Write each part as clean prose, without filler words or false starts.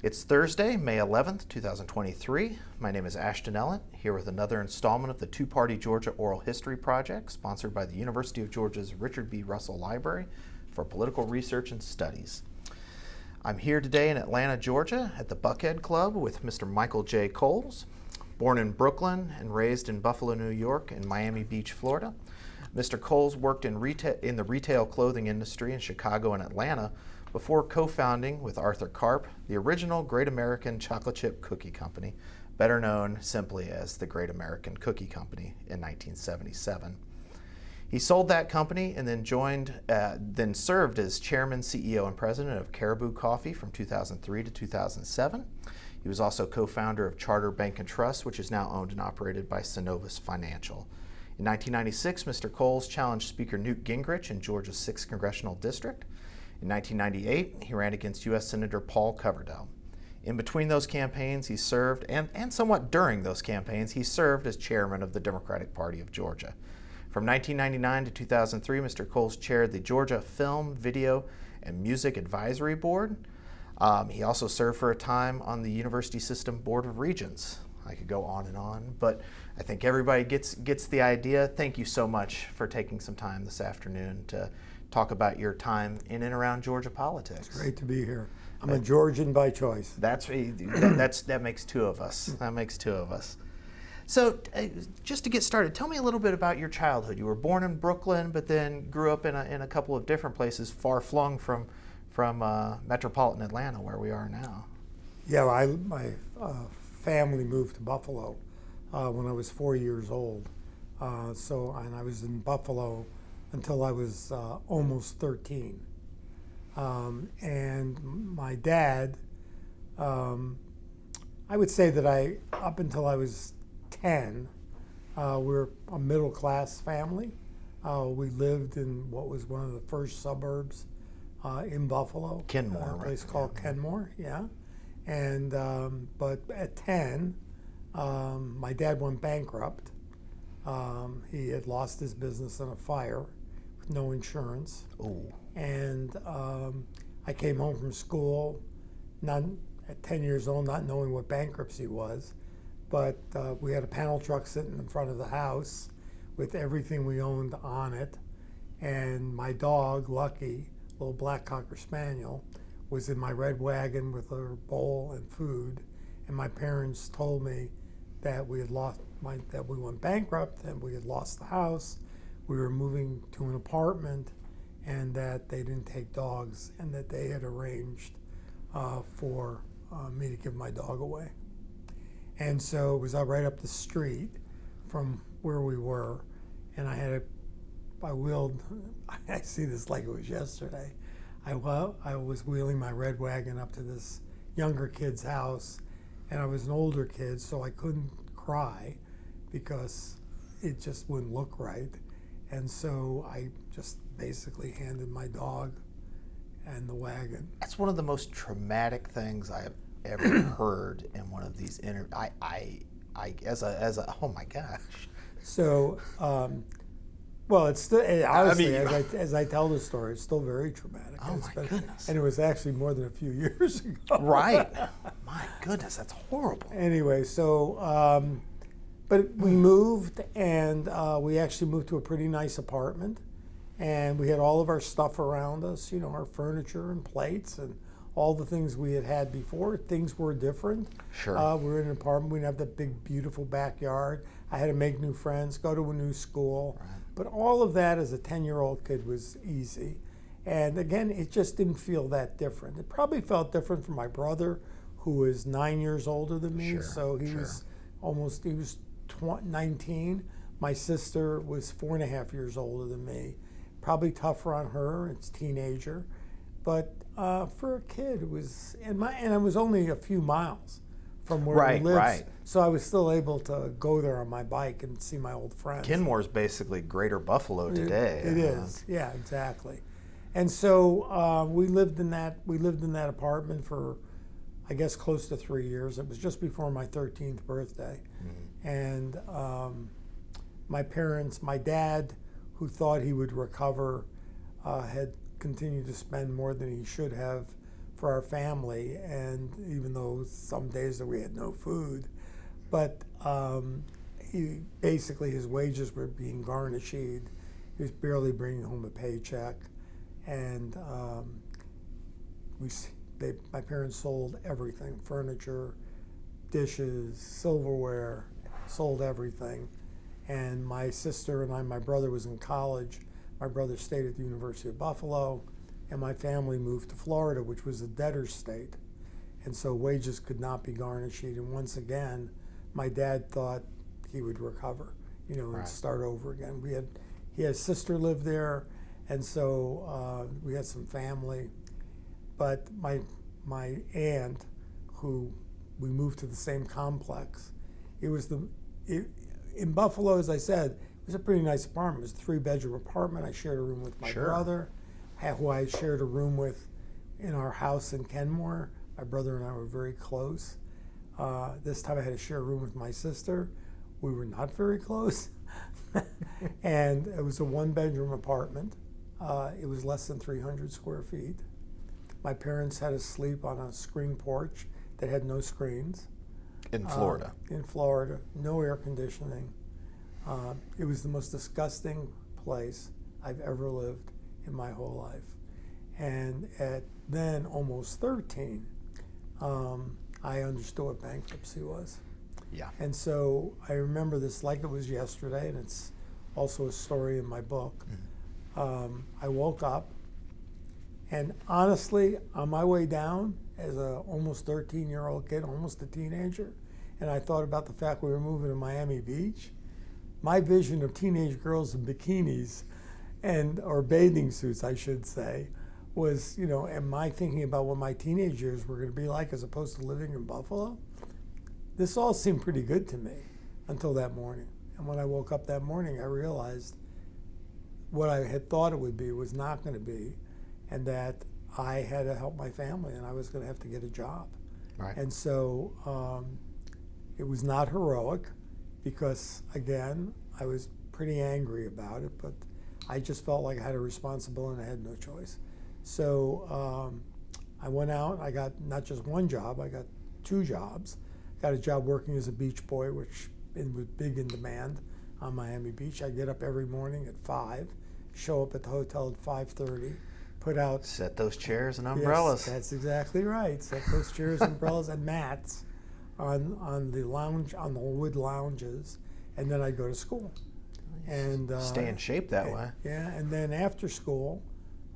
It's Thursday, May 11th, 2023. My name is Ashton Ellett, here with another installment of the Two-Party Georgia Oral History Project, sponsored by the University of Georgia's Richard B. Russell Library for Political Research and Studies. I'm here today in Atlanta, Georgia, at the Buckhead Club with Mr. Michael J. Coles. Born in Brooklyn and raised in Buffalo, New York, and Miami Beach, Florida, Mr. Coles worked in the retail clothing industry in Chicago and Atlanta before co-founding with Arthur Karp the original Great American Chocolate Chip Cookie Company, better known simply as the Great American Cookie Company, in 1977. He sold that company and then served as chairman, CEO, and president of Caribou Coffee from 2003 to 2007. He was also co-founder of Charter Bank and Trust, which is now owned and operated by Synovus Financial. In 1996, Mr. Coles challenged Speaker Newt Gingrich in Georgia's 6th Congressional District. In 1998, he ran against U.S. Senator Paul Coverdell. In between those campaigns, he served, and somewhat during those campaigns, he served as chairman of the Democratic Party of Georgia. From 1999 to 2003, Mr. Coles chaired the Georgia Film, Video, and Music Advisory Board. He also served for a time on the University System Board of Regents. I could go on, but I think everybody gets the idea. Thank you so much for taking some time this afternoon to talk about your time in and around Georgia politics. It's great to be here. I'm a Georgian by choice. That makes two of us. That makes two of us. So just to get started, tell me a little bit about your childhood. You were born in Brooklyn, but then grew up in a couple of different places far flung from metropolitan Atlanta, where we are now. Yeah, my family moved to Buffalo when I was 4 years old. And I was in Buffalo until I was almost 13. And my dad, I would say that up until I was 10, we're a middle class family. We lived in what was one of the first suburbs in Buffalo. Kenmore, a place right? called Kenmore, yeah. And but at 10, my dad went bankrupt. He had lost his business in a fire with no insurance. Oh. And I came home from school, at 10 years old, not knowing what bankruptcy was. But we had a panel truck sitting in front of the house with everything we owned on it. And my dog, Lucky, a little black Cocker Spaniel, was in my red wagon with her bowl and food. And my parents told me that we went bankrupt and we had lost the house. We were moving to an apartment and that they didn't take dogs and that they had arranged for me to give my dog away. And so it was right up the street from where we were. And I see this like it was yesterday. I was wheeling my red wagon up to this younger kid's house, and I was an older kid, so I couldn't cry because it just wouldn't look right. And so I just basically handed my dog and the wagon. That's one of the most traumatic things I have ever heard in one of these interviews. Oh my gosh. So, well, it's still, honestly, as I tell the story, it's still very traumatic. Oh my goodness. And it was actually more than a few years ago. Right. My goodness, that's horrible. Anyway, so, but we moved, and we actually moved to a pretty nice apartment, and we had all of our stuff around us, our furniture and plates and all the things we had had before. Things were different. Sure. We were in an apartment. We didn't have that big, beautiful backyard. I had to make new friends, go to a new school. Right. But all of that as a 10-year-old kid was easy. And again, it just didn't feel that different. It probably felt different for my brother, who was 9 years older than me. Sure, So he was 19. My sister was 4.5 years older than me. Probably tougher on her. It's teenager. But for a kid, it was, and it was only a few miles from where we lived. Right. So I was still able to go there on my bike and see my old friends. Kenmore's basically Greater Buffalo today. It is, yeah, exactly. And so we lived in that apartment for, I guess, close to 3 years. It was just before my 13th birthday. Mm-hmm. And my dad, who thought he would recover, had continued to spend more than he should have for our family, and even though some days that we had no food, but he basically, his wages were being garnished. He was barely bringing home a paycheck, and my parents sold everything: furniture, dishes, silverware, sold everything. And my sister and my brother was in college. My brother stayed at the University of Buffalo, and my family moved to Florida, which was a debtor's state. And so wages could not be garnished. And once again, my dad thought he would recover, and Right. start over again. He had a sister lived there, and so we had some family. But my aunt, who we moved to the same complex, in Buffalo, as I said, it was a pretty nice apartment. It was a 3-bedroom apartment. I shared a room with my Sure. brother, who I shared a room with in our house in Kenmore. My brother and I were very close. This time I had to share a room with my sister. We were not very close. And it was a 1-bedroom apartment. It was less than 300 square feet. My parents had to sleep on a screen porch that had no screens. In Florida. In Florida, no air conditioning. It was the most disgusting place I've ever lived in my whole life. And at then almost 13, I understood what bankruptcy was. Yeah. And so I remember this like it was yesterday, and it's also a story in my book. I woke up, and honestly, on my way down, as a almost 13-year-old kid, almost a teenager, and I thought about the fact we were moving to Miami Beach, my vision of teenage girls in bikinis or bathing suits, I should say, was, am I thinking about what my teenage years were going to be like as opposed to living in Buffalo? This all seemed pretty good to me until that morning. And when I woke up that morning, I realized what I had thought it would be was not going to be, and that I had to help my family, and I was going to have to get a job. Right. And so it was not heroic because, again, I was pretty angry about it, but I just felt like I had a responsibility and I had no choice. So I went out. I got not just one job, I got 2 jobs. Got a job working as a beach boy, which was big in demand on Miami Beach. I'd get up every morning at 5, show up at the hotel at 5:30, put out... Set those chairs and umbrellas. Yes, that's exactly right. Set those chairs, umbrellas, and mats on the lounge, on the wood lounges, and then I'd go to school. And stay in shape that way. Yeah, and then after school,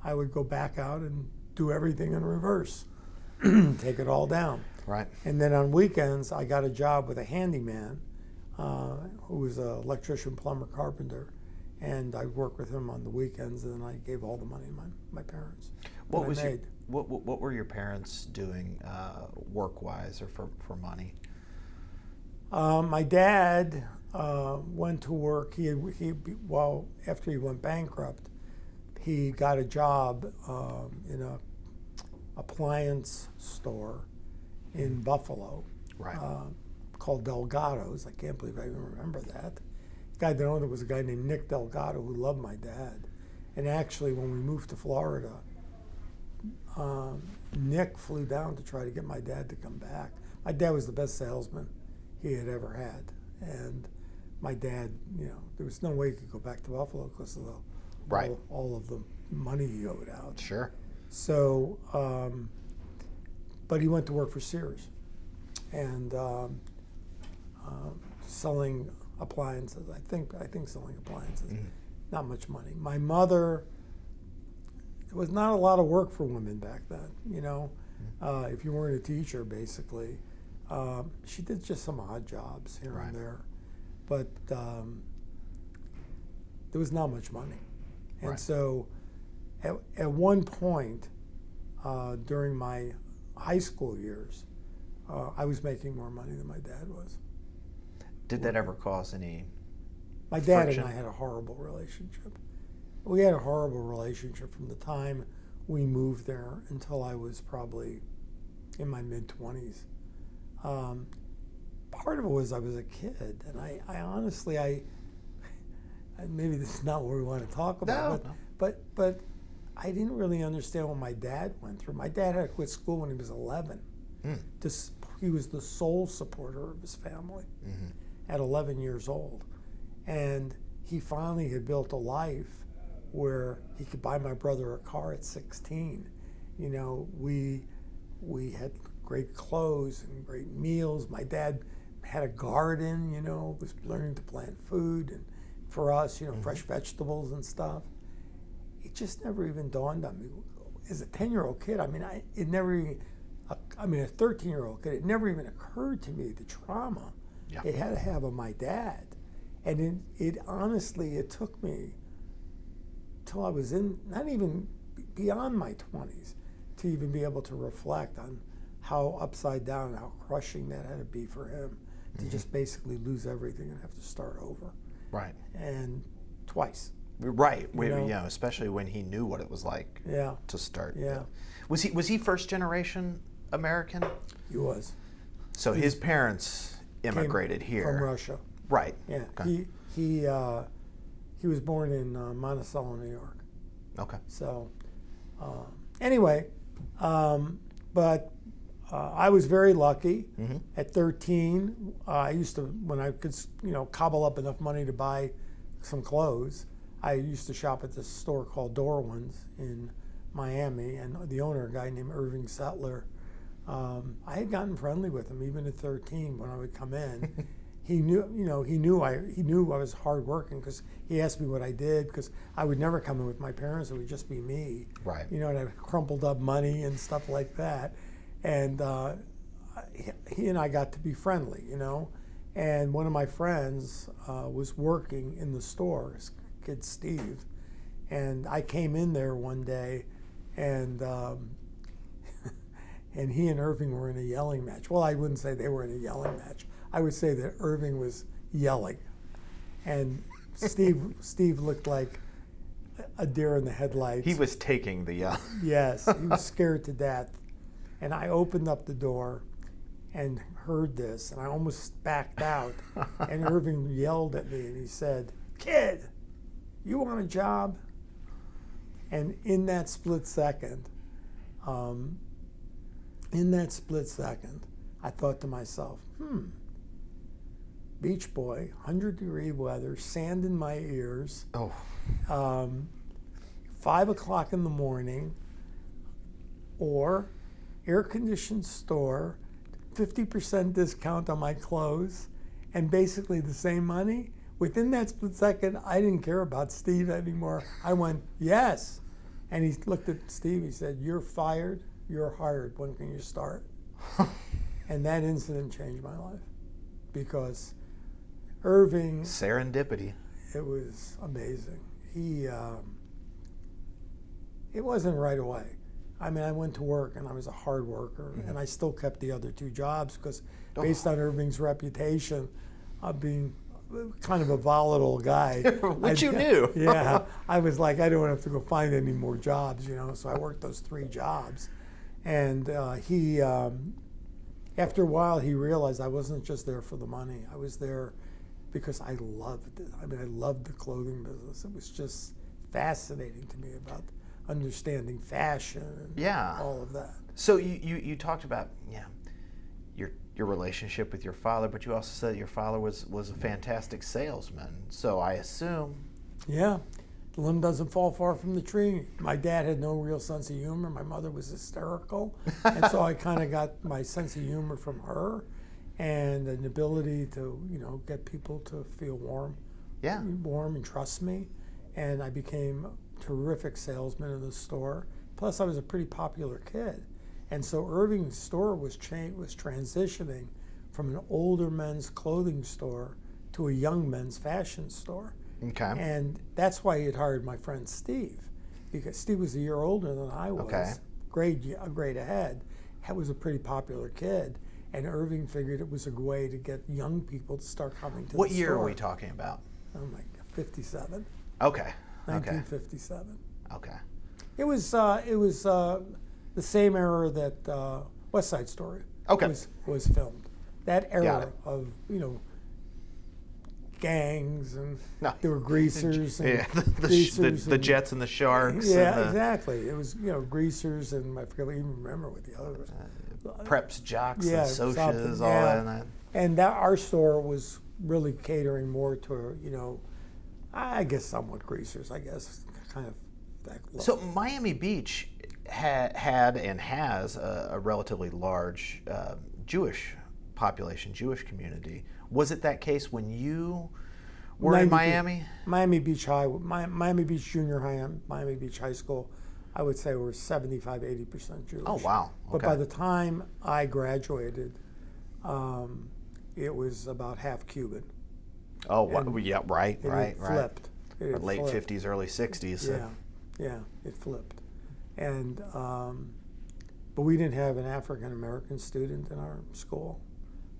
I would go back out and do everything in reverse, take it all down. Right. And then on weekends, I got a job with a handyman who was an electrician, plumber, carpenter, and I worked with him on the weekends, and then I gave all the money to my parents. What were your parents doing work-wise or for money? My dad went to work. After he went bankrupt, he got a job in a appliance store in Buffalo, Right. called Delgado's. I can't believe I even remember that. The guy that owned it was a guy named Nick Delgado who loved my dad. And actually, when we moved to Florida, Nick flew down to try to get my dad to come back. My dad was the best salesman he had ever had. And my dad, there was no way he could go back to Buffalo because of all of the money he owed out. Sure. So, but he went to work for Sears and selling appliances. I think selling appliances. Mm-hmm. Not much money. My mother, it was not a lot of work for women back then. If you weren't a teacher, basically, she did just some odd jobs here Right. and there, but there was not much money, and Right. so at one point during my high school years, I was making more money than my dad was. Did that ever cause any My dad friction? and I had a horrible relationship. We had a horrible relationship from the time we moved there until I was probably in my mid-20s. Part of it was I was a kid, and I honestly, maybe this is not what we want to talk about, No. but I didn't really understand what my dad went through. My dad had to quit school when he was 11. He was the sole supporter of his family at 11 years old. And he finally had built a life where he could buy my brother a car at 16. You know, we had great clothes and great meals. My dad had a garden, you know, was learning to plant food, and for us, you know, fresh vegetables and stuff. It just never even dawned on me. As a 10-year-old kid, I mean, a 13-year-old kid, it never even occurred to me the trauma it had to have on my dad. And it honestly, it took me till I was not even beyond my 20s to even be able to reflect on how upside down and how crushing that had to be for him to just basically lose everything and have to start over. Right. And twice. Right. Especially when he knew what it was like to start. Yeah. Was he first generation American? He was. So his parents immigrated Came here from Russia. Right. Yeah. Okay. He was born in Monticello, New York. Okay. So anyway, but I was very lucky. At 13, I used to, when I could, cobble up enough money to buy some clothes, I used to shop at this store called Dorwin's in Miami, and the owner, a guy named Irving Settler, I had gotten friendly with him even at 13 when I would come in. He knew I was hardworking because he asked me what I did, because I would never come in with my parents. It would just be me. Right. And I had crumpled up money and stuff like that. And he and I got to be friendly, And one of my friends was working in the store, his kid Steve. And I came in there one day, and and he and Irving were in a yelling match. Well, I wouldn't say they were in a yelling match. I would say that Irving was yelling, and Steve looked like a deer in the headlights. He was taking the yell. Yes, he was scared to death. And I opened up the door and heard this, and I almost backed out. And Irving yelled at me, and he said, "Kid, you want a job?" And in that split second, I thought to myself, beach boy, 100-degree weather, sand in my ears, 5 o'clock in the morning, or air-conditioned store, 50% discount on my clothes, and basically the same money. Within that split second, I didn't care about Steve anymore. I went, yes. And he looked at Steve, he said, "You're fired, you're hired, when can you start?" And that incident changed my life, because Irving... Serendipity. It was amazing. It wasn't right away. I mean, I went to work, and I was a hard worker, and I still kept the other two jobs, because based on Irving's reputation of being kind of a volatile guy. Which you knew. Yeah. I was like, I don't have to go find any more jobs, so I worked those 3 jobs. And he, after a while, he realized I wasn't just there for the money. I was there because I loved it. I mean, I loved the clothing business. It was just fascinating to me about understanding fashion and all of that. So you talked about your relationship with your father, but you also said your father was a fantastic salesman. So I assume... Yeah. The limb doesn't fall far from the tree. My dad had no real sense of humor. My mother was hysterical. And so I kind of got my sense of humor from her, and an ability to, get people to feel warm and trust me. And I became a terrific salesman in the store. Plus, I was a pretty popular kid. And so Irving's store was transitioning from an older men's clothing store to a young men's fashion store. Okay. And that's why he had hired my friend Steve, because Steve was a year older than I was, a grade ahead, was a pretty popular kid, and Irving figured it was a way to get young people to start coming to the store. What year are we talking about? Oh my God, 57. Okay. 1957. Okay. It was the same era that West Side Story was filmed. That era of, gangs, and No. there were greasers and Yeah, greasers the and- Jets and the Sharks. Yeah, and the, exactly. It was greasers, and I forget even remember what the other was. Preps, jocks, Yeah, and socias, something, all yeah. that. And that our store was really catering more to, I guess somewhat greasers, I guess, kind of that look. So Miami Beach had and has a relatively large Jewish population, Jewish community. Was it that case when you were in Miami? Miami Beach High, Miami Beach Junior High, and Miami Beach High School, I would say were 75, 80% Jewish. Oh, wow. But Okay. by the time I graduated, it was about half Cuban. Oh, what? Yeah, right, It right, had right. flipped. It had Late flipped. 50s, early 60s. So. Yeah, it flipped. And, but we didn't have an African American student in our school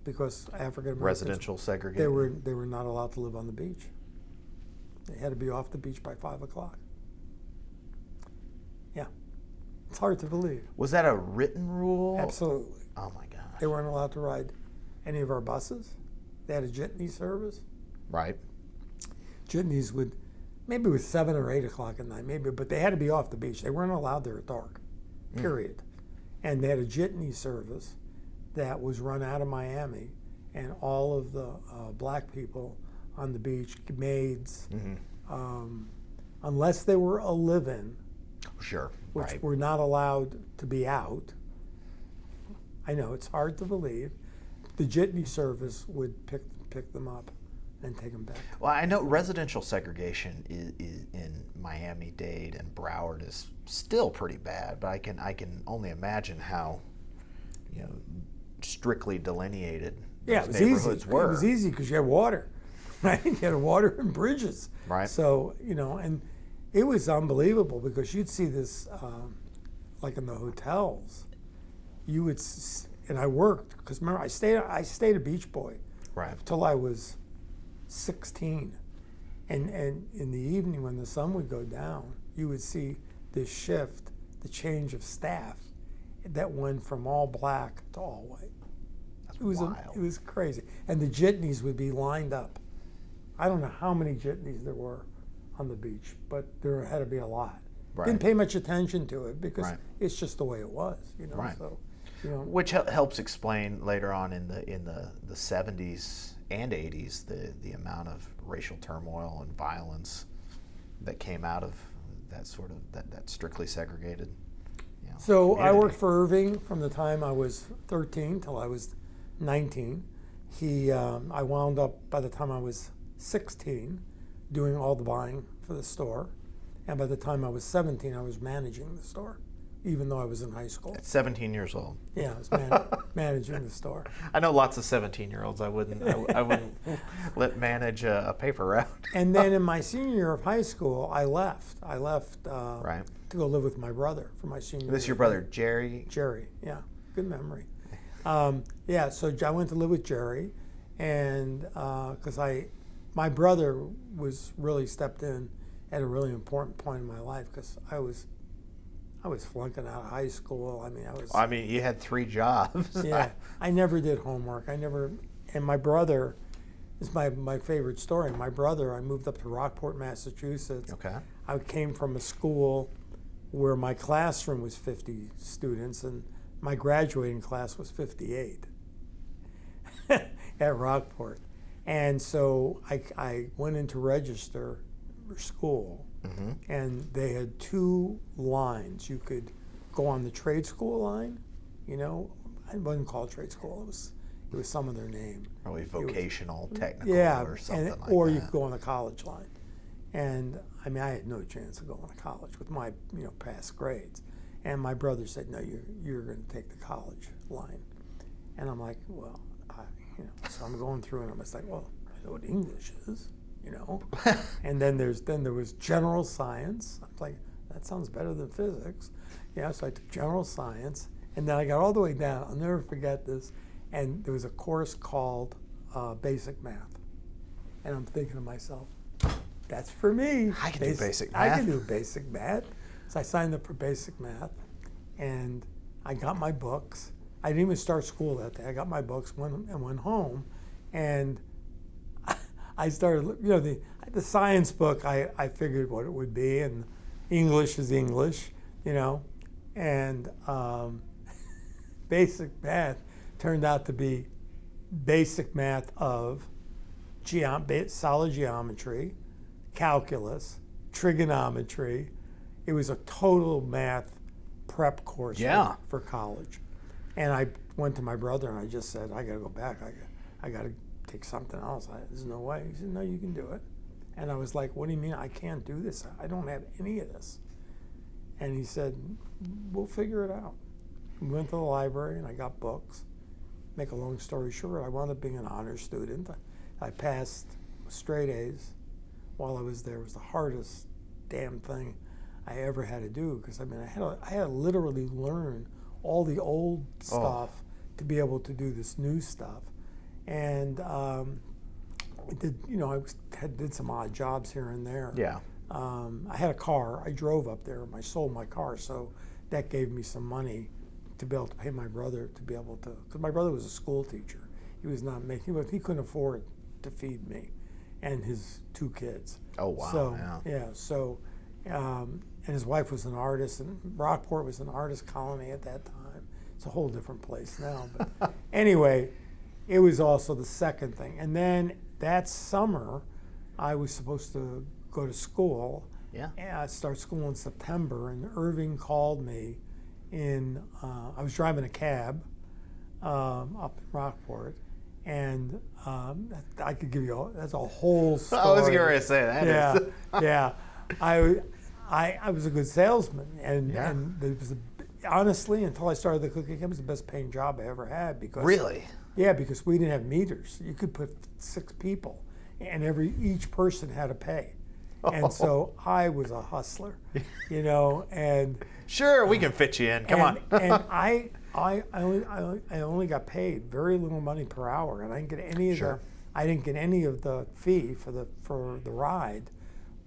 because African Americans, Residential segregation. they were not allowed to live on the beach. They had to be off the beach by 5 o'clock. Yeah, it's hard to believe. Was that a written rule? Absolutely. Oh my gosh. They weren't allowed to ride any of our buses. They had a jitney service. Right. Jitneys would, maybe it was 7 or 8 o'clock at night, maybe, but they had to be off the beach. They weren't allowed there at dark, period. And they had a jitney service that was run out of Miami, and all of the black people on the beach, maids, unless they were a live-in, Sure. which right. were not allowed to be out. I know, it's hard to believe. The jitney service would pick them up and take them back. Well, I know residential segregation is in Miami-Dade and Broward is still pretty bad, but I can only imagine how, strictly delineated Yeah, those it was easy. neighborhoods were. It was easy because you had water, right? You had water and bridges. Right. So, and it was unbelievable because you'd see this, like in the hotels, you would, and I worked, because remember, I stayed a beach boy. Right. Until I was 16. And in the evening when the sun would go down, you would see this shift, the change of staff that went from all black to all white. That's It was wild. it was crazy. And the jitneys would be lined up. I don't know how many jitneys there were on the beach, but there had to be a lot. Right. Didn't pay much attention to it because Right. it's just the way it was, Right. So, Which helps explain later on in the 70s and 80s the amount of racial turmoil and violence that came out of that sort of that strictly segregated. So I community. worked for Irving from the time I was 13 till I was 19. I wound up by the time I was 16 doing all the buying for the store, and by the time I was 17 I was managing the store, even though I was in high school. At 17 years old. Yeah, I was managing the store. I know lots of 17-year-olds. I wouldn't let manage a paper route. And then in my senior year of high school, I left. Right. To go live with my brother for my senior year. This is your brother, Jerry? Jerry, yeah, good memory. Yeah, so I went to live with Jerry, and because my brother was really stepped in at a really important point in my life because I was flunking out of high school. I mean, you had 3 jobs. Yeah, I never did homework. And my brother is my favorite story. My brother, I moved up to Rockport, Massachusetts. Okay. I came from a school where my classroom was 50 students and my graduating class was 58 at Rockport. And so I went in to register for school, and they had 2 lines. You could go on the trade school line, I wasn't called trade school, it was some other name. Probably vocational, technical, Yeah, or something like or that. you could go on the college line. And I had no chance of going to college with my past grades. And my brother said, no, you're going to take the college line. And I'm like, well, so I'm going through and I'm just like, well, I know what English is, And then there was general science. I'm like, that sounds better than physics. Yeah, so I took general science. And then I got all the way down. I'll never forget this. And there was a course called basic math. And I'm thinking to myself, that's for me. I can do basic math. I can do basic math. So I signed up for basic math, and I got my books. I didn't even start school that day. I got my books and went home, and I started, the science book, I figured what it would be, and English is English, and basic math turned out to be basic math of solid geometry, calculus, trigonometry. It was a total math prep course for college. And I went to my brother and I just said, I got to go back. I got to take something else. There's no way. He said, no, you can do it. And I was like, what do you mean I can't do this? I don't have any of this. And he said, we'll figure it out. We went to the library and I got books. Make a long story short, I wound up being an honor student. I passed straight A's while I was there. It was the hardest damn thing I ever had to do, because I had to literally learn all the old stuff to be able to do this new stuff. And I did some odd jobs here and there. Yeah. I had a car. I drove up there. I sold my car, so that gave me some money to be able to pay my brother to be able to, because my brother was a school teacher. He was not making, he couldn't afford to feed me and his 2 kids. Oh, wow. So, and his wife was an artist, and Rockport was an artist colony at that time. It's a whole different place now. But anyway, it was also the second thing. And then that summer, I was supposed to go to school. Yeah. And I started school in September, and Irving called me I was driving a cab up in Rockport, and I could give you that's a whole story. I was going to say that. Yeah. I was a good salesman, and it was honestly, until I started the cookie camp, it was the best paying job I ever had. Because really? Yeah, because we didn't have meters. You could put 6 people, and each person had to pay. And so I was a hustler, and sure, we can fit you in. Come on. And I only got paid very little money per hour, and I didn't get any of I didn't get any of the fee for the ride,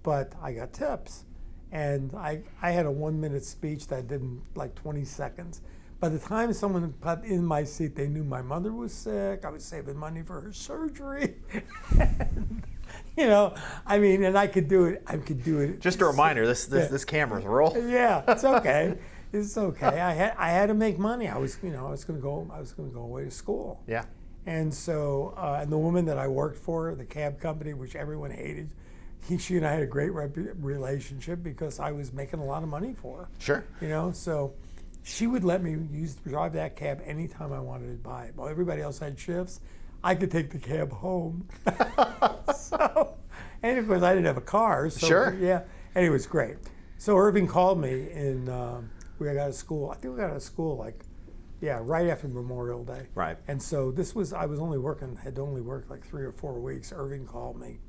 but I got tips. And I had a 1-minute speech that did like 20 seconds. By the time someone got in my seat, they knew my mother was sick. I was saving money for her surgery. And I could do it. Just a reminder, this camera's roll. Yeah, it's okay. It's okay. I had to make money. I was going to go away to school. Yeah. And so, and the woman that I worked for, the cab company, which everyone hated, she and I had a great relationship because I was making a lot of money for her. Sure. So she would let me drive that cab anytime I wanted to buy it. While everybody else had shifts, I could take the cab home. And of course I didn't have a car. So, sure. Yeah. And it was great. So Irving called me, and we got out of school. I think we got out of school right after Memorial Day. Right. And so I had only worked like 3 or 4 weeks. Irving called me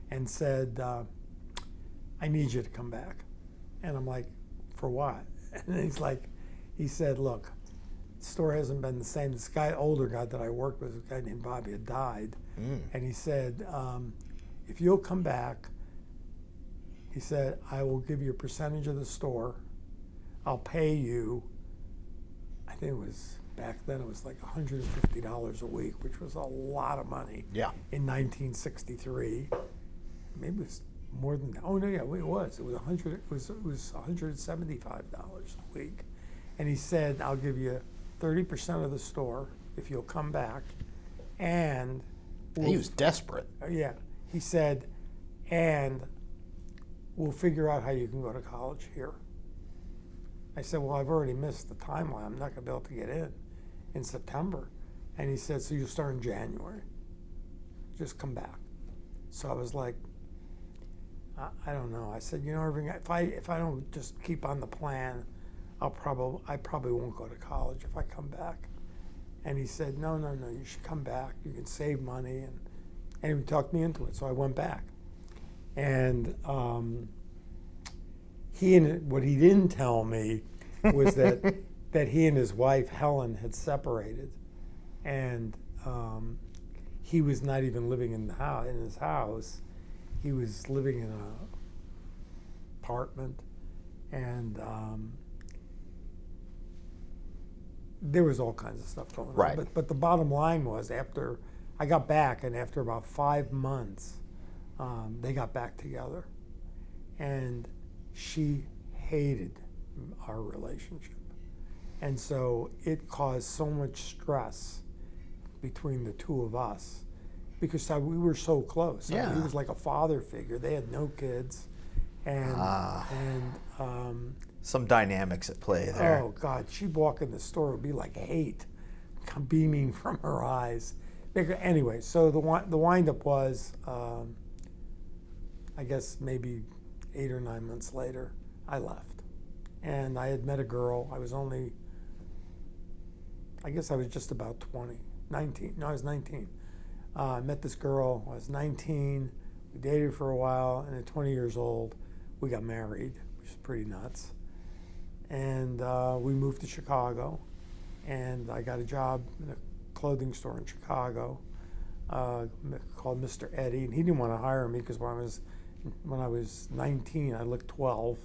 and said, I need you to come back. And I'm like, for what? And he said, look, the store hasn't been the same. This older guy that I worked with, a guy named Bobby, had died. And he said, if you'll come back, he said, I will give you a percentage of the store. I'll pay you, I think it was, back then it was like $150 a week, which was a lot of money. Yeah. In 1963. Maybe it was more than that. Oh no, yeah, it was. It was $175 a week. And he said, I'll give you 30% of the store if you'll come back. And he was desperate. Yeah. He said, and we'll figure out how you can go to college here. I said, well, I've already missed the timeline. I'm not going to be able to get in September. And he said, so you'll start in January. Just come back. So I was like, I don't know. I said, Irving, if I don't just keep on the plan, I probably won't go to college if I come back. And he said, no, you should come back. You can save money. And he talked me into it. So I went back. And what he didn't tell me was that he and his wife, Helen, had separated. And he was not even living in his house. He was living in an apartment, and there was all kinds of stuff going on. Right. But the bottom line was, after I got back, and after about 5 months, They got back together, and she hated our relationship. And so it caused so much stress between the two of us because we were so close. Yeah. He was like a father figure. They had no kids. And some dynamics at play there. oh God, she'd walk in the store, it would be like hate beaming from her eyes. Anyway, so the wind-up was, I guess maybe 8 or 9 months later, I left. And I had met a girl. I was just about 19. No, I was 19. I met this girl. I was 19. We dated for a while, and at 20 years old, we got married, which is pretty nuts. And we moved to Chicago, and I got a job in a clothing store in Chicago called Mr. Eddie, and he didn't want to hire me because when I was 19, I looked 12,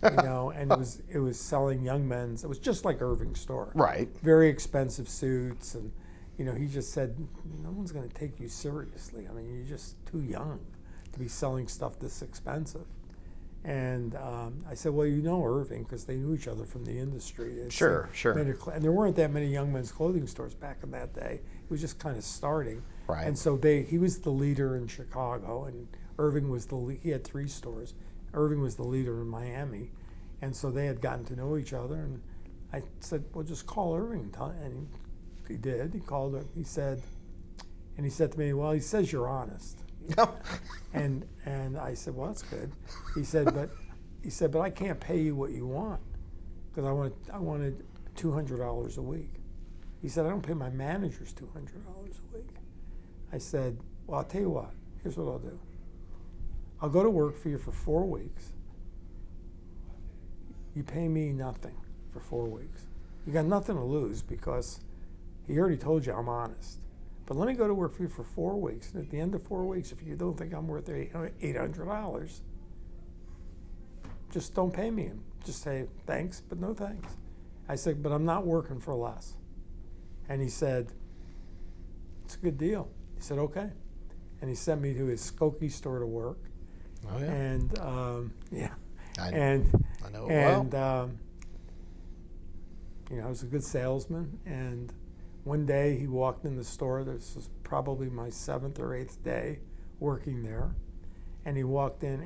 and it was selling young men's. It was just like Irving's store, Right. Very expensive suits, and he just said, no one's going to take you seriously. I mean, you're just too young to be selling stuff this expensive. And I said, well, Irving, because they knew each other from the industry. Sure. And there weren't that many young men's clothing stores back in that day. It was just kind of starting. Right. And so he was the leader in Chicago, and Irving was he had 3 stores. Irving was the leader in Miami. And so they had gotten to know each other. And I said, well, just call Irving. And he did. He called her. He said to me, well, he says you're honest. And I said, well, that's good. He said, but I can't pay you what you want because I wanted $200 a week. He said, I don't pay my managers $200 a week. I said, well, I'll tell you what. Here's what I'll do. I'll go to work for you for 4 weeks. You pay me nothing for 4 weeks. You got nothing to lose because he already told you I'm honest. But let me go to work for you for 4 weeks. And at the end of 4 weeks, if you don't think I'm worth $800, just don't pay me. Just say thanks, but no thanks. I said, but I'm not working for less. And he said, it's a good deal. He said, okay. And he sent me to his Skokie store to work. Oh, yeah. And, I know it and, well. I was a good salesman. And one day he walked in the store. This was probably my 7th or 8th day working there. And he walked in,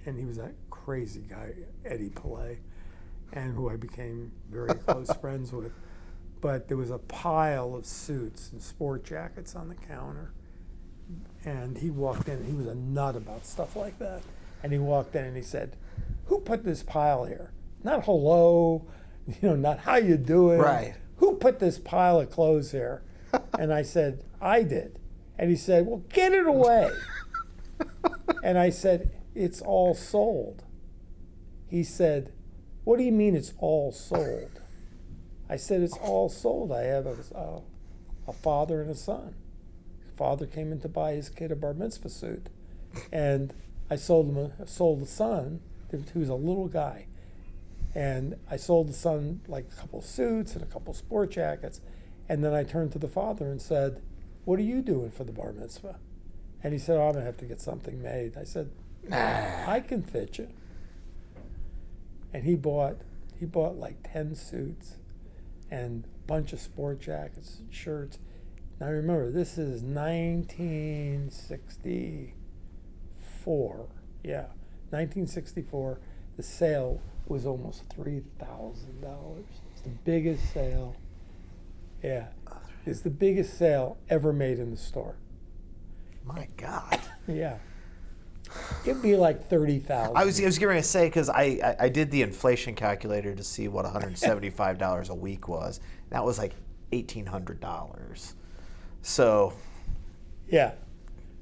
and he was a crazy guy, Eddie Pillay, and who I became very close friends with. But there was a pile of suits and sport jackets on the counter. And he walked in, and he was a nut about stuff like that. And he walked in and he said, who put this pile here? Not hello, not how you doing. Right. Who put this pile of clothes here? And I said, I did. And he said, well, get it away. And I said, it's all sold. He said, what do you mean it's all sold? I said, it's all sold. I have a father and a son. Father came in to buy his kid a bar mitzvah suit. And I sold the son, he was a little guy. And I sold the son like a couple suits and a couple sport jackets. And then I turned to the father and said, what are you doing for the bar mitzvah? And he said, I'm going to have to get something made. I said, I can fit you. And he bought like 10 suits and a bunch of sport jackets and shirts. Now remember, this is 1964. Yeah, 1964. The sale was almost $3,000. It's the biggest sale. Yeah, it's the biggest sale ever made in the store. My God. Yeah. It'd be like 30,000. I was going to say, because I did the inflation calculator to see what $175 a week was. That was like $1,800. So, yeah,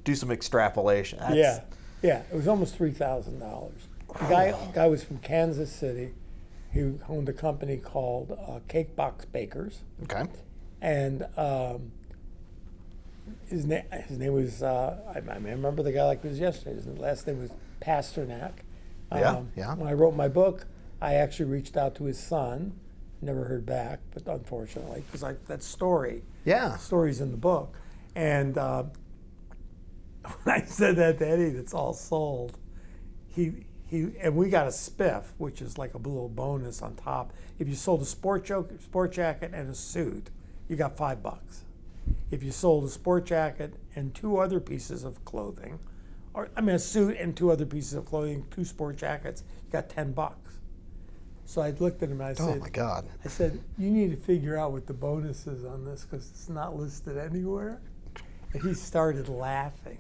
do some extrapolation. Yeah, it was almost $3,000. The guy was from Kansas City. He owned a company called Cake Box Bakers. Okay. And his name was, I remember the guy like it was yesterday. His last name was Pasternak. Yeah. When I wrote my book, I actually reached out to his son. Never heard back, but unfortunately, because that story's in the book. And when I said that to Eddie, that's all sold. And we got a spiff, which is like a little bonus on top. If you sold a sport jacket and a suit, you got $5. If you sold a sport jacket and 2 other pieces of clothing, a suit and 2 other pieces of clothing, 2 sport jackets, you got $10. So I looked at him and I said, "Oh my God!" I said, "You need to figure out what the bonus is on this because it's not listed anywhere." And he started laughing,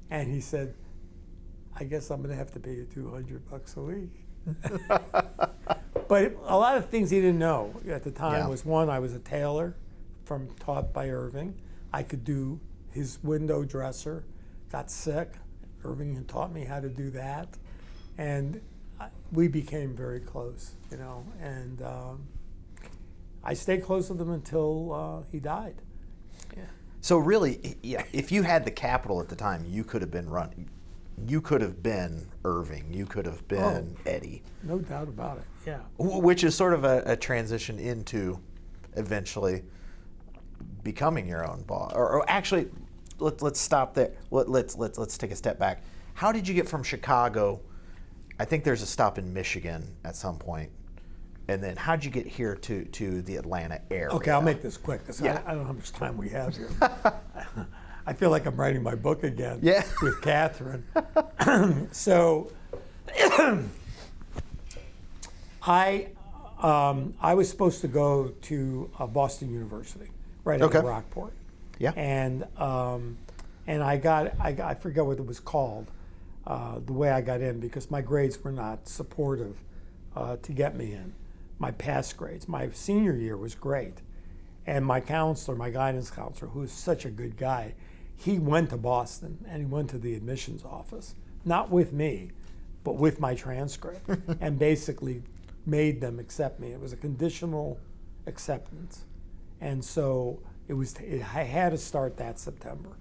and he said, "I guess I'm going to have to pay you $200 a week." But a lot of things he didn't know at the time was, one, I was a tailor taught by Irving. I could do his window dresser. Got sick. Irving had taught me how to do that, and we became very close, and I stayed close with him until he died. Yeah. So really, if you had the capital at the time, you could have been you could have been Irving, you could have been Eddie. No doubt about it, yeah. Which is sort of a transition into eventually becoming your own boss. Or actually, let's stop there. Let's take a step back. How did you get from Chicago? I think there's a stop in Michigan at some point. And then how'd you get here to the Atlanta area? Okay, I'll make this quick because I don't know how much time we have here. I feel like I'm writing my book again with Catherine. So I was supposed to go to Boston University, right at Rockport. Yeah. And I forget what it was called, the way I got in, because my grades were not supportive to get me in. My past grades. My senior year was great. And my guidance counselor, who is such a good guy, he went to Boston and he went to the admissions office, not with me, but with my transcript, and basically made them accept me. It was a conditional acceptance. And so I had to start that September.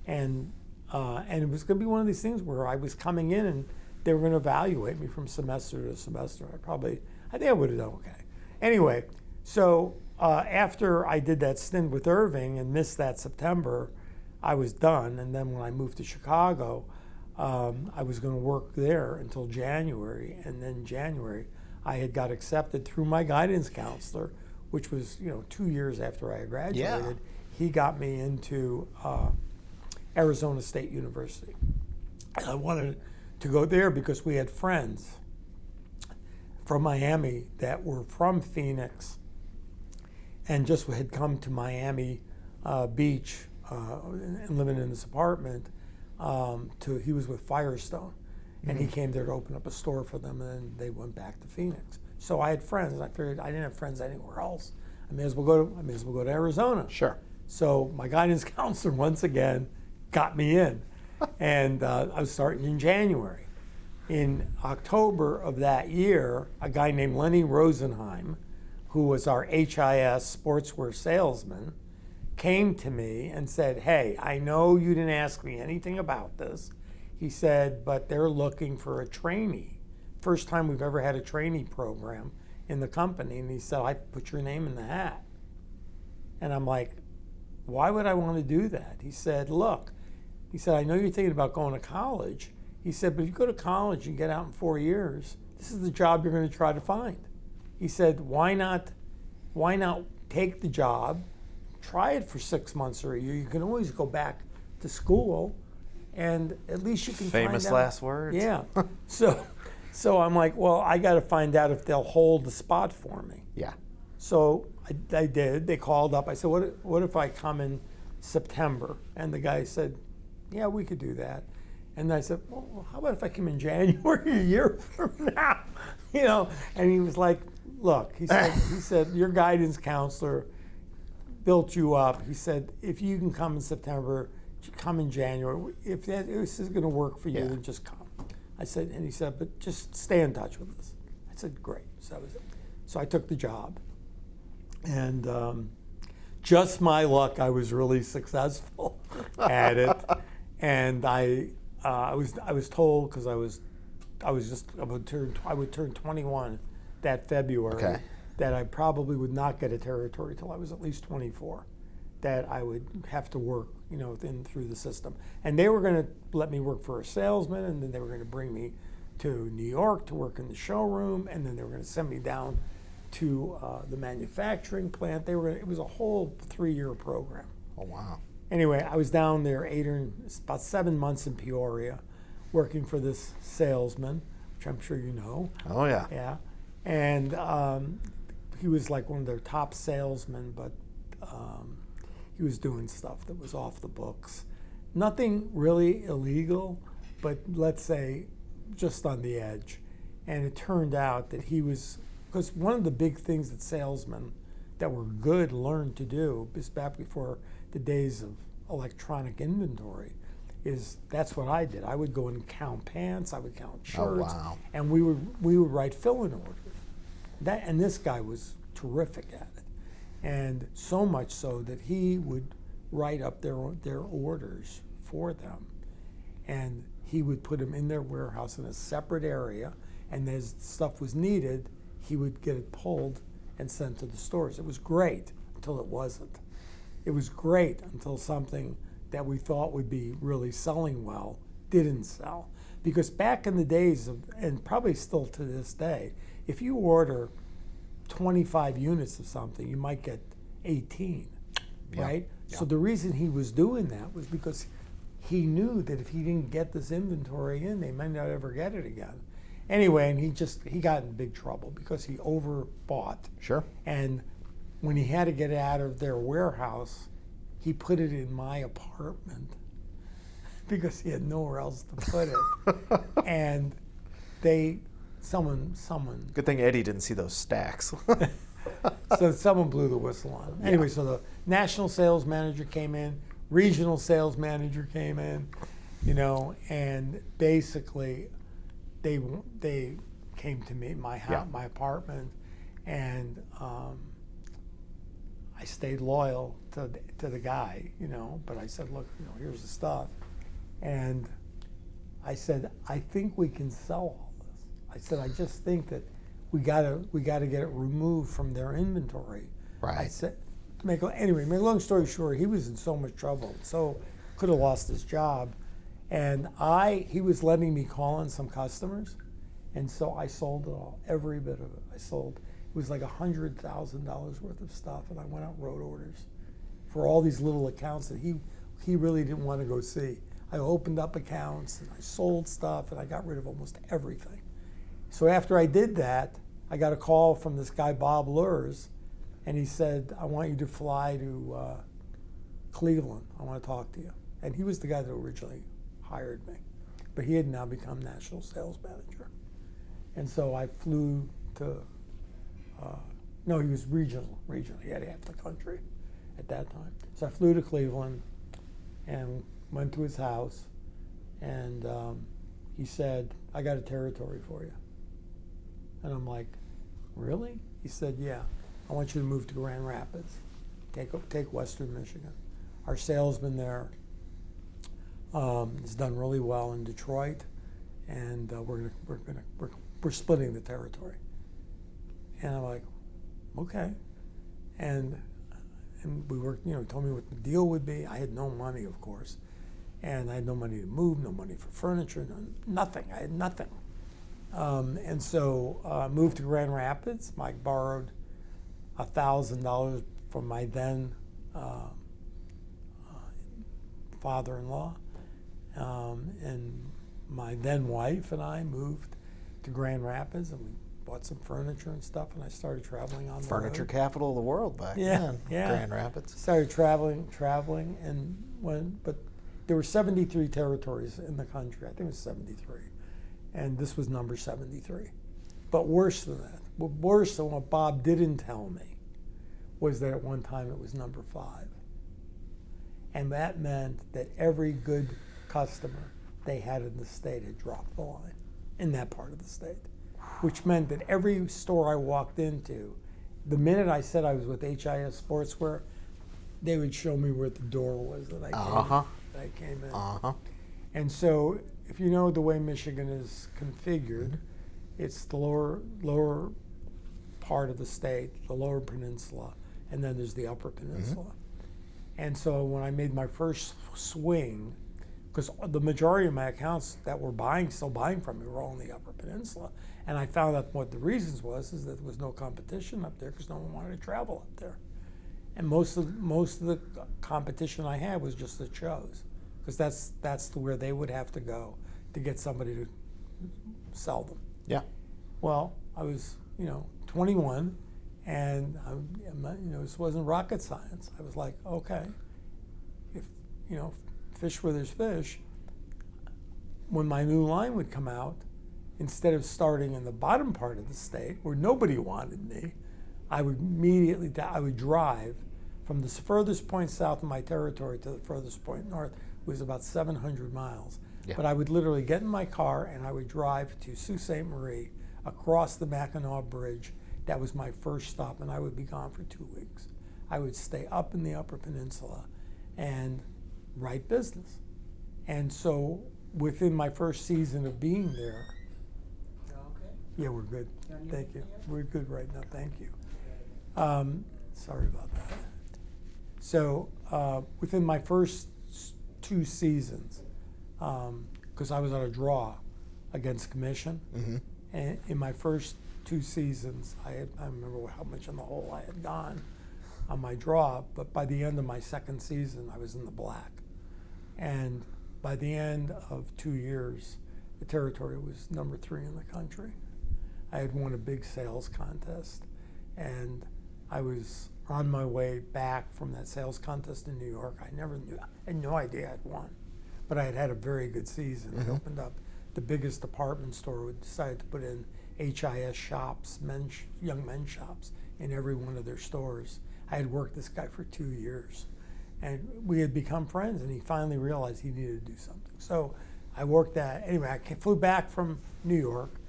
And it was going to be one of these things where I was coming in and they were going to evaluate me from semester to semester. I think I would have done okay. Anyway, so after I did that stint with Irving and missed that September, I was done. And then when I moved to Chicago, I was going to work there until January. And then January, I had got accepted through my guidance counselor, which was 2 years after I had graduated. Yeah. He got me into Arizona State University. And I wanted to go there because we had friends from Miami that were from Phoenix and just had come to Miami Beach and living in this apartment. He was with Firestone, and he came there to open up a store for them, and then they went back to Phoenix. So I had friends. I figured I didn't have friends anywhere else. I may as well go to Arizona. Sure. So my guidance counselor once again got me in, and I was starting in January. In October of that year, a guy named Lenny Rosenheim, who was our HIS sportswear salesman, came to me and said, "Hey, I know you didn't ask me anything about this." He said, "But they're looking for a trainee. First time we've ever had a trainee program in the company." And he said, "I put your name in the hat." And I'm like, "Why would I want to do that?" He said, "Look," he said, "I know you're thinking about going to college." He said, "But if you go to college and get out in 4 years, this is the job you're going to try to find." He said, why not take the job, try it for 6 months or a year. You can always go back to school, and at least you can Famous find out. last words. Yeah. So I'm like, well, I got to find out if they'll hold the spot for me. Yeah. So I did. They called up. I said, what if I come in September? And the guy said, yeah, we could do that. And I said, well, how about if I come in January a year from now? And he was like, look, he said, your guidance counselor built you up. He said, if you can come in September, come in January. If this is going to work for you, then just come. I said, and he said, but just stay in touch with us. I said, great. So that was it. So I took the job. And just my luck, I was really successful at it. And I was told, because I would turn 21 that February, that I probably would not get a territory till I was at least 24, that I would have to work, through the system. And they were going to let me work for a salesman, and then they were going to bring me to New York to work in the showroom, and then they were going to send me down to the manufacturing plant. It was a whole 3-year program. Oh, wow. Anyway, I was down there about 7 months in Peoria, working for this salesman, which I'm sure you know. Oh, yeah. Yeah. And he was like one of their top salesmen, but he was doing stuff that was off the books. Nothing really illegal, but let's say just on the edge. And it turned out that because one of the big things that salesmen that were good learned to do, is back before the days of electronic inventory, that's what I did. I would go and count pants, I would count shirts, Oh, wow. and we would write fill-in orders. And this guy was terrific at it, and so much so that he would write up their orders for them, and he would put them in their warehouse in a separate area, and as stuff was needed, he would get it pulled and sent to the stores. It was great until it wasn't. It was great until something that we thought would be really selling well didn't sell. Because back in the days and probably still to this day, if you order 25 units of something, you might get 18, right? Yeah. So the reason he was doing that was because he knew that if he didn't get this inventory in, they might not ever get it again. Anyway, and he got in big trouble because he overbought. Sure. And when he had to get it out of their warehouse, he put it in my apartment because he had nowhere else to put it. And someone. Good thing Eddie didn't see those stacks. So someone blew the whistle on him. Yeah. Anyway, so the national sales manager came in, regional sales manager came in, and basically they came to me, my house, my apartment, and I stayed loyal to the guy, but I said, look, here's the stuff. And I said, I think we can sell all this. I said, I just think that we gotta get it removed from their inventory. Right. I said, make a long story short, he was in so much trouble, so could have lost his job. And he was letting me call on some customers, and so I sold it all, every bit of it. It was like $100,000 worth of stuff, and I went out and wrote orders for all these little accounts that he really didn't want to go see. I opened up accounts, and I sold stuff, and I got rid of almost everything. So after I did that, I got a call from this guy, Bob Lurs, and he said, I want you to fly to Cleveland. I want to talk to you. And he was the guy that originally hired me, but he had now become national sales manager. And so I flew to, no, he was regional. He had half the country at that time. So I flew to Cleveland and went to his house, and he said, I got a territory for you. And I'm like, really? He said, yeah, I want you to move to Grand Rapids. Take Western Michigan. Our salesman there has done really well in Detroit, and we're splitting the territory. And I'm like, okay. And we worked, he told me what the deal would be. I had no money, of course. And I had no money to move, no money for furniture, nothing. I had nothing. And so moved to Grand Rapids. Mike borrowed $1,000 from my then father-in-law. And my then wife and I moved to Grand Rapids, and we bought some furniture and stuff, and I started traveling on the Furniture road. capital of the world back then. Yeah. Grand Rapids. Started traveling, but there were 73 territories in the country. I think it was 73. And this was number 73. But worse than that, worse than what Bob didn't tell me, was that at one time it was number 5. And that meant that every good customer they had in the state had dropped the line in that part of the state, which meant that every store I walked into, the minute I said I was with HIS Sportswear, they would show me where the door was that I came in. And so, if you know the way Michigan is configured, it's the lower part of the state, the lower peninsula, and then there's the upper peninsula. And so when I made my first swing, because the majority of my accounts that were still buying from me were all in the Upper Peninsula, and I found out what the reasons is that there was no competition up there because no one wanted to travel up there, and most of the competition I had was just the shows, because that's where they would have to go to get somebody to sell them. Yeah. Well, I was 21, and this wasn't rocket science. I was like, okay, if fish where there's fish. When my new line would come out, instead of starting in the bottom part of the state where nobody wanted me, I would drive from the furthest point south of my territory to the furthest point north. It was about 700 miles. Yeah. But I would literally get in my car and I would drive to Sault Ste. Marie, across the Mackinac Bridge. That was my first stop, and I would be gone for 2 weeks. I would stay up in the Upper Peninsula and write business. And so within my first season of being there, Okay. yeah, we're good. Thank you. We're good right now. Thank you. Sorry about that. So within my first 2 seasons, because I was on a draw against commission, and in my first 2 seasons, I remember how much in the hole I had gone on my draw, but by the end of my second season, I was in the black. And by the end of 2 years, the territory was number 3 in the country. I had won a big sales contest, and I was on my way back from that sales contest in New York. I had no idea I'd won, but I had had a very good season. I opened up the biggest department store. We decided to put in HIS shops, young men's shops, in every one of their stores. I had worked this guy for 2 years, and we had become friends, and he finally realized he needed to do something. So I worked that. Anyway, I flew back from New York,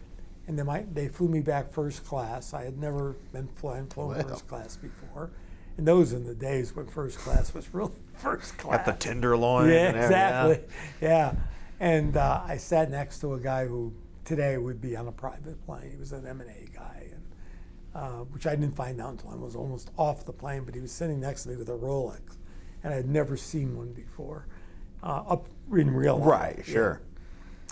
and then they flew me back first class. I had never been flown first class before. And those in the days when first class was really first class. At the Tenderloin. Yeah, and exactly. Yeah. And I sat next to a guy who today would be on a private plane. He was an M&A guy, and which I didn't find out until I was almost off the plane, but he was sitting next to me with a Rolex, and I had never seen one before up in real life. Right, sure.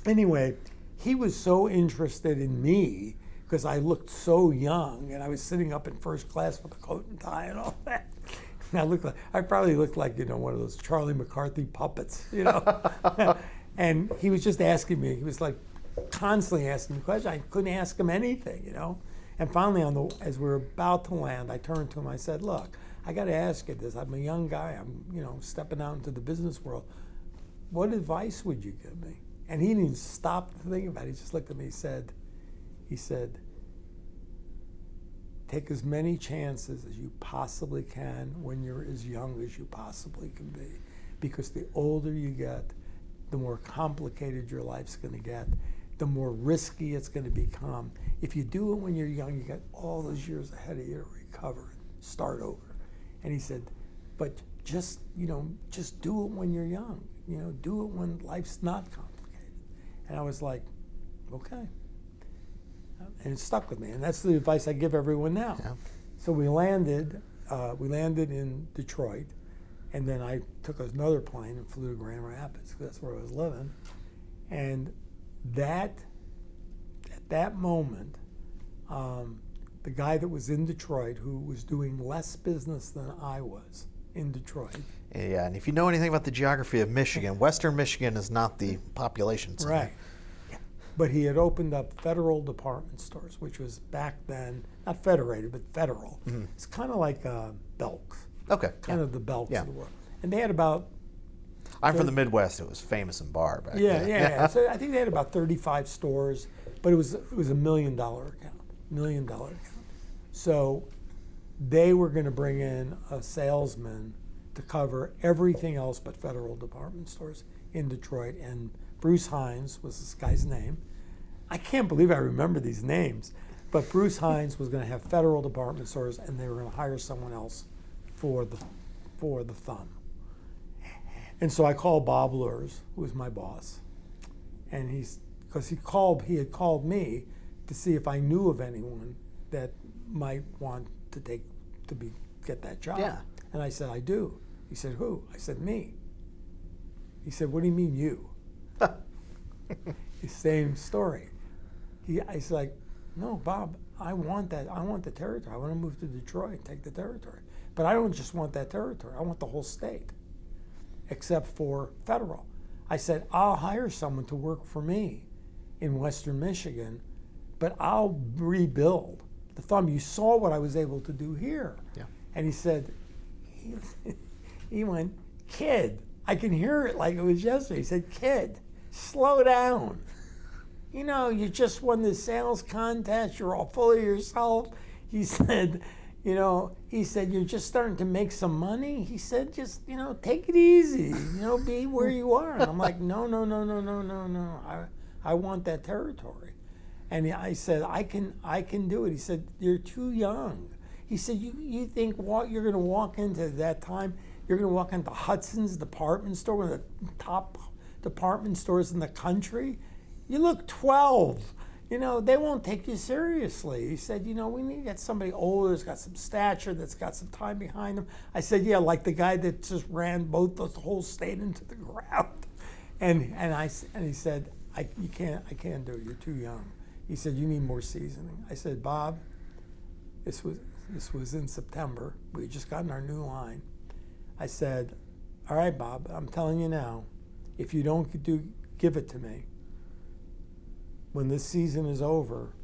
Yeah. Anyway, he was so interested in me because I looked so young, and I was sitting up in first class with a coat and tie and all that. And I probably looked like one of those Charlie McCarthy puppets, And he was just asking me. He was like constantly asking me questions. I couldn't ask him anything, And finally, as we were about to land, I turned to him. I said, "Look, I got to ask you this. I'm a young guy. I'm, stepping out into the business world. What advice would you give me?" And he didn't even stop to think about it. He just looked at me. He said, "Take as many chances as you possibly can when you're as young as you possibly can be, because the older you get, the more complicated your life's going to get, the more risky it's going to become. If you do it when you're young, you got all those years ahead of you to recover and start over." And he said, "But just do it when you're young. Do it when life's not complicated." And I was like, okay. And it stuck with me. And that's the advice I give everyone now. Yeah. So we landed in Detroit. And then I took another plane and flew to Grand Rapids, because that's where I was living. And at that moment, the guy that was in Detroit, who was doing less business than I was in Detroit. Yeah, and if you know anything about the geography of Michigan, Western Michigan is not the population center. Right. But he had opened up Federal department stores, which was back then, not Federated, but Federal. Mm-hmm. It's kind of like Belk's. Okay. Kind of the Belks of the world. And they had about... I'm from the Midwest. It was Famous and Bar back then. then. Yeah. So I think they had about 35 stores, but it was $1 million account. So they were going to bring in a salesman to cover everything else but Federal department stores in Detroit. And Bruce Hines was this guy's name. I can't believe I remember these names. But Bruce Hines was going to have Federal department stores, and they were going to hire someone else for the thumb. And so I called Bob Lurs, who was my boss, and he had called me to see if I knew of anyone that might want to get that job. Yeah. And I said, "I do." He said, who? I said, me. He said, what do you mean you? The same story. I was like, no, Bob, I want that. I want the territory. I want to move to Detroit and take the territory. But I don't just want that territory. I want the whole state, except for federal. I said, I'll hire someone to work for me in Western Michigan, but I'll rebuild the thumb. You saw what I was able to do here. Yeah. And he said, he went, kid, I can hear it like it was yesterday. He said, kid, slow down. You know, you just won the sales contest. You're all full of yourself. He said, you know, you're just starting to make some money. He said, just, you know, take it easy. You know, be where you are. And I'm like, no. I want that territory. And I said, I can do it. He said, you're too young. He said, you think you're going to walk into that time, you're going to walk into Hudson's department store, one of the top department stores in the country? You look 12. You know, they won't take you seriously. He said, you know, we need to get somebody older that's got some stature, that's got some time behind them. I said, yeah, like the guy that just ran the whole state into the ground. And he said, I can't do it. You're too young. He said, you need more seasoning. I said, Bob, this was in September. We had just gotten our new line. I said, all right, Bob, I'm telling you now, if you don't give it to me, when this season is over,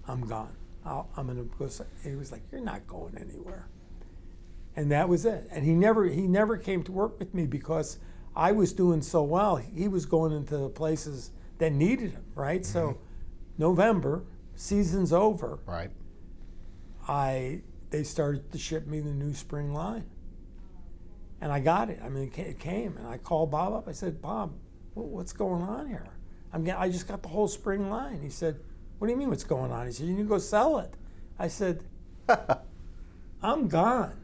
I'm gone. I'm going to go. He was like, you're not going anywhere. And that was it. And he never came to work with me because I was doing so well. He was going into the places that needed him, right? Mm-hmm. So November, season's over. Right. They started to ship me the new spring line. And I got it. I mean, it came. And I called Bob up. I said, Bob, what's going on here? I just got the whole spring line. He said, what do you mean what's going on? He said, you need to go sell it. I said, I'm gone.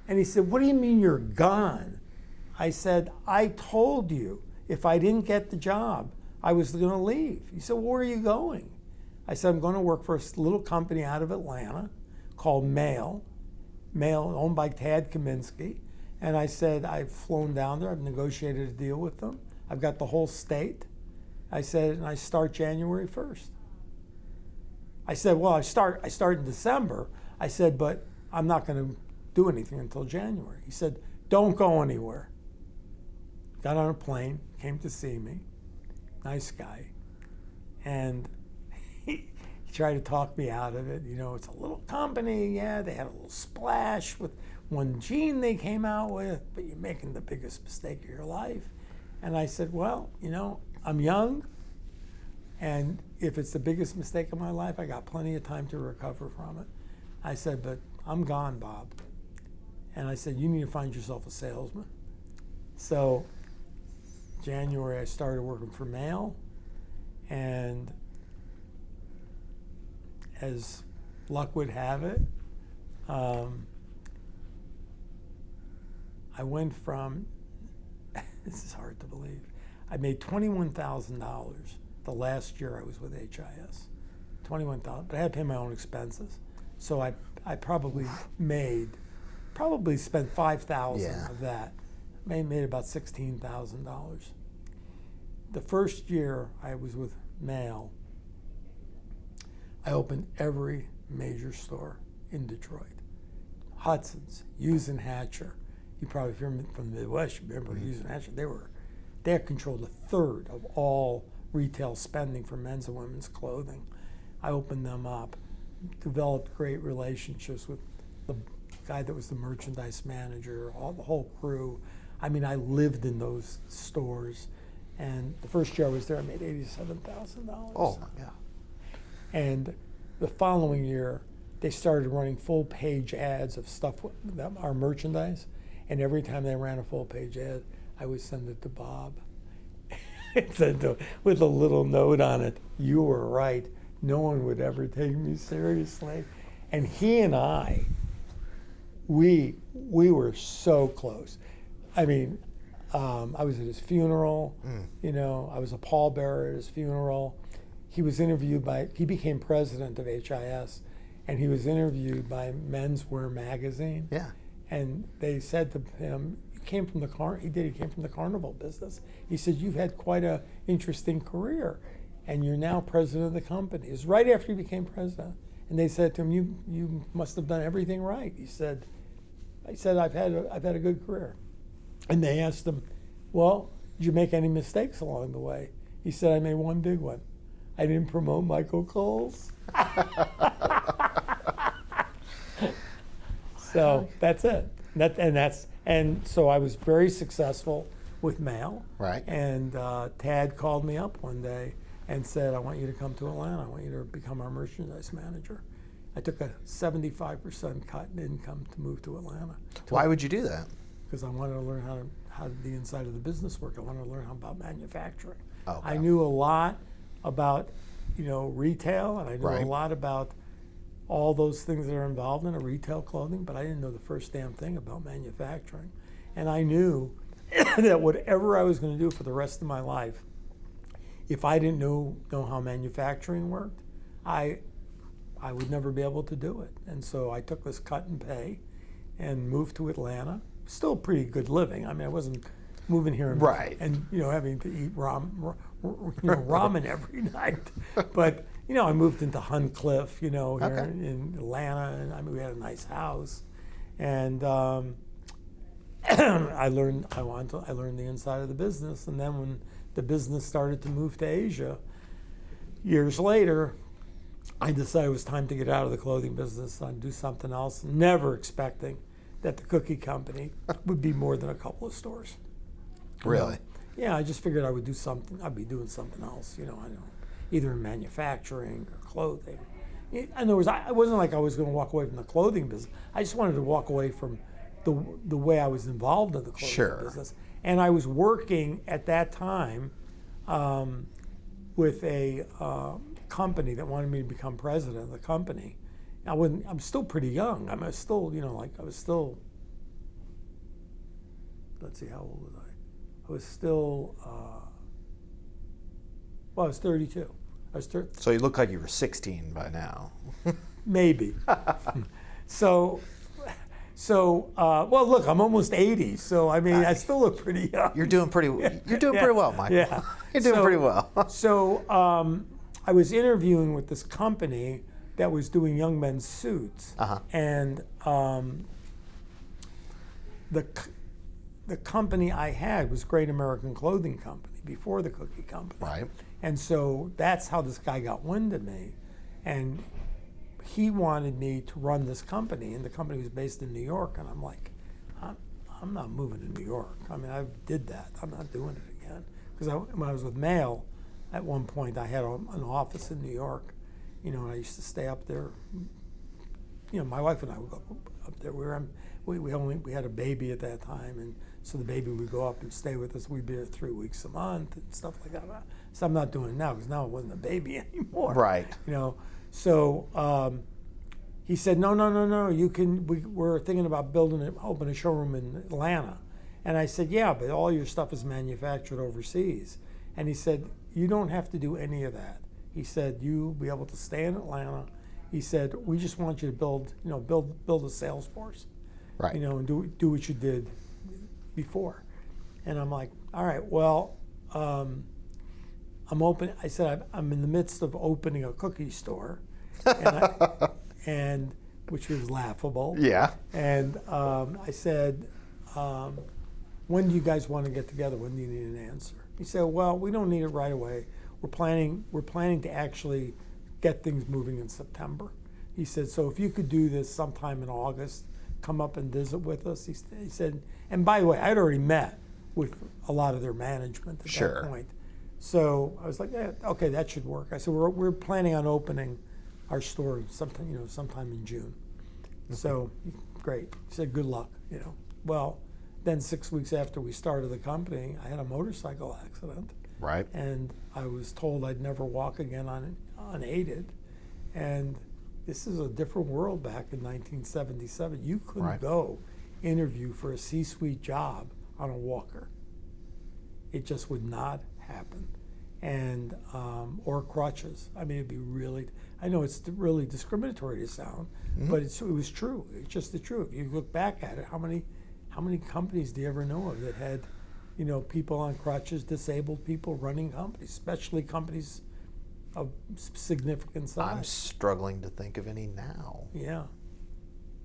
And he said, what do you mean you're gone? I said, I told you if I didn't get the job, I was going to leave. He said, where are you going? I said, I'm going to work for a little company out of Atlanta called Mail, owned by Tad Kaminsky. And I said, I've flown down there. I've negotiated a deal with them. I've got the whole state. I said, and I start January 1st. I said, well, I start in December. I said, but I'm not going to do anything until January. He said, don't go anywhere. Got on a plane, came to see me. Nice guy. And he tried to talk me out of it. You know, it's a little company. Yeah, they had a little splash with one gene they came out with, but you're making the biggest mistake of your life. And I said, well, you know, I'm young, and if it's the biggest mistake of my life, I got plenty of time to recover from it. I said, but I'm gone, Bob. And I said, you need to find yourself a salesman. So January, I started working for Mail, and as luck would have it, I went from, this is hard to believe, I made $21,000 the last year I was with HIS. $21,000, but I had to pay my own expenses. So I probably spent $5,000 of that. Made about $16,000. The first year I was with Mail, I opened every major store in Detroit. Hudson's, Hughes and Hatcher. You probably, if you're from the Midwest, you remember Hughes and Hatcher. They had controlled a third of all retail spending for men's and women's clothing. I opened them up, developed great relationships with the guy that was the merchandise manager, the whole crew. I mean, I lived in those stores. And the first year I was there, I made $87,000. Oh, yeah. And the following year, they started running full-page ads of stuff, our merchandise. And every time they ran a full-page ad, I would send it to Bob. With a little note on it, you were right. No one would ever take me seriously. And he and I, we were so close. I mean, I was at his funeral. You know, I was a pallbearer at his funeral. He became president of HIS, and he was interviewed by Menswear magazine. Yeah. And they said to him, "You came from the He came from the carnival business." He said, "You've had quite a interesting career, and you're now president of the company." It was right after he became president, and they said to him, "You must have done everything right." He said, "I've had a good career." And they asked him, "Well, did you make any mistakes along the way?" He said, "I made one big one. I didn't promote Michael Coles." So that's it. And so I was very successful with mail. Right. And Tad called me up one day and said, "I want you to come to Atlanta. I want you to become our merchandise manager." I took a 75% cut in income to move to Atlanta. Why would you do that? Because I wanted to learn how the inside of the business work. I wanted to learn how about manufacturing. Okay. I knew a lot about, retail, and I knew Right. a lot about all those things that are involved in a retail clothing, but I didn't know the first damn thing about manufacturing. And I knew that whatever I was going to do for the rest of my life, if I didn't know how manufacturing worked, I would never be able to do it. And so I took this cut in pay and moved to Atlanta. Still pretty good living. I mean, I wasn't moving here and, Right. and having to eat ramen every night. But I moved into Huncliffe, here Okay. in Atlanta, and we had a nice house, and I learned the inside of the business. And then when the business started to move to Asia, years later, I decided it was time to get out of the clothing business and do something else, never expecting that the cookie company would be more than a couple of stores. Really? Yeah, I just figured I would do something. I'd be doing something else, I don't know, either in manufacturing or clothing. In other words, it wasn't like I was going to walk away from the clothing business. I just wanted to walk away from the way I was involved in the clothing Sure. business. And I was working at that time with a company that wanted me to become president of the company. I'm still pretty young. I was still, let's see, how old was I? I was still, I was 32. So you look like you were 16 by now. Maybe. So, well, look, I'm almost 80, so I mean, I still look pretty young. You're doing pretty well, Michael. Yeah. You're doing pretty well. So I was interviewing with this company that was doing young men's suits, and the company I had was Great American Clothing Company before the cookie company. Right. And so that's how this guy got wind of me, and he wanted me to run this company, and the company was based in New York, and I'm like, I'm not moving to New York. I mean, I did that. I'm not doing it again. Because when I was with Mail, at one point I had an office in New York, and I used to stay up there. My wife and I would go up there. We had a baby at that time, and so the baby would go up and stay with us. We'd be there 3 weeks a month and stuff like that. So I'm not doing it now because now it wasn't a baby anymore. Right. So he said, no, you can. We're thinking about open a showroom in Atlanta, and I said, yeah, but all your stuff is manufactured overseas. And he said, you don't have to do any of that. He said, you'll be able to stay in Atlanta. He said, we just want you to build a sales force, Right. and do what you did before. And I'm like, all right, well, I'm open. I said, I'm in the midst of opening a cookie store, and which was laughable. Yeah. And I said, when do you guys want to get together? When do you need an answer? He said, well, we don't need it right away. We're planning to actually get things moving in September. He said, so if you could do this sometime in August, come up and visit with us. He said, and by the way, I'd already met with a lot of their management at Sure. that point. So I was like, yeah, okay, that should work. I said, we're planning on opening our store sometime in June. So great. He said, good luck. Well, then 6 weeks after we started the company, I had a motorcycle accident. Right. And I was told I'd never walk again unaided. And this is a different world back in 1977. You couldn't Right. go interview for a C-suite job on a walker. It just would not happen. and or crutches. I mean, it'd be really. I know it's really discriminatory to sound, but it was true. It's just the truth. If you look back at it, how many companies do you ever know of that had, people on crutches, disabled people running companies, especially companies of significant size? I'm struggling to think of any now. Yeah.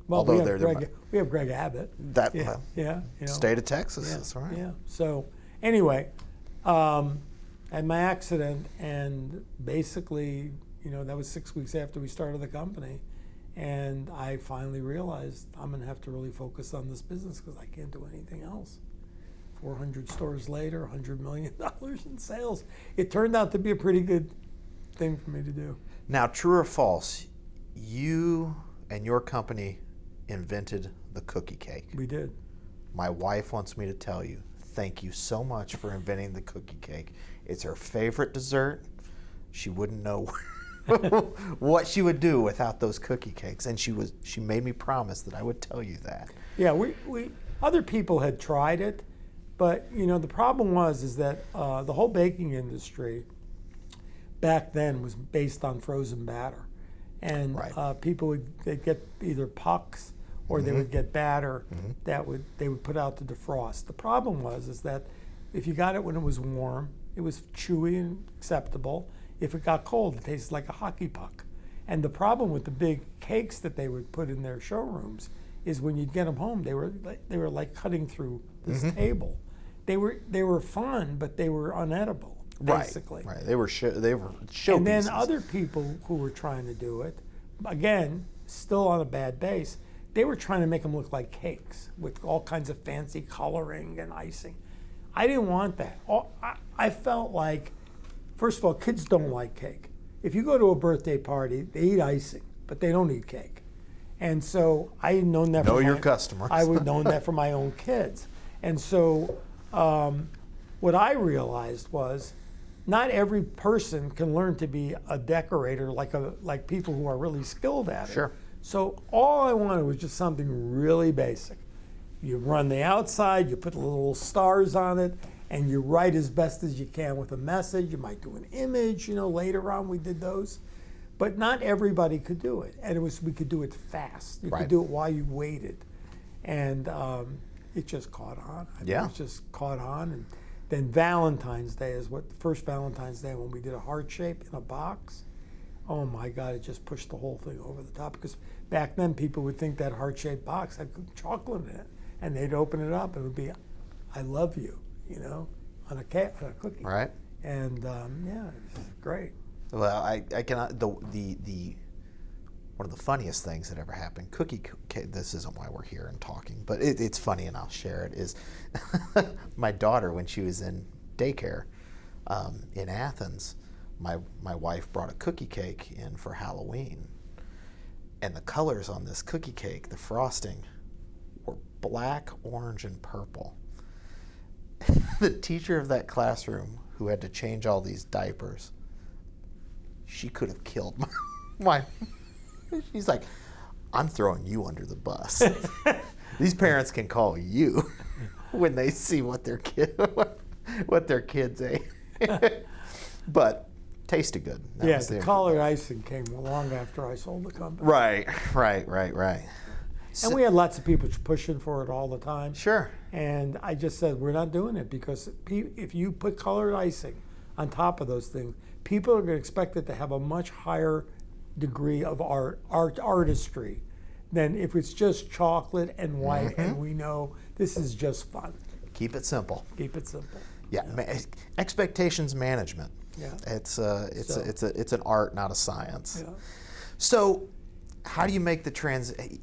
Well, Although we have Greg Abbott. That state of Texas, Yeah, that's right. yeah. So anyway, I had my accident, and basically, that was 6 weeks after we started the company, and I finally realized I'm going to have to really focus on this business because I can't do anything else. 400 stores later, $100 million in sales. It turned out to be a pretty good thing for me to do. Now, true or false, you and your company invented the cookie cake. We did. My wife wants me to tell you, thank you so much for inventing the cookie cake. It's her favorite dessert. She wouldn't know what she would do without those cookie cakes, and she made me promise that I would tell you that. Yeah, we other people had tried it, but the problem is that the whole baking industry back then was based on frozen batter, and Right. People they'd get either pucks or they would get batter that they would put out to defrost. The problem is that if you got it when it was warm, it was chewy and acceptable. If it got cold, it tasted like a hockey puck. And the problem with the big cakes that they would put in their showrooms is when you'd get them home, they were like cutting through this table. They were fun, but they were unedible, basically. Right. They were show And then pieces. other people who were trying to do it, again, still on a bad base, they were trying to make them look like cakes with all kinds of fancy coloring and icing. I didn't want that. I felt like, first of all, kids don't like cake. If you go to a birthday party, they eat icing, but they don't eat cake. And so I had known that. Know your customers. I would have known that for my own kids. And so what I realized was, not every person can learn to be a decorator like people who are really skilled at it. Sure. So all I wanted was just something really basic. You run the outside, you put little stars on it, and you write as best as you can with a message. You might do an image, later on we did those. But not everybody could do it. And we could do it fast. You Right. could do it while you waited. And it just caught on. Yeah. It just caught on. And then Valentine's Day the first Valentine's Day when we did a heart shape in a box. Oh my God, it just pushed the whole thing over the top, because back then people would think that heart-shaped box had chocolate in it, and they'd open it up and it would be, "I love you," on a cookie. Right. And it was great. Well, I cannot. The one of the funniest things that ever happened. Cookie cake. This isn't why we're here and talking, but it's funny, and I'll share it. Is my daughter, when she was in daycare in Athens, my wife brought a cookie cake in for Halloween, and the colors on this cookie cake, the frosting, were black, orange, and purple. The teacher of that classroom, who had to change all these diapers, she could have killed my she's like, "I'm throwing you under the bus." These parents can call you when they see what their kids ate. But tasted good. That The colored icing came long after I sold the company. Right. And we had lots of people pushing for it all the time. Sure. And I just said, we're not doing it, because if you put colored icing on top of those things, people are going to expect it to have a much higher degree of artistry than if it's just chocolate and white and we know this is just fun. Keep it simple. Keep it simple. Yeah. Expectations management. Yeah. It's an art, not a science. Yeah. So, how do you make the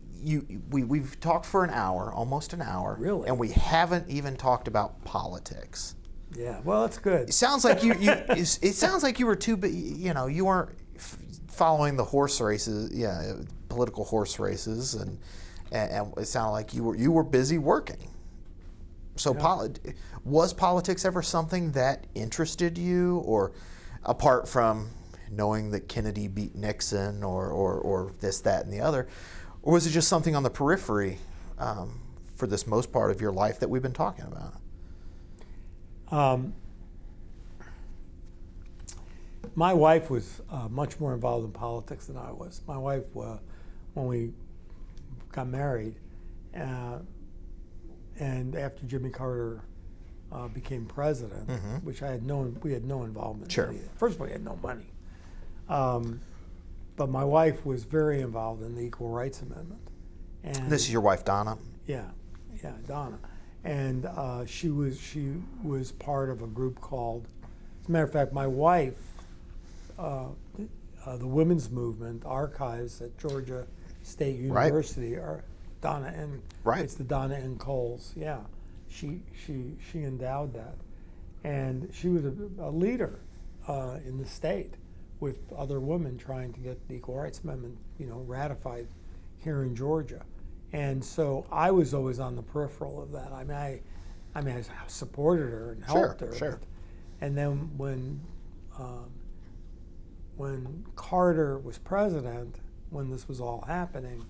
we've talked for an hour, almost an hour, Really? and we haven't even talked about politics. Yeah. Well, that's good. It sounds like it sounds like you were too, you weren't following the horse races, political horse races, and it sounded like you were busy working. So, was politics ever something that interested you, or apart from knowing that Kennedy beat Nixon, or this, that, and the other, or was it just something on the periphery for this most part of your life that we've been talking about? My wife was much more involved in politics than I was. My wife, when we got married, and after Jimmy Carter became president, which we had no involvement Sure. in either. First of all, we had no money. But my wife was very involved in the Equal Rights Amendment. And This is your wife, Donna? yeah, Donna. And she was part of a group called, as a matter of fact, my wife, the women's movement archives at Georgia State University are Donna N. Right. It's the Donna N. Coles. Yeah, she endowed that, and she was a leader in the state with other women trying to get the Equal Rights Amendment, ratified here in Georgia. And so I was always on the peripheral of that. I supported her and helped her. Sure. And then when Carter was president, when this was all happening,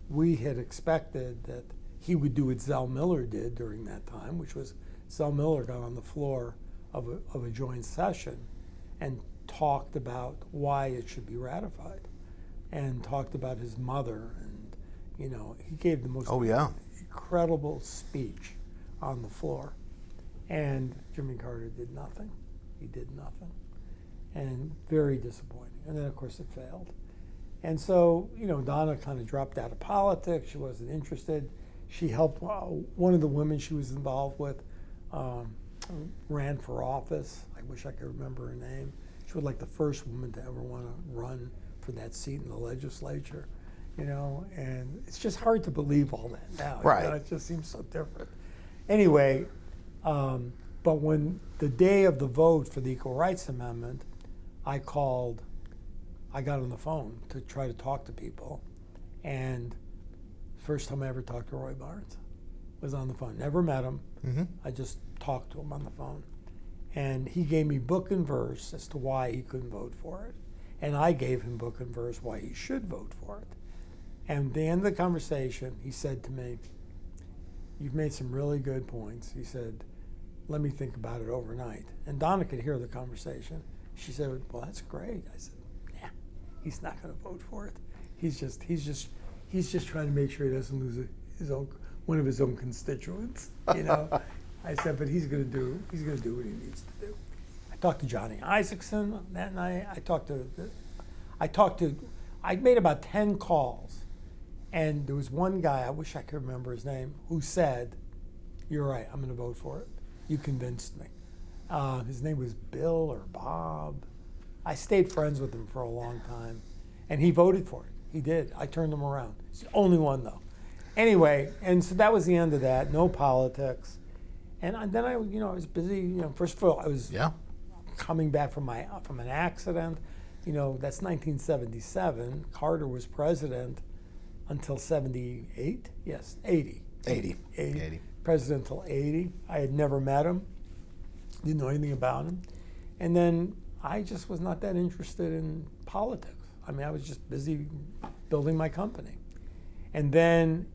we had expected that he would do what Zell Miller did during that time, which was Zell Miller got on the floor of a joint session and talked about why it should be ratified, and talked about his mother, and he gave the most incredible speech on the floor, and Jimmy Carter did nothing. He did nothing, and very disappointing. And then of course it failed, and so Donna kind of dropped out of politics. She wasn't interested. She helped one of the women she was involved with ran for office. I wish I could remember her name. She was like the first woman to ever want to run for that seat in the legislature, and it's just hard to believe all that now. Right. It just seems so different. Anyway, but when the day of the vote for the Equal Rights Amendment, I got on the phone to try to talk to people, and first time I ever talked to Roy Barnes was on the phone. Never met him. I just talked to him on the phone. And he gave me book and verse as to why he couldn't vote for it. And I gave him book and verse why he should vote for it. And at the end of the conversation, he said to me, "You've made some really good points." He said, "Let me think about it overnight." And Donna could hear the conversation. She said, "Well, that's great." I said, "Yeah, he's not going to vote for it. He's just trying to make sure he doesn't lose one of his own constituents." I said, "But he's going to do what he needs to do." I talked to Johnny Isaacson that night. I made about 10 calls, and there was one guy, I wish I could remember his name, who said, "You're right, I'm going to vote for it. You convinced me." His name was Bill or Bob. I stayed friends with him for a long time, and he voted for it. He did. I turned him around. He's the only one, though. Anyway, and so that was the end of that. No politics. And then I was busy. First of all, I was coming back from an accident. That's 1977. Carter was president until 78. Yes, 80. 80. President until 80. I had never met him. Didn't know anything about him. And then I just was not that interested in politics. I was just busy building my company. And then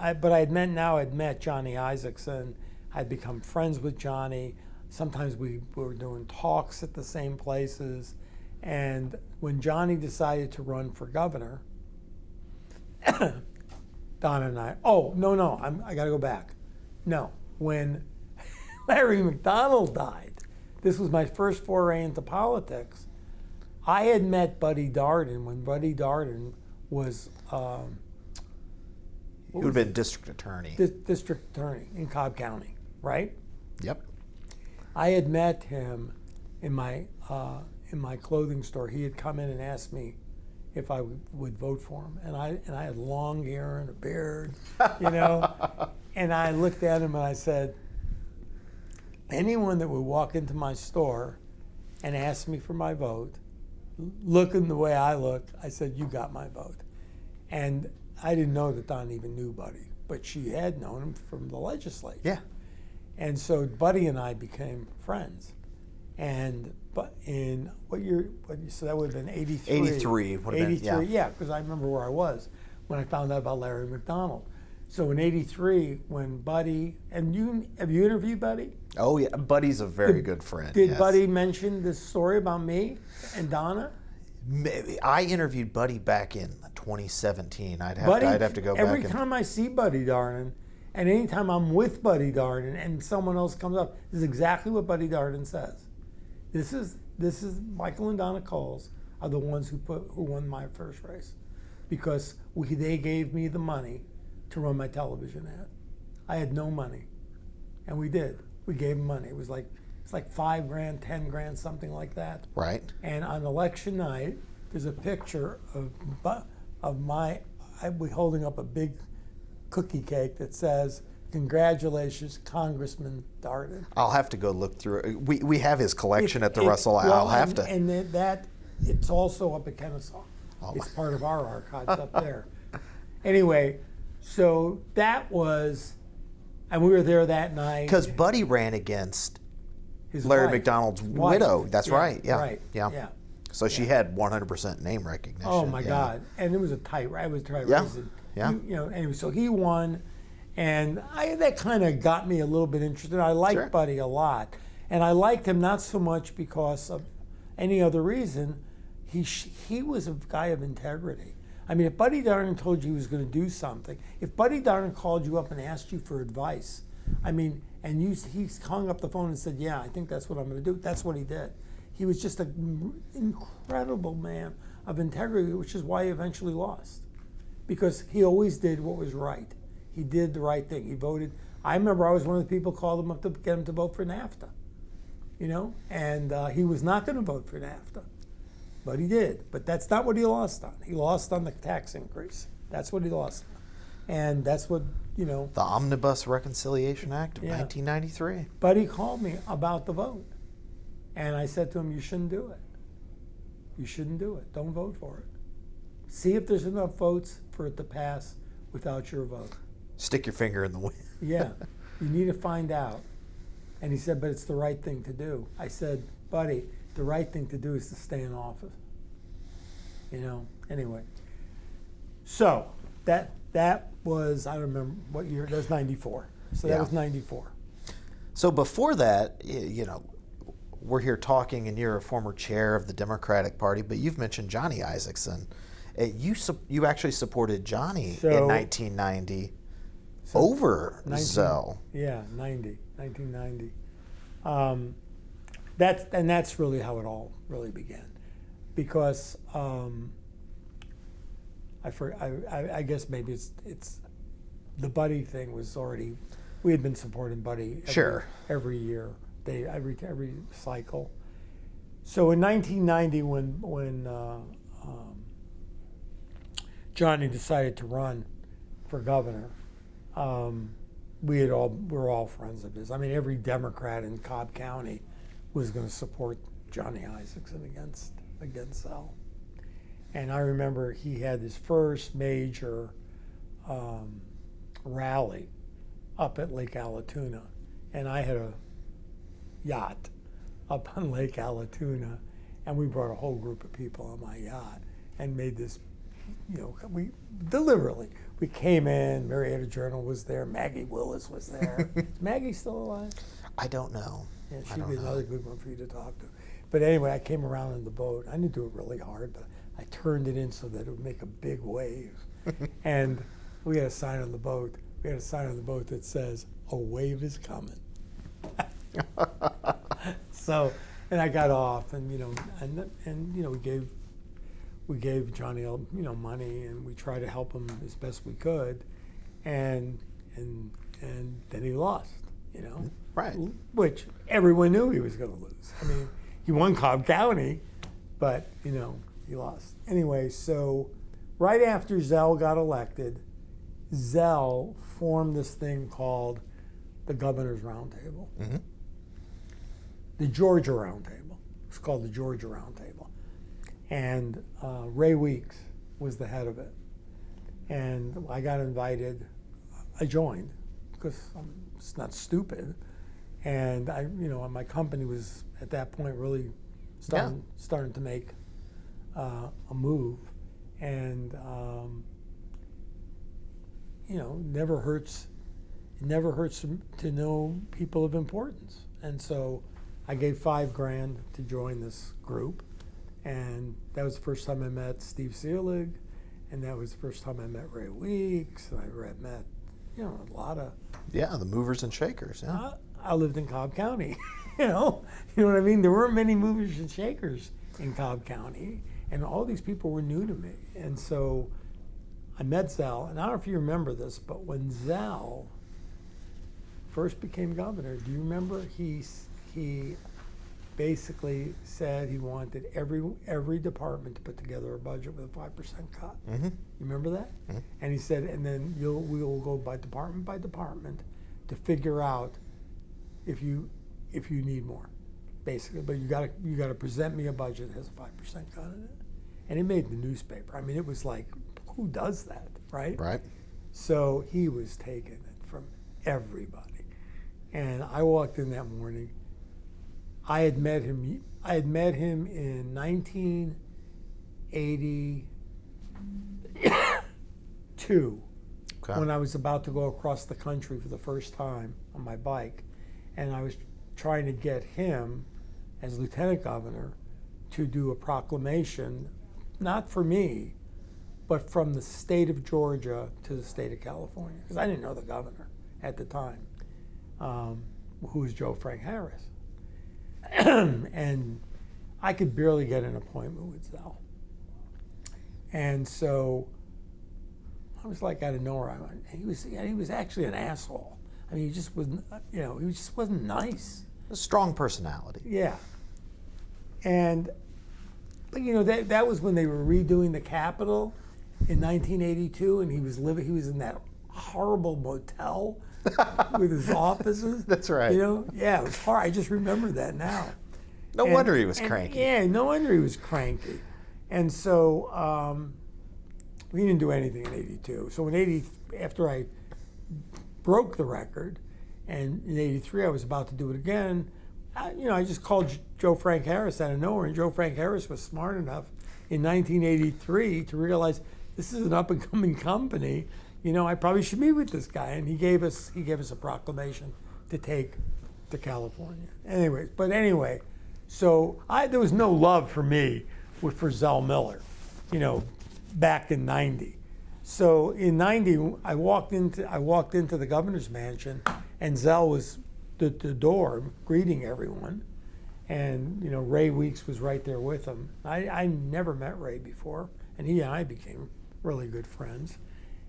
I'd met Johnny Isaacson. I'd become friends with Johnny. Sometimes we were doing talks at the same places. And when Johnny decided to run for governor, Donna and I got to go back. No, when Larry McDonald died, this was my first foray into politics. I had met Buddy Darden when Buddy Darden was He would have been district attorney. District attorney in Cobb County, right? Yep. I had met him in my clothing store. He had come in and asked me if I would vote for him, and I had long hair and a beard, And I looked at him and I said, anyone that would walk into my store and ask me for my vote, looking the way I looked, I said, "You got my vote." And I didn't know that Don even knew Buddy, but she had known him from the legislature. Yeah. And so Buddy and I became friends. But in what year? So that would have been 83. 83 would have been, yeah. Yeah, because I remember where I was when I found out about Larry McDonald. So in '83, when Buddy, and have you interviewed Buddy? Oh yeah, Buddy's a very good friend. Did yes. Buddy mention this story about me and Donna? Maybe. I interviewed Buddy back in 2017. I'd Buddy, have to go back. Every time I see Buddy Darden, and anytime I'm with Buddy Darden and someone else comes up, this is exactly what Buddy Darden says. This is Michael and Donna Coles are the ones who won my first race, because they gave me the money to run my television ad. I had no money, and we did. We gave them money. It's like $5,000, $10,000, something like that. Right. And on election night, there's a picture of we holding up a big cookie cake that says, "Congratulations, Congressman Darden." I'll have to go look through it. We have his collection at the Russell. I'll have to. And that it's also up at Kennesaw. Oh, it's part of our archives up there. Anyway, so that was, and we were there that night. Because Buddy ran against His Larry wife. McDonald's Wife. widow. That's Yeah, right. Yeah. right. Yeah. Yeah. So she had 100% name recognition. Oh my yeah. God! And it was a tight Yeah, race. yeah. Anyway, so he won, and that kind of got me a little bit interested. I liked Sure. Buddy a lot, and I liked him not so much because of any other reason. He was a guy of integrity. I mean, if Buddy Darden told you he was going to do something, if Buddy Darden called you up and asked you for advice, I mean, and he hung up the phone and said, "Yeah, I think that's what I'm going to do," that's what he did. He was just an incredible man of integrity, which is why he eventually lost. Because he always did what was right. He did the right thing. He voted. I remember I was one of the people called him up to get him to vote for NAFTA. And he was not going to vote for NAFTA. But he did. But that's not what he lost on. He lost on the tax increase. That's what he lost on. And that's what, The Omnibus Reconciliation Act of 1993. Buddy called me about the vote. And I said to him, "You shouldn't do it. You shouldn't do it. Don't vote for it. See if there's enough votes for it to pass without your vote." Stick your finger in the wind. Yeah, you need to find out. And he said, "But it's the right thing to do." I said, "Buddy, the right thing to do is to stay in office." Anyway. So that was, I don't remember what year, that was 94. So that Yeah. was 94. So before that, we're here talking, and you're a former chair of the Democratic Party, but you've mentioned Johnny Isaacson. You actually supported Johnny in 1990 over Zell. Yeah, 1990. That's really how it all really began, because I guess maybe it's the Buddy thing was already, we had been supporting Buddy every year, every cycle. So in 1990, when Johnny decided to run for governor, we were all friends of his. I mean, every Democrat in Cobb County was going to support Johnny Isaacson against Zell. And I remember he had his first major rally up at Lake Allatoona, and I had a yacht up on Lake Allatoona, and we brought a whole group of people on my yacht and made this, we deliberately, we came in, Marietta Journal was there, Maggie Willis was there. Is Maggie still alive? I don't know. Yeah, she'd be another good one for you to talk to. But anyway, I came around in the boat. I didn't do it really hard, but I turned it in so that it would make a big wave. And we had a sign on the boat. We had a sign on the boat that says, "A wave is coming." So, and I got off, and we gave Johnny money, and we tried to help him as best we could, and then he lost, Right. which everyone knew he was going to lose. I mean, he won Cobb County, but he lost. Anyway, so right after Zell got elected, Zell formed this thing called the Governor's Roundtable. Mm-hmm. The Georgia Roundtable. It's called the Georgia Roundtable. And Ray Weeks was the head of it. And I got invited. I joined because I'm just not stupid. And my company was at that point really starting to make a move. And never hurts. It never hurts to know people of importance. And so I gave $5,000 to join this group. And that was the first time I met Steve Seelig. And that was the first time I met Ray Weeks. And I met, a lot of... Yeah, the movers and shakers. Yeah. I lived in Cobb County. you know what I mean? There weren't many movers and shakers in Cobb County. And all these people were new to me. And so I met Zell. And I don't know if you remember this, but when Zell first became governor, do you remember he basically said he wanted every department to put together a budget with a 5% cut. Mm-hmm. You remember that? Mm-hmm. And he said, and then we will go by department to figure out if you need more, basically. But you got to present me a budget that has a 5% cut in it. And it made the newspaper. I mean, it was like, who does that, right? Right. So he was taking it from everybody. And I walked in that morning. I had met him in 1982 when I was about to go across the country for the first time on my bike. And I was trying to get him, as lieutenant governor, to do a proclamation, not for me, but from the state of Georgia to the state of California, because I didn't know the governor at the time, who was Joe Frank Harris. And I could barely get an appointment with Zell. And so I was like out of nowhere. He was actually an asshole. I mean, he just wasn't, he just wasn't nice. A strong personality. Yeah. But that was when they were redoing the Capitol in 1982, and he was in that horrible motel with his offices. That's right. Yeah, it was hard. I just remember that now. No wonder he was cranky. Yeah, no wonder he was cranky. And so we didn't do anything in 82. So after I broke the record, and in 83 I was about to do it again, I just called Joe Frank Harris out of nowhere, and Joe Frank Harris was smart enough in 1983 to realize this is an up-and-coming company. I probably should meet with this guy, and he gave us a proclamation to take to California. Anyway, so there was no love for me for Zell Miller, back in '90. So in '90, I walked into the governor's mansion, and Zell was at the door greeting everyone, and Ray Weeks was right there with him. I never met Ray before, and he and I became really good friends.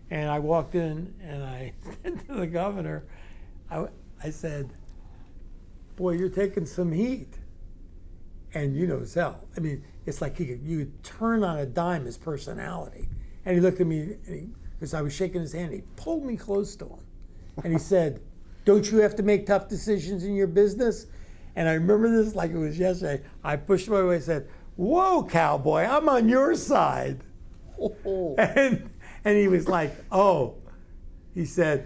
And I walked in, and I said to the governor, I said, "Boy, you're taking some heat." And Zell, I mean, it's like you could turn on a dime his personality. And he looked at me, because I was shaking his hand, he pulled me close to him. And he said, "Don't you have to make tough decisions in your business?" And I remember this like it was yesterday. I pushed him away and said, "Whoa, cowboy, I'm on your side." Oh. And he was like, "Oh," he said,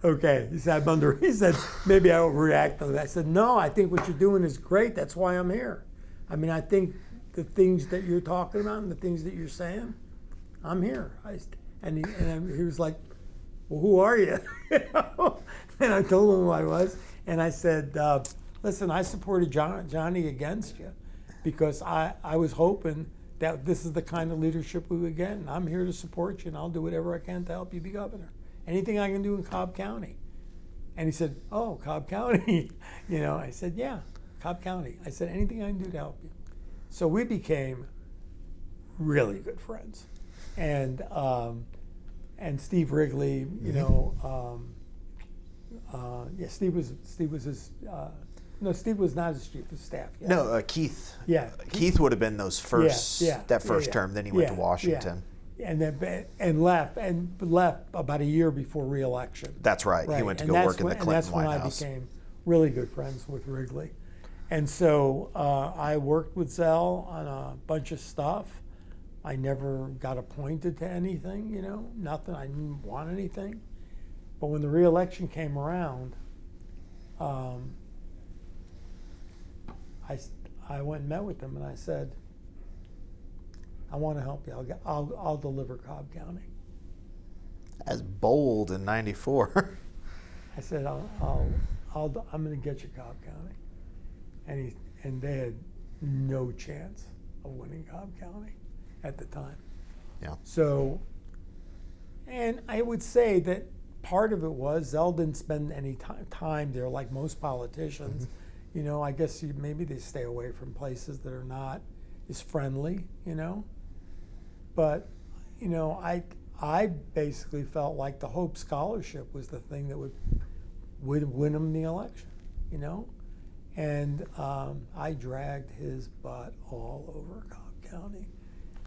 "Okay." He said, he said, "Maybe I overreacted." I said, "No, I think what you're doing is great. That's why I'm here. I mean, I think the things that you're talking about and the things that you're saying, I'm here." And he was like, "Well, who are you?" And I told him who I was. And I said, "Listen, I supported Johnny against you because I was hoping that this is the kind of leadership we would get, and I'm here to support you, and I'll do whatever I can to help you be governor. Anything I can do in Cobb County." And he said, "Oh, Cobb County." I said, "Yeah, Cobb County." I said, "Anything I can do to help you." So we became really good friends. And Steve Wrigley, Steve was his. No, Steve was not his chief of staff yet. No, Keith. Yeah, Keith would have been those first term. Then he went to Washington. And left about a year before re-election. That's right. He went to go work in the Clinton White House. And that's when I became really good friends with Wrigley. And so I worked with Zell on a bunch of stuff. I never got appointed to anything, nothing. I didn't want anything. But when the re-election came around, I went and met with them, and I said, "I want to help you. I'll deliver Cobb County." as bold in '94. I said, I'm going to get you, Cobb County. And they had no chance of winning Cobb County at the time. Yeah. So, and I would say that part of it was Zell didn't spend any time there like most politicians. You know, I guess maybe they stay away from places that are not as friendly, you know. But, you know, I basically felt like the Hope Scholarship was the thing that would win him the election, you know. And I dragged his butt all over Cobb County.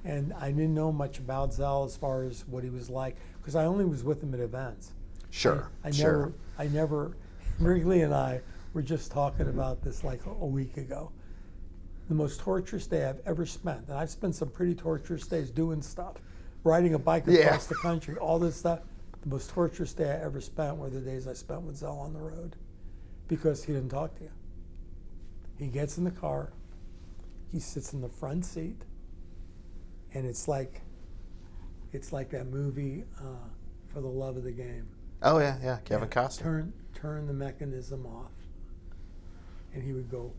And I didn't know much about Zell as far as what he was like, because I only was with him at events. Sure, I never, Wrigley and I were just talking about this like a week ago. The most torturous day I've ever spent, and I've spent some pretty torturous days doing stuff, riding a bike across the country, all this stuff. The most torturous day I ever spent were the days I spent with Zell on the road, because he didn't talk to you. He gets in the car, he sits in the front seat, and it's like that movie, For the Love of the Game. Oh yeah, Kevin Costner. Turn the mechanism off, and he would go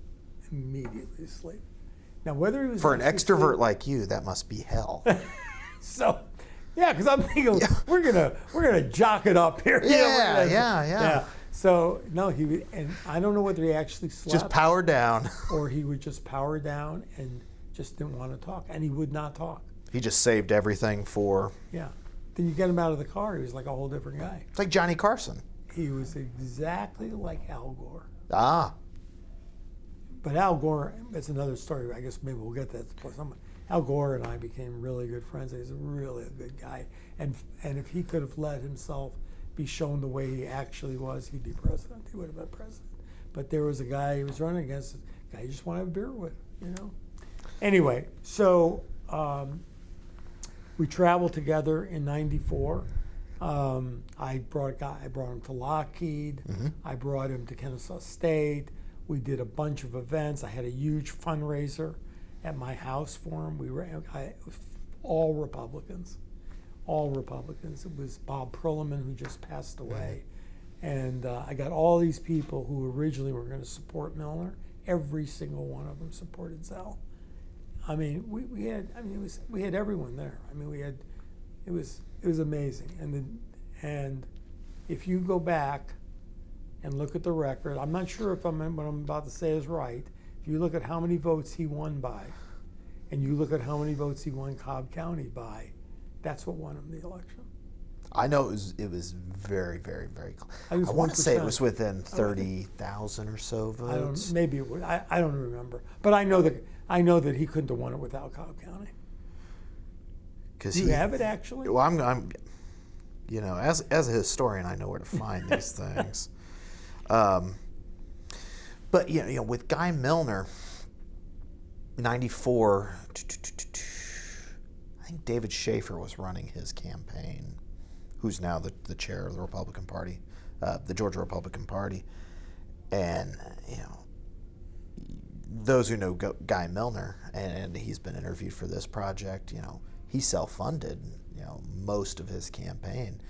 immediately to sleep. Now, whether he was For an extrovert like you, that must be hell. So, yeah, because I'm thinking we're gonna jock it up here. Yeah. So no, he would, and I don't know whether he actually slept. Just power down. Or he would just power down and just didn't want to talk, and he would not talk. He just saved everything for. Yeah. Then you get him out of the car, he was like a whole different guy. It's like Johnny Carson. He was exactly like Al Gore. Ah. But Al Gore, that's another story. I guess maybe we'll get that. Al Gore and I became really good friends. He's really a good guy. And if he could have let himself be shown the way he actually was, he'd be president. He would have been president. But there was a guy he was running against, a guy you just want to have a beer with, you know. Anyway, so we traveled together in '94. I brought him to Lockheed. Mm-hmm. I brought him to Kennesaw State. We did a bunch of events. I had a huge fundraiser at my house for him. All Republicans. It was Bob Perlman, who just passed away. And I got all these people who originally were going to support Milner. Every single one of them supported Zell. I mean, we had everyone there. I mean, it was amazing. And if you go back and look at the record, I'm not sure if what I'm about to say is right. If you look at how many votes he won by, and you look at how many votes he won Cobb County by, that's what won him the election. I know it was very, very, very close. I was want to say it 1%. was within 30,000 or so votes. Maybe it was. I don't remember. But I know that he couldn't have won it without Cobb County. Do you have it actually? Well, I'm you know, as a historian, I know where to find these things. But you know, with Guy Milner, '94, I think David Schaefer was running his campaign, who's now the chair of the Republican Party, the Georgia Republican Party, and you know, those who know Guy Milner, and he's been interviewed for this project, you know, he self-funded, you know, most of his campaign,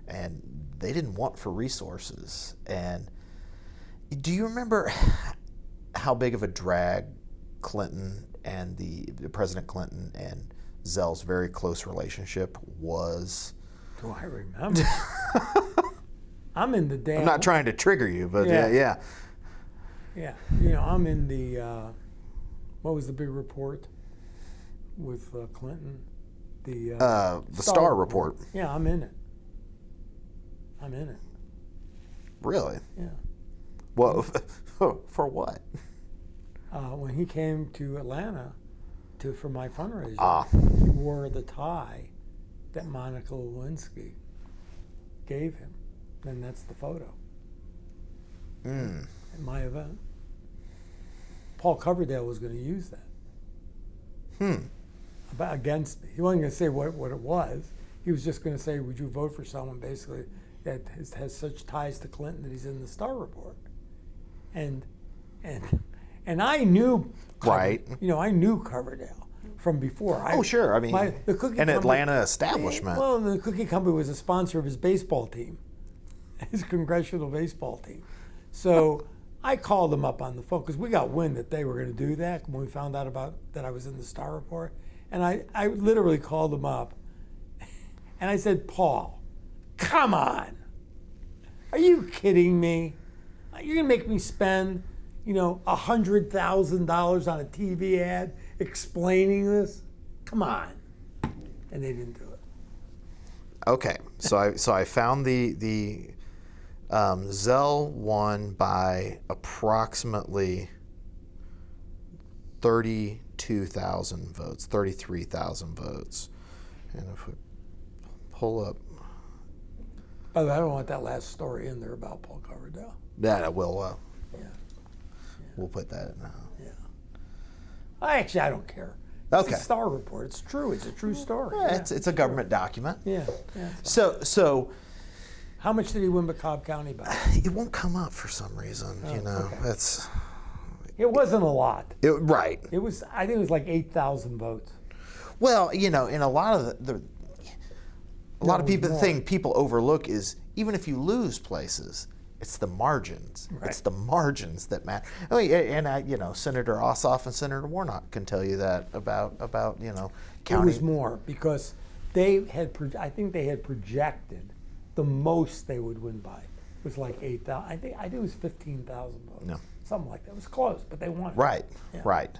and they didn't want for resources. And do you remember how big of a drag Clinton and the President Clinton and Zell's very close relationship was? Do I remember? I'm in the damn. I'm not trying to trigger you, but Yeah, you know, I'm in the. What was the big report with Clinton? The Star Report. Yeah, I'm in it. Really? Yeah. Well, for what? When he came to Atlanta for my fundraiser, he wore the tie that Monica Lewinsky gave him, and that's the photo. At my event. Paul Coverdale was going to use that. Against me. He wasn't going to say what it was. He was just going to say, would you vote for someone basically that has such ties to Clinton that he's in the Star Report? And I knew, right. You know, I knew Coverdale. from before. Oh, sure. I mean, the cookie an company- Atlanta establishment. Well, the cookie company was a sponsor of his baseball team, his congressional baseball team. So I called them up on the phone because we got wind that they were going to do that when we found out about that I was in the Star Report. And I literally called them up and I said, Paul, come on. Are you kidding me? You're going to make me spend, $100,000 on a TV ad explaining this? Come on. And they didn't do it. Okay, so I found the Zell won by approximately 32,000 votes, 33,000 votes, and if we pull up, By the way, I don't want that last story in there about Paul Coverdale. that we'll Yeah. we'll put that in. Yeah. I don't care. Okay. It's a Star Report. It's true. It's a true story. Yeah, it's a government document. Yeah. Yeah. It's fine. So How much did he win Cobb County by? it won't come up for some reason. okay. That's It wasn't a lot. right. It was. I think it was like 8,000 votes. Well, in a lot of a lot of it was people more. think people overlook is even if you lose places, it's the margins. Right. It's the margins that matter. I mean, and Senator Ossoff and Senator Warnock can tell you that about It county. was more because they had. I think they had projected the most they would win by was like 8,000. I think it was 15,000 votes. No. Something like that. It was close, but they won. Right. Yeah. Right.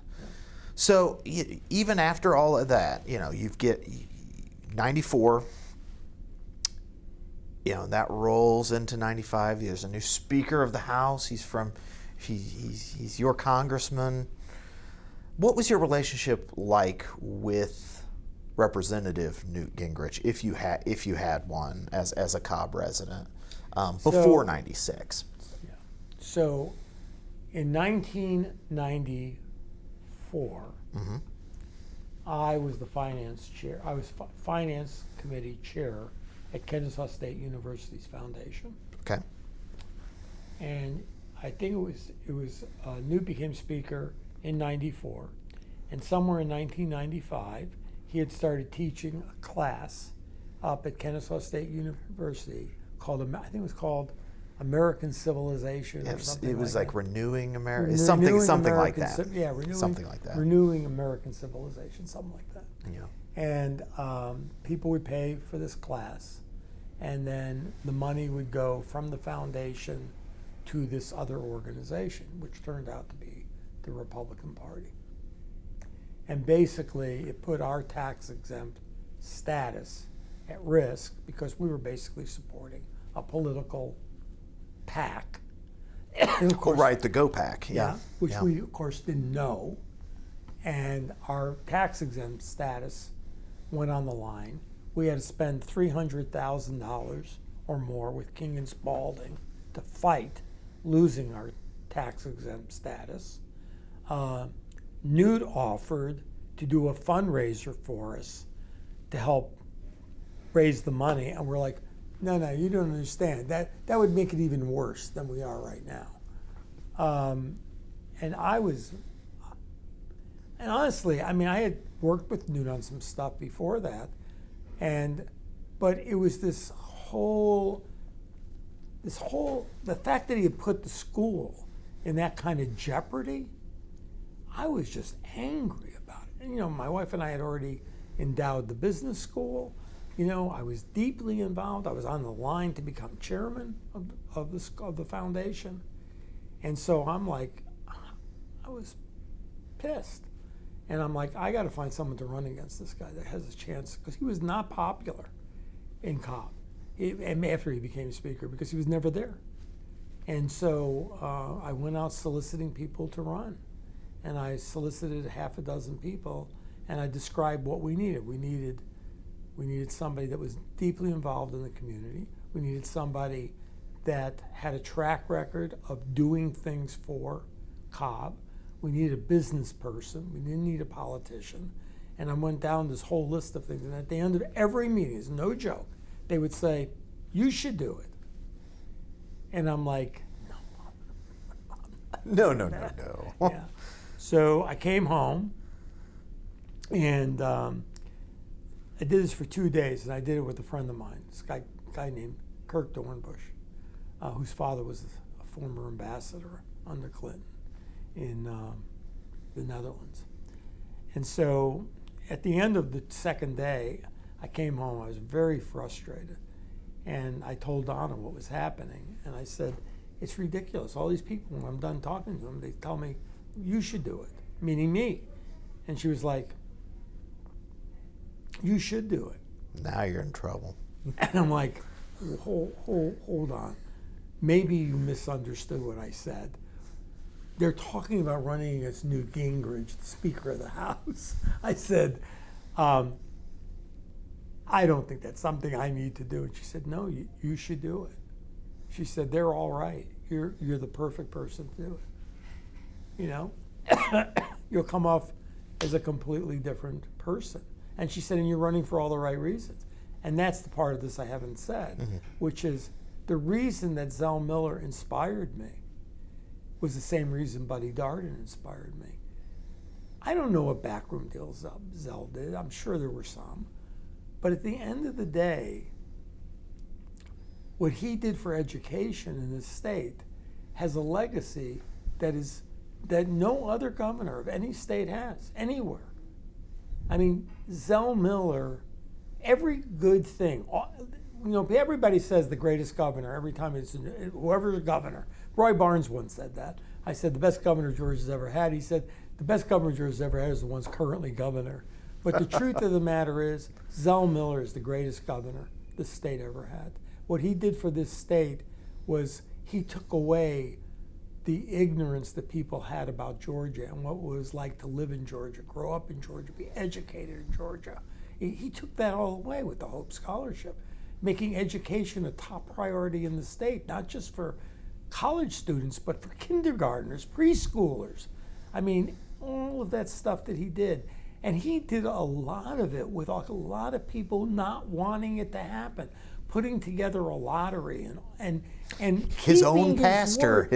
So even after all of that, you get 94. That rolls into 95. There's a new Speaker of the House. He's your congressman. What was your relationship like with Representative Newt Gingrich, if you had one as a Cobb resident before '96? Yeah. So, in 1994, I was the finance chair. I was finance committee chair at Kennesaw State University's foundation, Okay. and I think it was Newt became speaker in '94, and somewhere in 1995 he had started teaching a class up at Kennesaw State University called I think it was called American Civilization or something. It was like Renewing America, Renewing something like American that. Yeah, renewing, Something like that. Renewing American Civilization, something like that. Yeah. And people would pay for this class, and then the money would go from the foundation to this other organization, which turned out to be the Republican Party. And basically, it put our tax-exempt status at risk because we were basically supporting a political PAC. And of course, Right, the Go Pack. Yeah. which yeah. we, of course, didn't know. And our tax-exempt status went on the line. We had to spend $300,000 or more with King and Spalding to fight losing our tax-exempt status. Newt offered to do a fundraiser for us to help raise the money, and we're like, no, you don't understand. That would make it even worse than we are right now. And honestly, I mean, I had worked with Newt on some stuff before that, but it was the fact that he had put the school in that kind of jeopardy, I was just angry about it. And, my wife and I had already endowed the business school. I was deeply involved. I was on the line to become chairman of the foundation. And so I'm like, I was pissed. And I'm like, I got to find someone to run against this guy that has a chance, because he was not popular in Cobb after he became speaker, because he was never there. And so I went out soliciting people to run. And I solicited half a dozen people, and I described what we needed. We needed somebody that was deeply involved in the community. We needed somebody that had a track record of doing things for Cobb. We needed a business person. We didn't need a politician. And I went down this whole list of things. And at the end of every meeting, it's no joke, they would say, you should do it. And I'm like, No. yeah. So I came home, And I did this for 2 days, and I did it with a friend of mine, this guy named Kirk Dornbush, whose father was a former ambassador under Clinton in the Netherlands. And so at the end of the second day, I came home. I was very frustrated. And I told Donna what was happening. And I said, it's ridiculous. All these people, when I'm done talking to them, they tell me, you should do it, meaning me. And she was like, you should do it. Now you're in trouble. And I'm like, hold on. Maybe you misunderstood what I said. They're talking about running against Newt Gingrich, the Speaker of the House. I said, I don't think that's something I need to do. And she said, no, you should do it. She said, they're all right. You're the perfect person to do it. You know, you'll come off as a completely different person. And she said, and you're running for all the right reasons. And that's the part of this I haven't said, which is the reason that Zell Miller inspired me was the same reason Buddy Darden inspired me. I don't know what backroom deals Zell did. I'm sure there were some. But at the end of the day, what he did for education in this state has a legacy that no other governor of any state has, anywhere. I mean, Zell Miller, every good thing, you know, everybody says the greatest governor every time it's whoever's a governor. Roy Barnes once said that. I said, the best governor Georgia's ever had. He said, the best governor Georgia's ever had is the one's currently governor. But the truth of the matter is, Zell Miller is the greatest governor this state ever had. What he did for this state was he took away the ignorance that people had about Georgia and what it was like to live in Georgia, grow up in Georgia, be educated in Georgia. He took that all away with the Hope Scholarship, making education a top priority in the state, not just for college students, but for kindergartners, preschoolers. I mean, all of that stuff that he did. And he did a lot of it with a lot of people not wanting it to happen, putting together a lottery and His own pastor.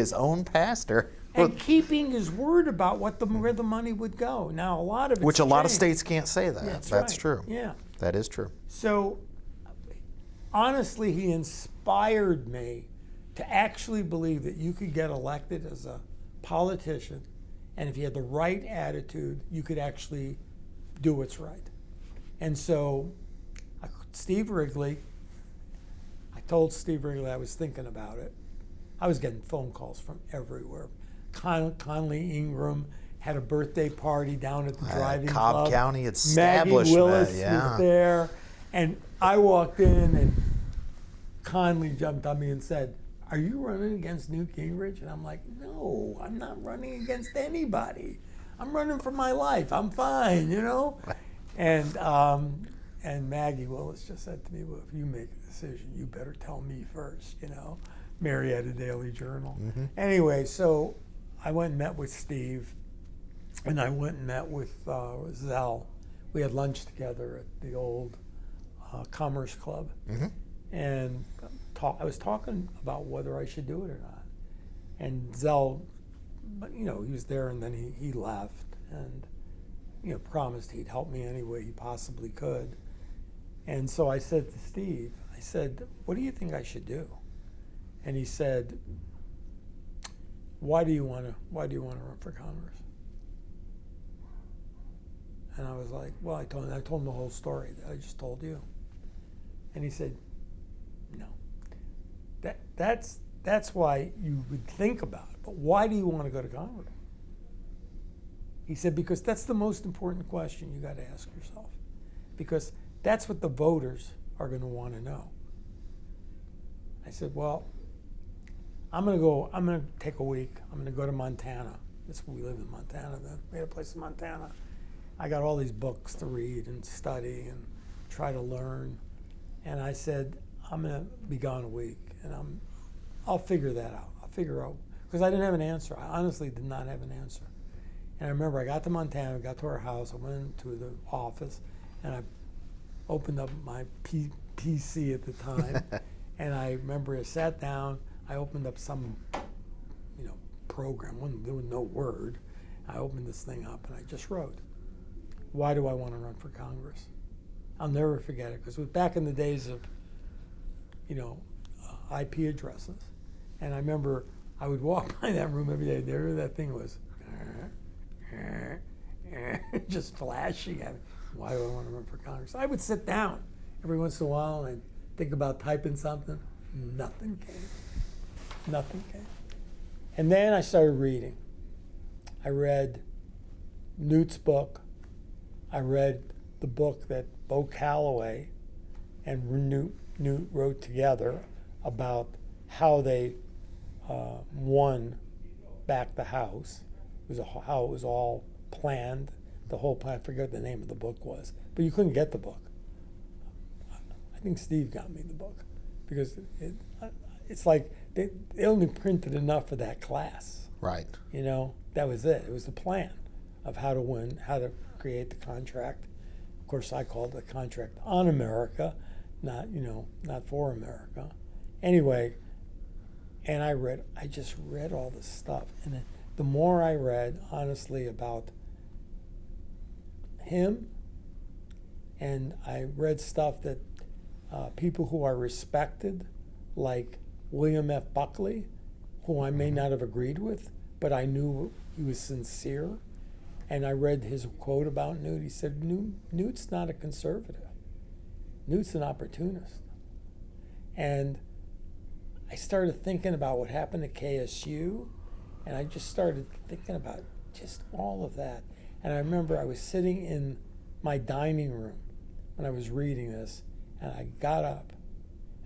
And keeping his word about where the money would go. Now, a lot of it's Which a lot of changed. states can't say that. That's That's right. true. Yeah. That is true. So, honestly, he inspired me to actually believe that you could get elected as a politician, and if you had the right attitude, you could actually do what's right. And so, Steve Wrigley, I told Steve Wrigley I was thinking about it. I was getting phone calls from everywhere. Conley Ingram had a birthday party down at the driving Cobb club. County establishment, Maggie Willis yeah. was there. And I walked in and Conley jumped on me and said, "Are you running against Newt Gingrich?" And I'm like, "No, I'm not running against anybody. I'm running for my life. I'm fine, you know?" And Maggie Willis just said to me, "Well, if you make a decision, you better tell me first, you know." Marietta Daily Journal. Mm-hmm. Anyway, so I went and met with Steve, and I went and met with Zell. We had lunch together at the old Commerce Club. Mm-hmm. And I was talking about whether I should do it or not. And Zell, you know, he was there and then he left and, you know, promised he'd help me any way he possibly could. And so I said to Steve, I said, "What do you think I should do?" And he said, why do you want to run for Congress? And I was like, well, I told him the whole story that I just told you. And he said, "No. That's why you would think about it. But why do you want to go to Congress?" He said, "Because that's the most important question you got to ask yourself. Because that's what the voters are going to want to know." I said, "Well, I'm going to take a week. I'm going to go to Montana." That's where we live in Montana then. We had a place in Montana. I got all these books to read and study and try to learn. And I said, "I'm going to be gone a week, and I'll figure that out. I'll figure out," because I didn't have an answer. I honestly did not have an answer. And I remember I got to Montana, got to our house, I went into the office, and I opened up my PC at the time, and I remember I sat down, I opened up some, you know, program, there was no Word. I opened this thing up, and I just wrote, why do I want to run for Congress? I'll never forget it because it was back in the days of, IP addresses. And I remember I would walk by that room every day. There that thing was just flashing at me. Why do I want to run for Congress? I would sit down every once in a while and think about typing something. Nothing came. Nothing came. And then I started reading. I read Newt's book. I read the book that Bo Calloway and Newt wrote together about how they won back the House. It was how it was all planned. The whole plan. I forget what the name of the book was, but you couldn't get the book. I think Steve got me the book because it's like they only printed enough for that class. Right. That was it. It was the plan of how to win, how to create the contract. Of course, I called it the contract on America, not for America. Anyway, and I just read all this stuff. And the more I read, honestly, about him, and I read stuff that people who are respected, like William F. Buckley, who I may not have agreed with, but I knew he was sincere. And I read his quote about Newt. He said, Newt's not a conservative. Newt's an opportunist. And I started thinking about what happened at KSU, and I just started thinking about just all of that. And I remember I was sitting in my dining room when I was reading this, and I got up,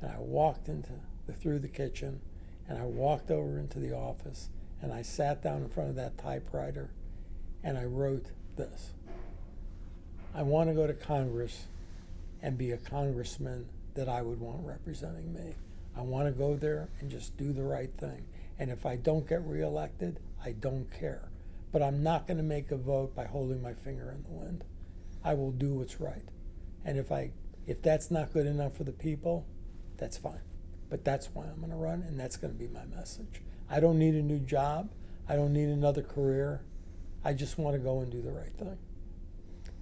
and I walked through the kitchen, and I walked over into the office, and I sat down in front of that typewriter, and I wrote this. I want to go to Congress and be a congressman that I would want representing me. I want to go there and just do the right thing. And if I don't get reelected, I don't care. But I'm not going to make a vote by holding my finger in the wind. I will do what's right. And if that's not good enough for the people, that's fine. But that's why I'm going to run, and that's going to be my message. I don't need a new job. I don't need another career. I just want to go and do the right thing.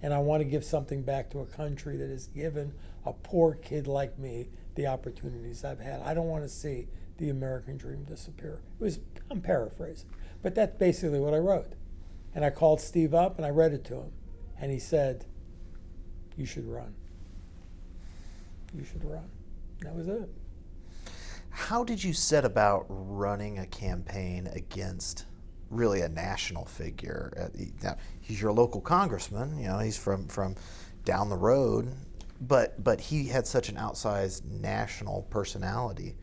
And I want to give something back to a country that has given a poor kid like me the opportunities I've had. I don't want to see the American dream disappear. I'm paraphrasing, but that's basically what I wrote. And I called Steve up and I read it to him. And he said, you should run. You should run. That was it. How did you set about running a campaign against really a national figure? Now, he's your local congressman, he's from down the road, but he had such an outsized national personality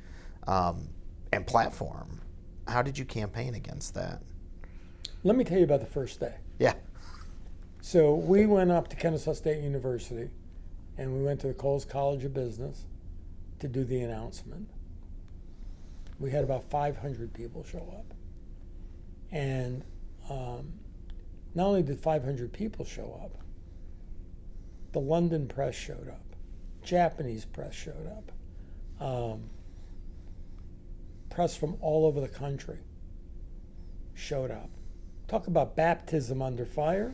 and platform. How did you campaign against that? Let me tell you about the first day. Yeah. So we went up to Kennesaw State University, and we went to the Coles College of Business to do the announcement. We had about 500 people show up. And not only did 500 people show up, the London press showed up, Japanese press showed up, press from all over the country showed up. Talk about baptism under fire.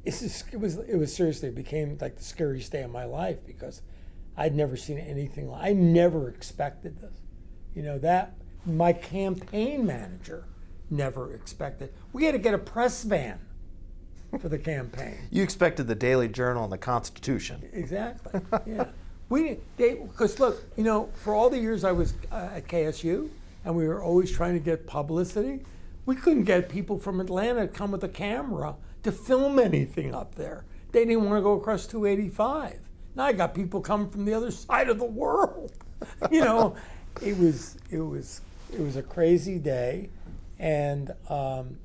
It was seriously, it became like the scariest day of my life because I'd never seen anything like. I never expected this. That my campaign manager never expected. We had to get a press van for the campaign. You expected the Daily Journal and the Constitution. Exactly. Yeah. Because look, for all the years I was at KSU, and we were always trying to get publicity, we couldn't get people from Atlanta to come with a camera to film anything up there. They didn't want to go across 285. Now I got people coming from the other side of the world. It was a crazy day, and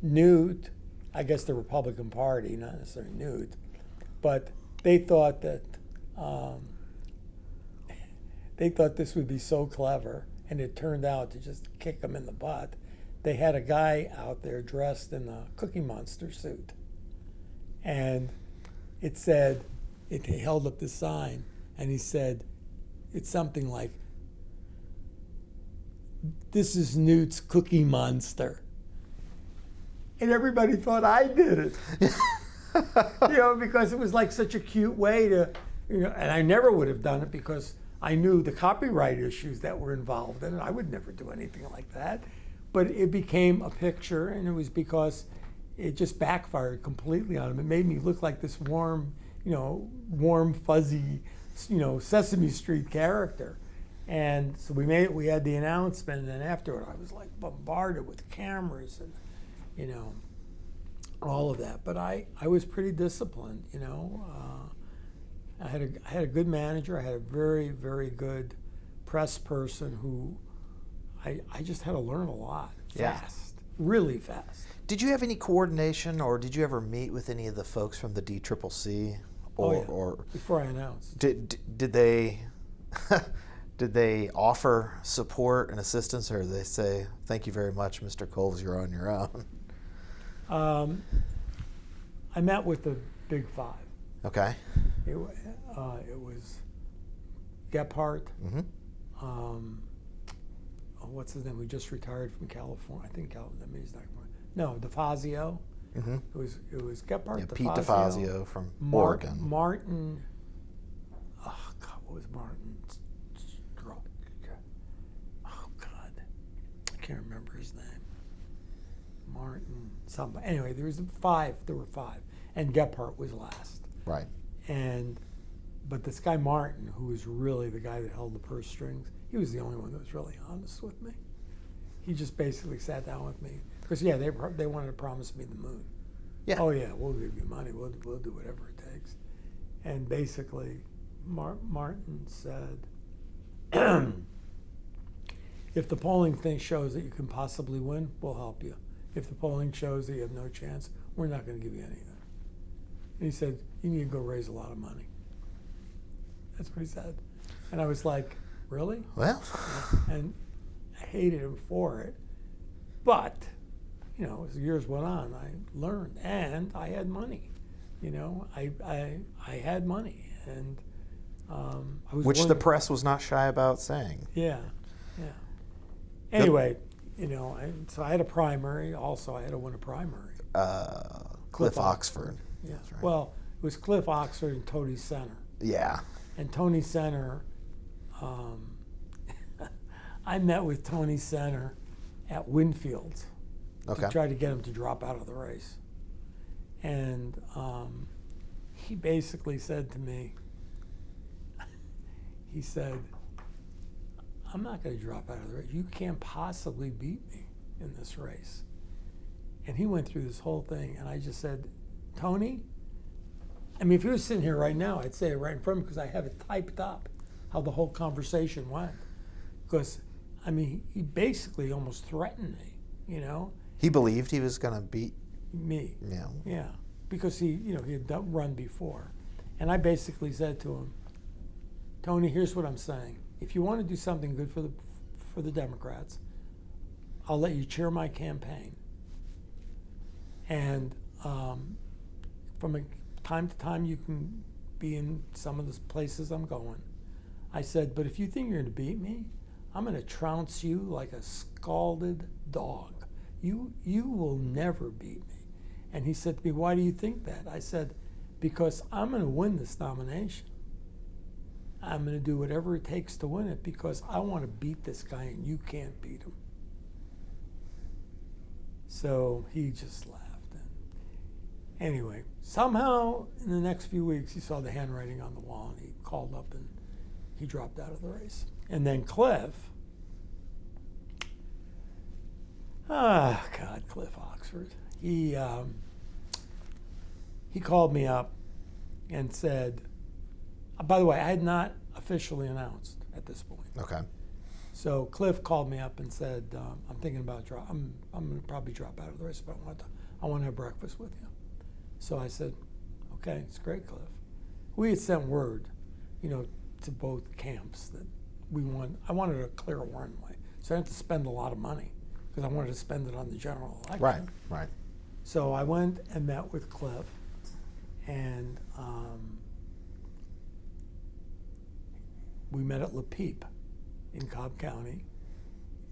Newt, I guess the Republican Party, not necessarily Newt, but they thought that this would be so clever, and it turned out to just kick them in the butt. They had a guy out there dressed in a Cookie Monster suit, and it said, he held up the sign, and he said, it's something like, "This is Newt's Cookie Monster." and everybody thought I did it. Because it was like such a cute way to, and I never would have done it because I knew the copyright issues that were involved in it. I would never do anything like that. But it became a picture, and it was because it just backfired completely on him. It made me look like this warm, fuzzy, Sesame Street character. And so we had the announcement, and then afterward I was like bombarded with cameras and, all of that. But I was pretty disciplined, I had a good manager. I had a very, very good press person who I just had to learn a lot fast, really fast. Did you have any coordination, or did you ever meet with any of the folks from the DCCC? Or before I announced. Did they did they offer support and assistance, or did they say, "Thank you very much, Mr. Coles, you're on your own"? I met with the Big Five. Okay. It was Gephardt. Mm-hmm. What's his name? Who just retired from California? I think he's not. No, DeFazio. Mm-hmm. It was Gephardt. Yeah, DeFazio, Pete DeFazio from Oregon. Martin. Oh God, what was Martin? Oh God, I can't remember his name. Martin somebody. Anyway, there were five, and Gephardt was last. Right. But this guy Martin, who was really the guy that held the purse strings, he was the only one that was really honest with me. He just basically sat down with me because they wanted to promise me the moon. Yeah. Oh yeah, we'll give you money. We'll do whatever it takes. And basically, Martin said, if the polling thing shows that you can possibly win, we'll help you. If the polling shows that you have no chance, we're not going to give you anything. And he said, you need to go raise a lot of money. That's what he said. And I was like, really? Well. And I hated him for it. But, as the years went on, I learned. And I had money. I had money. And I was Which the press was not shy about saying. Yeah. Anyway, so I had a primary. Also, I had to win a primary. Cliff Oxford. Yeah. Right. Well, it was Cliff Oxford and Tony Center. Yeah. And Tony Center, I met with Tony Center at Winfield to try to get him to drop out of the race. And he basically said to me, he said, I'm not going to drop out of the race. You can't possibly beat me in this race. And he went through this whole thing, and I just said, Tony, if he was sitting here right now, I'd say it right in front of him because I have it typed up, how the whole conversation went. Because, he basically almost threatened me, He believed he was going to beat me. Yeah. Yeah, because he had run before. And I basically said to him, Tony, here's what I'm saying. If you want to do something good for the Democrats, I'll let you chair my campaign. And from time to time, you can be in some of the places I'm going. I said, but if you think you're going to beat me, I'm going to trounce you like a scalded dog. You will never beat me. And he said to me, why do you think that? I said, because I'm going to win this nomination. I'm going to do whatever it takes to win it because I want to beat this guy and you can't beat him. So he just laughed. And anyway, somehow in the next few weeks he saw the handwriting on the wall and he called up and he dropped out of the race. And then Cliff, Cliff Oxford, he called me up and said, by the way, I had not officially announced at this point. Okay. So Cliff called me up and said, I'm thinking about I'm going to probably drop out of the race, but I want to have breakfast with you. So I said, okay, it's great, Cliff. We had sent word, to both camps that I wanted a clear runway. So I didn't have to spend a lot of money because I wanted to spend it on the general election. Right. So I went and met with Cliff and we met at La Peep in Cobb County.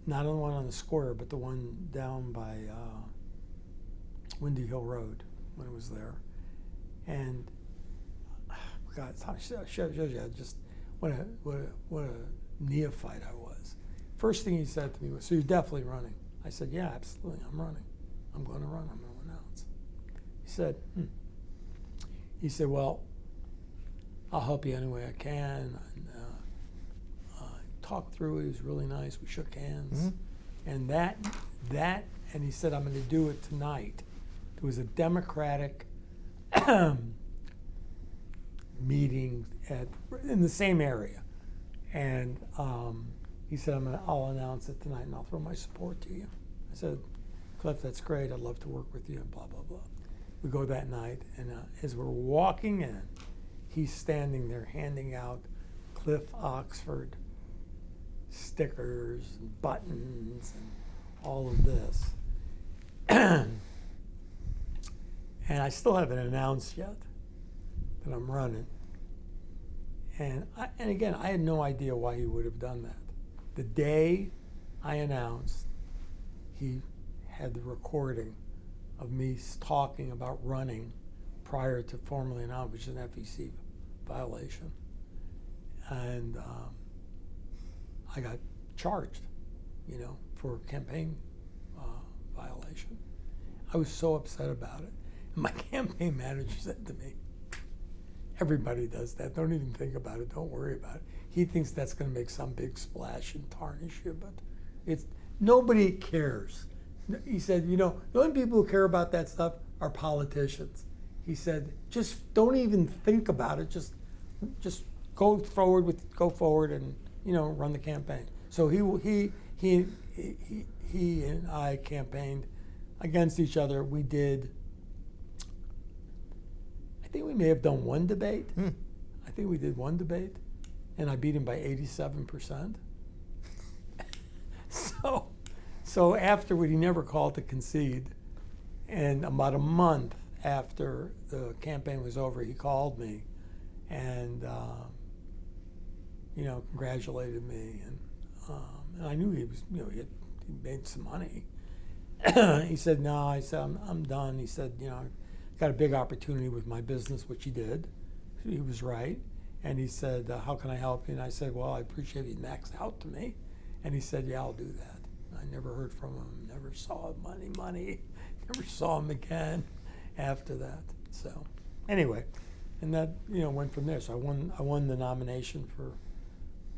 Not the one on the square, but the one down by Windy Hill Road when it was there. And God, it shows you just what a neophyte I was. First thing he said to me was, "So you're definitely running?" I said, "Yeah, absolutely, I'm running. I'm going to run. I'm going to announce." He said, "Well, I'll help you any way I can." And, talked through it. He was really nice. We shook hands, and and he said, "I'm going to do it tonight." There was a Democratic meeting in the same area, and he said, "I'll announce it tonight, and I'll throw my support to you." I said, "Cliff, that's great. I'd love to work with you." And blah blah blah. We go that night, and as we're walking in, he's standing there handing out Cliff Oxford stickers and buttons and all of this. And I still haven't announced yet that I'm running. And again, I had no idea why he would have done that. The day I announced, he had the recording of me talking about running prior to formally announcing, which is an FEC violation. And I got charged, for campaign violation. I was so upset about it. And my campaign manager said to me, "Everybody does that. Don't even think about it. Don't worry about it." He thinks that's going to make some big splash and tarnish you, but nobody cares. He said, the only people who care about that stuff are politicians. He said, just don't even think about it. Just go forward and run the campaign. So he and I campaigned against each other. We did. I think we may have done one debate. I think we did one debate, and I beat him by 87%. So afterward, he never called to concede, and about a month after the campaign was over, he called me, and congratulated me, and I knew he was, he made some money. He said, "No," I said, I'm done. He said, got a big opportunity with my business," which he did. He was right. And he said, "How can I help you?" And I said, "Well, I appreciate you max out to me." And he said, "Yeah, I'll do that." I never heard from him, never saw money, never saw him again after that. So anyway, and that, went from there. So I won the nomination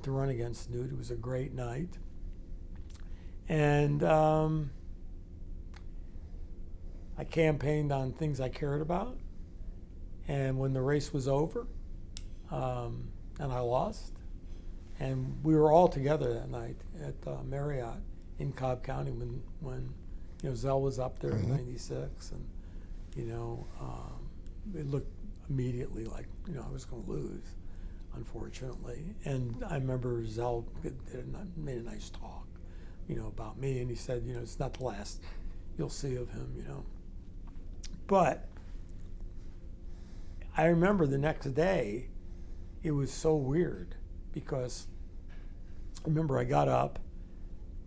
to run against Newt. It was a great night. And I campaigned on things I cared about. And when the race was over, and I lost, and we were all together that night at Marriott in Cobb County when Zell was up there in '96, and it looked immediately like I was going to lose, unfortunately. And I remember Zell made a nice talk, about me, and he said, it's not the last you'll see of him, But I remember the next day, it was so weird because I remember I got up.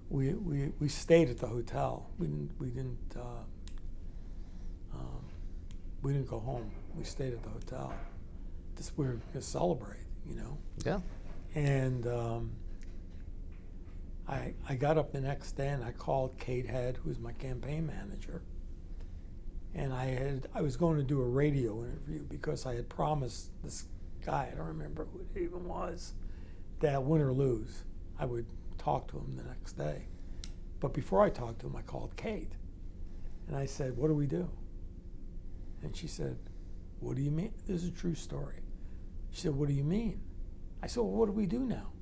We stayed at the hotel. We didn't go home. We stayed at the hotel. We were going to celebrate, Yeah. And I got up the next day and I called Kate Head, who was my campaign manager. And I was going to do a radio interview because I had promised this guy, I don't remember who it even was, that win or lose, I would talk to him the next day. But before I talked to him, I called Kate. And I said, "What do we do?" And she said, "What do you mean?" This is a true story. She said, "What do you mean?" I said, "Well, what do we do now?"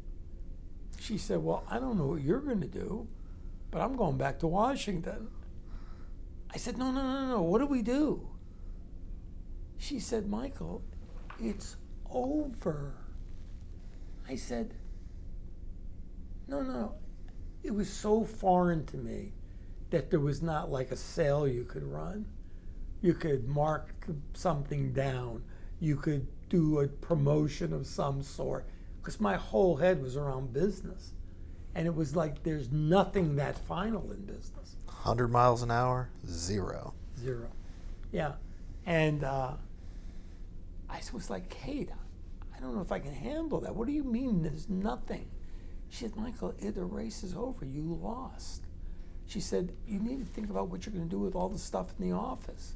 She said, "Well, I don't know what you're going to do, but I'm going back to Washington." I said, No. What do we do?" She said, "Michael, it's over." I said, No. It was so foreign to me that there was not like a sale you could run. You could mark something down. You could do a promotion of some sort. Because my whole head was around business. And it was like there's nothing that final in business. 100 miles an hour, zero. Yeah. And I was like, Kate, I don't know if I can handle that. What do you mean there's nothing? She said, Michael, the race is over. You lost. She said, you need to think about what you're going to do with all the stuff in the office.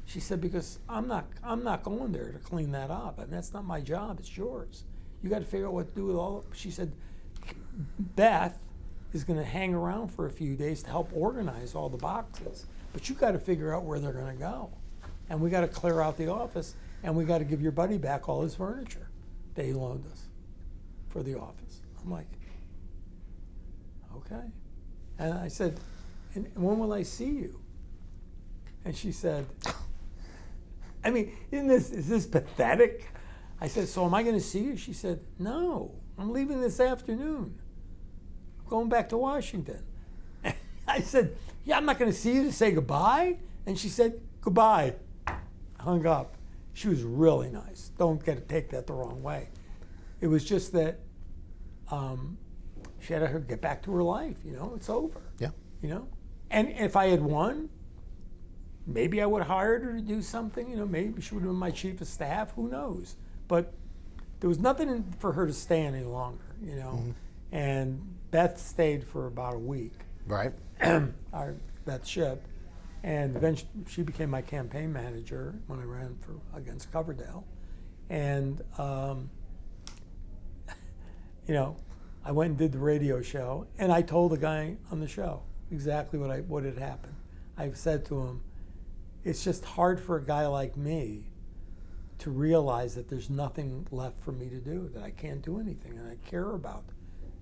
She said, because I'm not going there to clean that up. I mean, that's not my job. It's yours. You got to figure out what to do with all. She said, Beth is going to hang around for a few days to help organize all the boxes, but you got to figure out where they're going to go, and we got to clear out the office, and we got to give your buddy back all his furniture that he loaned us for the office. I'm like, okay. And I said, and when will I see you? And she said, I mean, is this pathetic? I said, so am I going to see you? She said, no, I'm leaving this afternoon. I'm going back to Washington. And I said, yeah, I'm not going to see you to say goodbye? And she said, goodbye. Hung up. She was really nice. Don't take that the wrong way. It was just that she had to get back to her life. It's over. Yeah. And if I had won, maybe I would have hired her to do something. Maybe she would have been my chief of staff. Who knows? But there was nothing for her to stay any longer. Mm-hmm. And Beth stayed for about a week. Right. Beth Ship. And eventually she became my campaign manager when I ran against Coverdale. And, I went and did the radio show, and I told the guy on the show exactly what had happened. I said to him, it's just hard for a guy like me to realize that there's nothing left for me to do, that I can't do anything, and I care about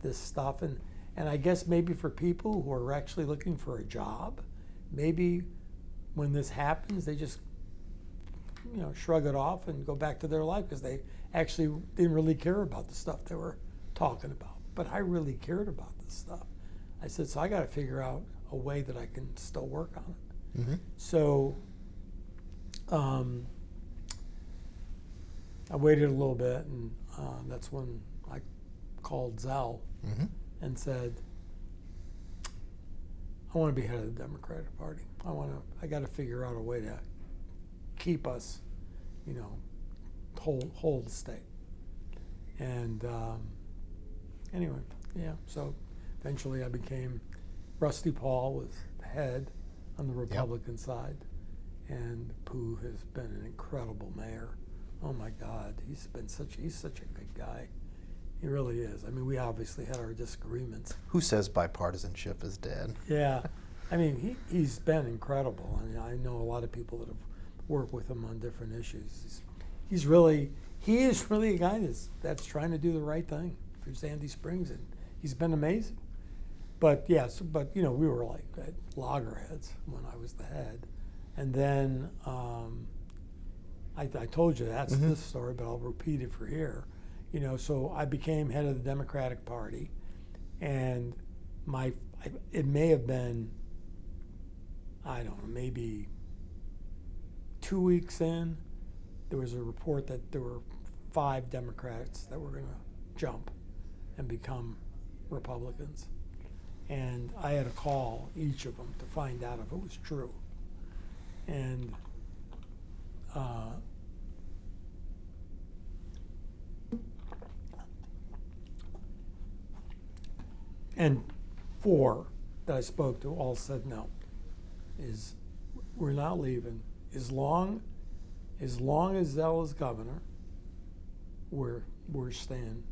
this stuff. And I guess maybe for people who are actually looking for a job, maybe when this happens, they just, shrug it off and go back to their life because they actually didn't really care about the stuff they were talking about. But I really cared about this stuff. I said, so I got to figure out a way that I can still work on it. Mm-hmm. So I waited a little bit, and that's when I called Zell Mm-hmm. and said, I want to be head of the Democratic Party. I got to figure out a way to keep us, hold the state. And anyway, yeah. So eventually, I became Rusty Paul was the head on the Republican side, and Pooh has been an incredible mayor. Oh my God, he's such a good guy. He really is. I mean, we obviously had our disagreements. Who says bipartisanship is dead? Yeah, I mean, he's been incredible. I mean, I know a lot of people that have worked with him on different issues. He is really a guy that's trying to do the right thing for Sandy Springs, and he's been amazing. But yes, we were like at loggerheads when I was the head, and then I told you that's Mm-hmm. this story, but I'll repeat it for here. So I became head of the Democratic Party, and it may have been, I don't know, maybe 2 weeks in, there was a report that there were 5 Democrats that were going to jump and become Republicans. And I had to call each of them to find out if it was true. And and 4 that I spoke to all said no. We're not leaving as long as Zell is governor. We're staying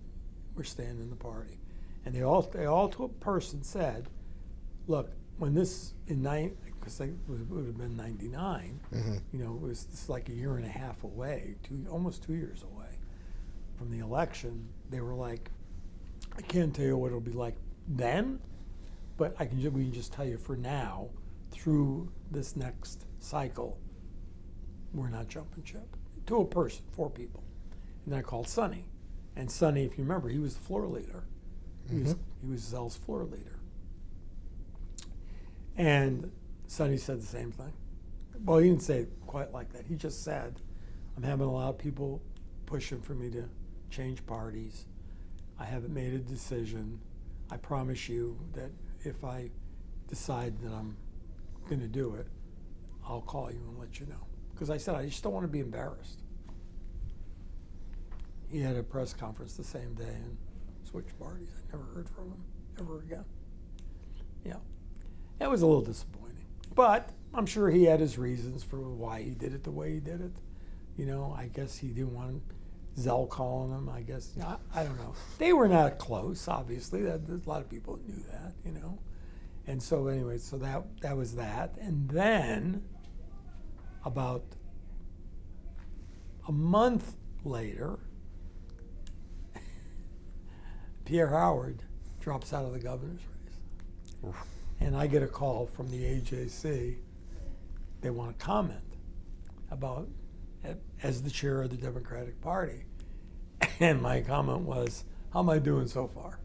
in the party. And they all to a person said, look, when this because it would have been 99, Mm-hmm. this is like a year and a half away, almost 2 years away from the election. They were like, I can't tell you what it'll be like then, but we can just tell you for now, through this next cycle, we're not jumping ship. To a person, 4 people. And then I called Sonny. And Sonny, if you remember, he was the floor leader. He was Zell's floor leader. And Sonny said the same thing. Well, he didn't say it quite like that. He just said, I'm having a lot of people pushing for me to change parties. I haven't made a decision. I promise you that if I decide that I'm going to do it, I'll call you and let you know. because I said, I just don't want to be embarrassed. He had a press conference the same day and switched parties. I never heard from him ever again. Yeah. That was a little disappointing. But I'm sure he had his reasons for why he did it the way he did it. You know, I guess he didn't want Zell calling him. I guess, I don't know. They were not close, obviously. There's a lot of people who knew that, you know. And so anyway, so that was that. And then about a month later, Pierre Howard drops out of the governor's race. Oof. And I get a call from the AJC. They want to comment about, as the chair of the Democratic Party. And my comment was, how am I doing so far?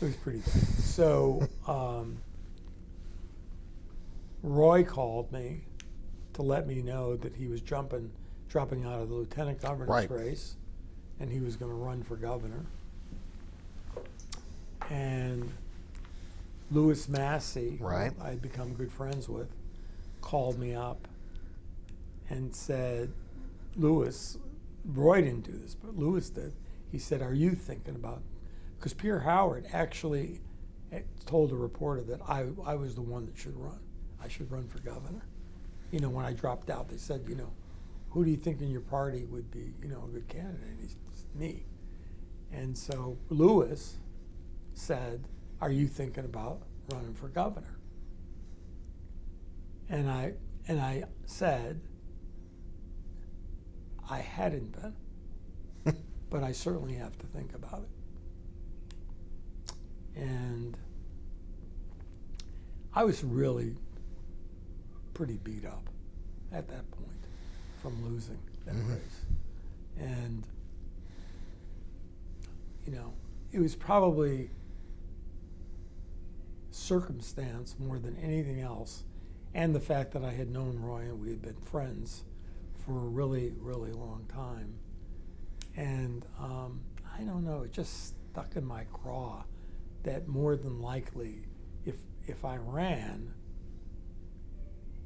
It was pretty bad. So Roy called me to let me know that he was dropping out of the lieutenant governor's race, and he was going to run for governor. And Louis Massey, who I'd become good friends with, called me up and said, Roy didn't do this, but Louis did. He said, are you thinking about, because Pierre Howard actually told a reporter that I was the one that should run. I should run for governor. You know, when I dropped out, they said, you know, who do you think in your party would be, you know, a good candidate? And he said, me. And so Louis said, are you thinking about running for governor? And I said, I hadn't been, but I certainly have to think about it. And I was really pretty beat up at that point from losing that race. And, you know, it was probably circumstance more than anything else, and the fact that I had known Roy and we had been friends for a really, really long time. And I don't know, it just stuck in my craw that more than likely, if I ran,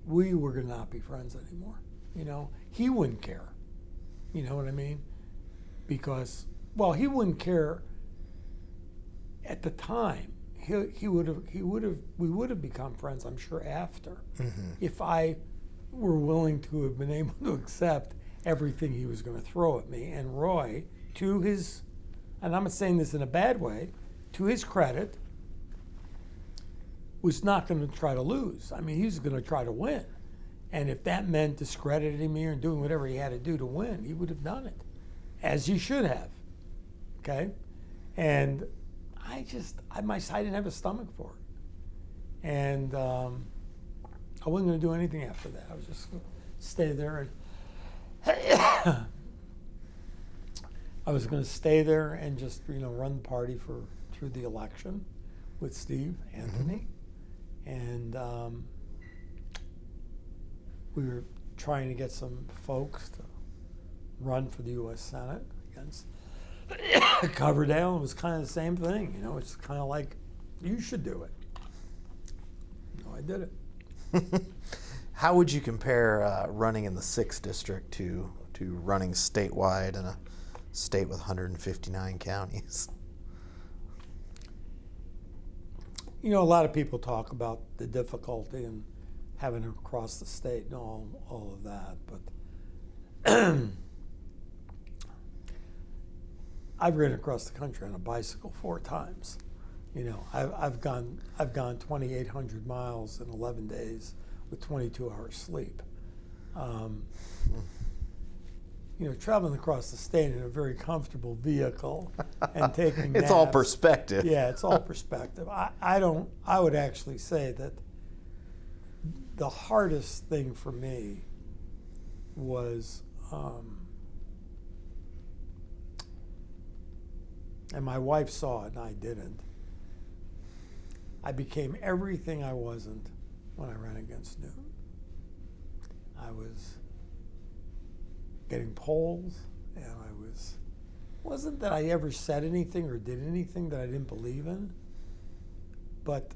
we were going to not be friends anymore. You know, he wouldn't care. You know what I mean? Because, well, he wouldn't care at the time. We would have become friends, I'm sure, after, if I were willing to have been able to accept everything he was going to throw at me. And Roy, to his, and I'm not saying this in a bad way, to his credit, was not going to try to lose. I mean, he was going to try to win. And if that meant discrediting me or doing whatever he had to do to win, he would have done it, as he should have. Okay? And I didn't have a stomach for it. And I wasn't going to do anything after that. I was just going to stay there. And I was going to stay there and just, you know, run the party through the election with Steve Anthony. And we were trying to get some folks to run for the U.S. Senate against Coverdale. It was kind of the same thing, you know. It's kind of like, you should do it. No, I did it. How would you compare running in the 6th district to running statewide in a state with 159 counties? You know, a lot of people talk about the difficulty in having to cross the state and all of that, but I've ridden across the country on a bicycle 4 times. You know, I've gone 2,800 miles in 11 days with 22 hours sleep. You know, traveling across the state in a very comfortable vehicle and taking it's naps, all perspective. Yeah, it's all perspective. I would actually say that the hardest thing for me was, and my wife saw it and I didn't, I became everything I wasn't when I ran against Newton. I was getting polls, and wasn't that I ever said anything or did anything that I didn't believe in, but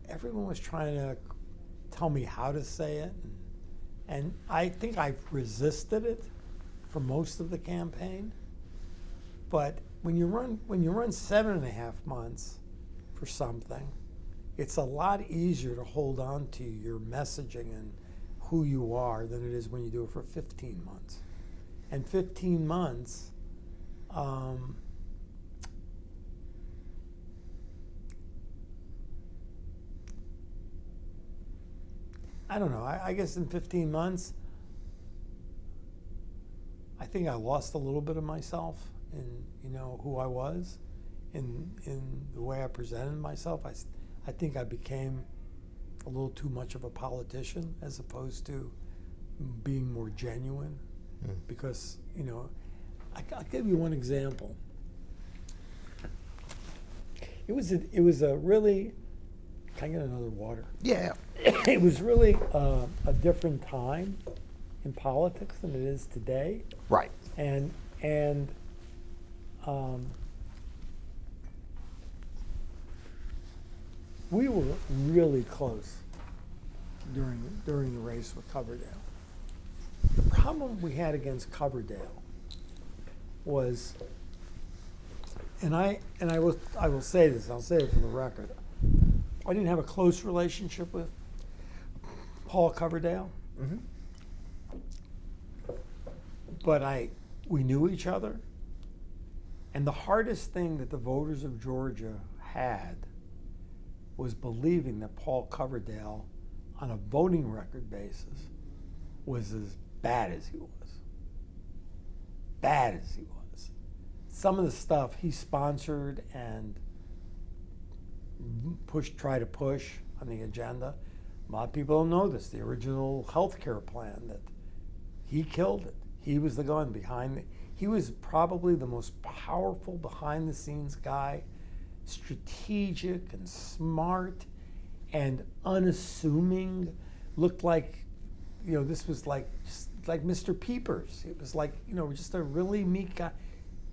everyone was trying to tell me how to say it And I think I've resisted it for most of the campaign. But when you run 7.5 months for something, it's a lot easier to hold on to your messaging and who you are than it is when you do it for 15 months. And 15 months, I don't know. I guess in 15 months, I think I lost a little bit of myself in who I was, in the way I presented myself. I think I became a little too much of a politician as opposed to being more genuine. Because I'll give you one example. It was a really. Can I get another water? Yeah. It was really a different time in politics than it is today. Right. And we were really close during the race with Coverdale. The problem we had against Coverdale was, and I will say this, I'll say it for the record, I didn't have a close relationship with Paul Coverdale, but we knew each other, and the hardest thing that the voters of Georgia had was believing that Paul Coverdale, on a voting record basis, was as bad as he was. Bad as he was. Some of the stuff he sponsored and tried to push on the agenda. A lot of people don't know this. The original health care plan, that he killed it. He was the gun behind it. He was probably the most powerful behind-the-scenes guy, strategic and smart and unassuming. Looked like, this was like Mr. Peepers. It was like, just a really meek guy,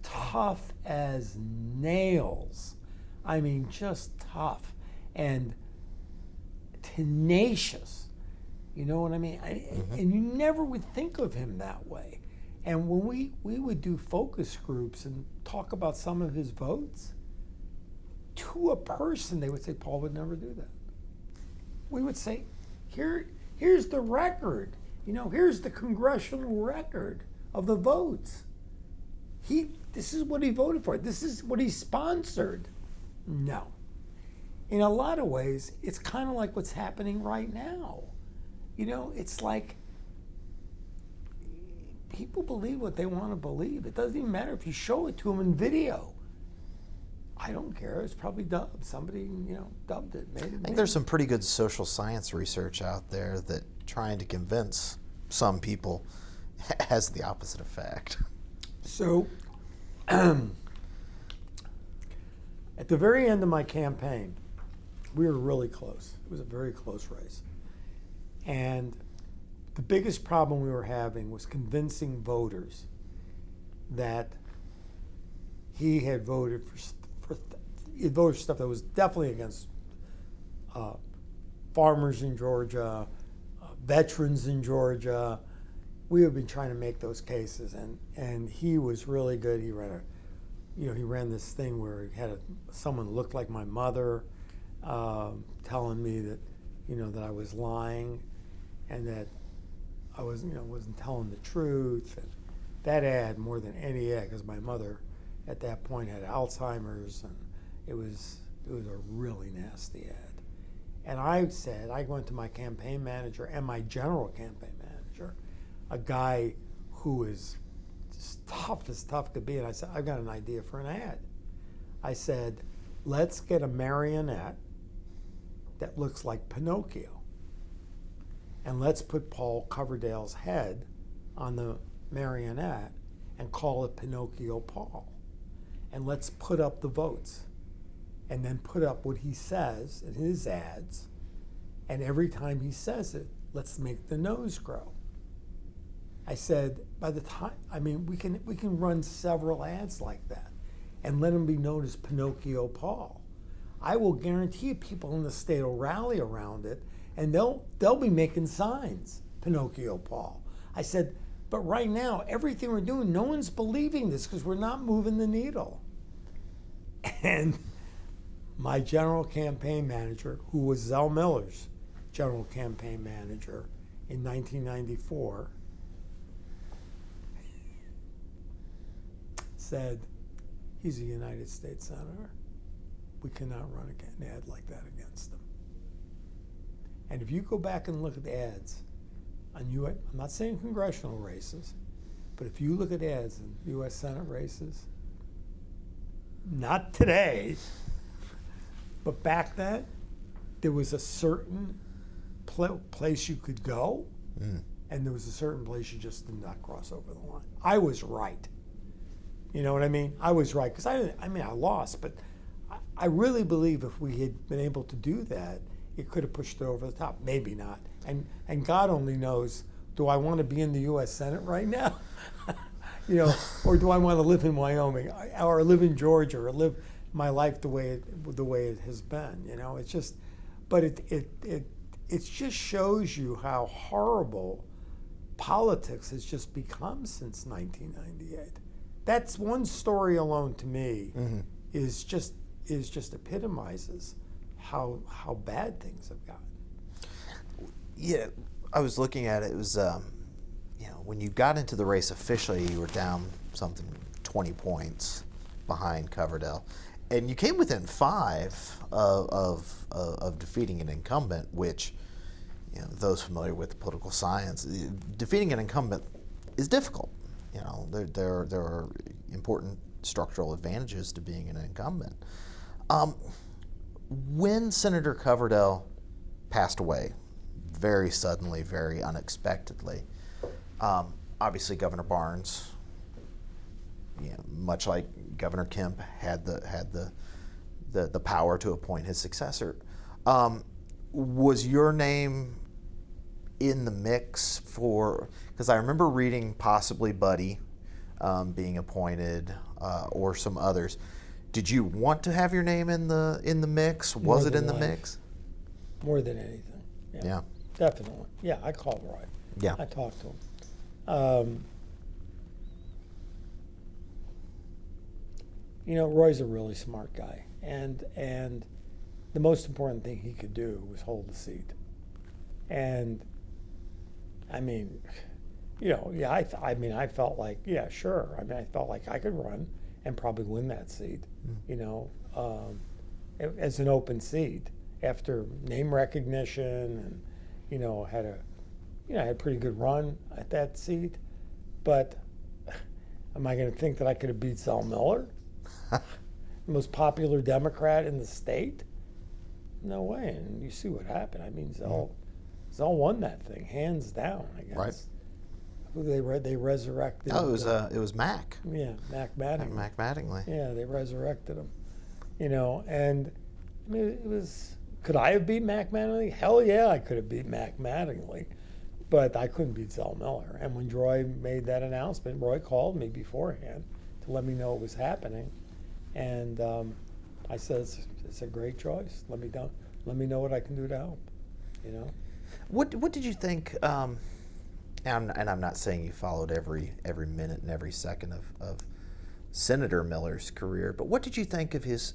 tough as nails. I mean, just tough and tenacious. You know what I mean? And you never would think of him that way. And when we would do focus groups and talk about some of his votes, to a person, they would say, Paul would never do that. We would say, here's the record. Here's the congressional record of the votes. This is what he voted for. This is what he sponsored. No. In a lot of ways, it's kind of like what's happening right now. It's like people believe what they want to believe. It doesn't even matter if you show it to them in video. I don't care. It's probably dubbed. Somebody, dubbed it. Made it. I think there's some pretty good social science research out there that trying to convince some people has the opposite effect. So, at the very end of my campaign, we were really close. It was a very close race. And the biggest problem we were having was convincing voters that he had voted for stuff that was definitely against farmers in Georgia, veterans in Georgia. We have been trying to make those cases, and he was really good. He ran this thing where he had someone looked like my mother, telling me that, that I was lying, and that I wasn't telling the truth. And that ad, more than any ad, because my mother at that point had Alzheimer's, and it was a really nasty ad. And I went to my campaign manager and my general campaign manager, a guy who is tough as tough could be, and I said, I've got an idea for an ad. I said, let's get a marionette that looks like Pinocchio, and let's put Paul Coverdale's head on the marionette and call it Pinocchio Paul. And let's put up the votes, and then put up what he says in his ads, and every time he says it, let's make the nose grow. I said, by the time, we can run several ads like that and let them be known as Pinocchio Paul. I will guarantee people in the state will rally around it, and they'll be making signs Pinocchio Paul. I said, but right now, everything we're doing, no one's believing this because we're not moving the needle. And my general campaign manager, who was Zell Miller's general campaign manager in 1994, said, he's a United States Senator. We cannot run an ad like that against him. And if you go back and look at ads on I'm not saying congressional races, but if you look at ads in U.S. Senate races, not today, but back then, there was a certain place you could go, and there was a certain place you just did not cross over the line. I was right. You know what I mean? I was right, because I lost, but I really believe if we had been able to do that, it could have pushed it over the top. Maybe not. And God only knows, do I want to be in the U.S. Senate right now? Or do I want to live in Wyoming, or live in Georgia, or live my life the way it has been? It's just, but it just shows you how horrible politics has just become since 1998. That's one story alone to me is just epitomizes how bad things have gotten. Yeah, I was looking at it. It was, when you got into the race officially, you were down something 20 points behind Coverdell, and you came within 5 of defeating an incumbent. Which, those familiar with political science, defeating an incumbent is difficult. There are important structural advantages to being an incumbent. When Senator Coverdell passed away, very suddenly, very unexpectedly, obviously Governor Barnes, much like Governor Kemp, had the power to appoint his successor. Was your name in the mix for? Because I remember reading possibly Buddy being appointed, or some others. Did you want to have your name in the mix? Was it in the mix? More than anything. Yeah. Definitely. Yeah, I called Roy. Yeah. I talked to him. Roy's a really smart guy, and the most important thing he could do was hold the seat. And I felt like, yeah, sure. I felt like I could run and probably win that seat, as an open seat after name recognition, and had a pretty good run at that seat. But am I going to think that I could have beat Zell Miller, the most popular Democrat in the state? No way. And you see what happened. Zell won that thing hands down, I guess. Right. Who they resurrected. Oh, it was Mac. Yeah, Mac Mattingly. Mac Mattingly. Yeah, they resurrected him. And it was. Could I have beat Mac Mattingly? Hell yeah, I could have beat Mac Mattingly, but I couldn't beat Zell Miller. And when Roy made that announcement, Roy called me beforehand to let me know it was happening, and I said, "It's a great choice. Let me know what I can do to help." What did you think? And I'm not saying you followed every minute and every second of Senator Miller's career, but what did you think of his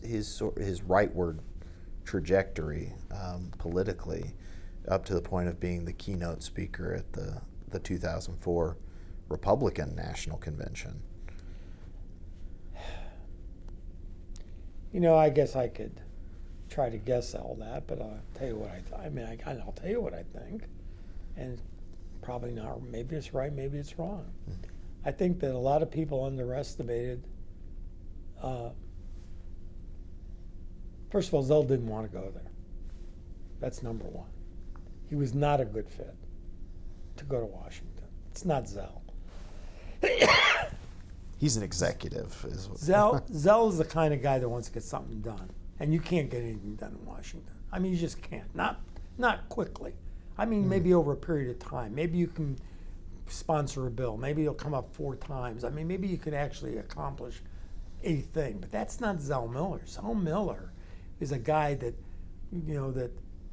rightward trajectory politically, up to the point of being the keynote speaker at the 2004 Republican National Convention? I guess I could try to guess all that, but I'll tell you what I'll tell you what I think, and probably not. Maybe it's right, maybe it's wrong. I think that a lot of people underestimated. First of all, Zell didn't want to go there. That's number one. He was not a good fit to go to Washington. It's not Zell. He's an executive. Zell is the kind of guy that wants to get something done, and you can't get anything done in Washington. You just can't. Not quickly. Maybe over a period of time. Maybe you can sponsor a bill. Maybe it'll come up 4 times. Maybe you can actually accomplish a thing. But that's not Zell Miller. Zell Miller is a guy that, that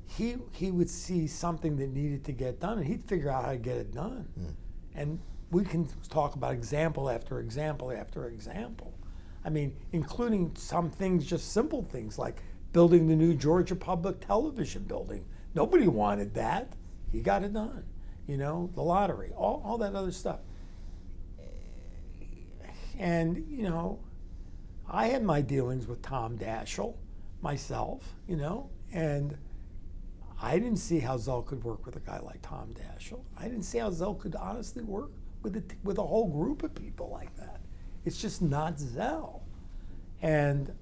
he would see something that needed to get done, and he'd figure out how to get it done. And we can talk about example after example after example. I mean, including some things, just simple things like building the new Georgia Public Television building. Nobody wanted that. He got it done. You know, the lottery, all that other stuff. And, you know, I had my dealings with Tom Daschle myself, you know, and I didn't see how Zell could work with a guy like Tom Daschle. I didn't see how Zell could honestly work with a whole group of people like that. It's just not Zell. And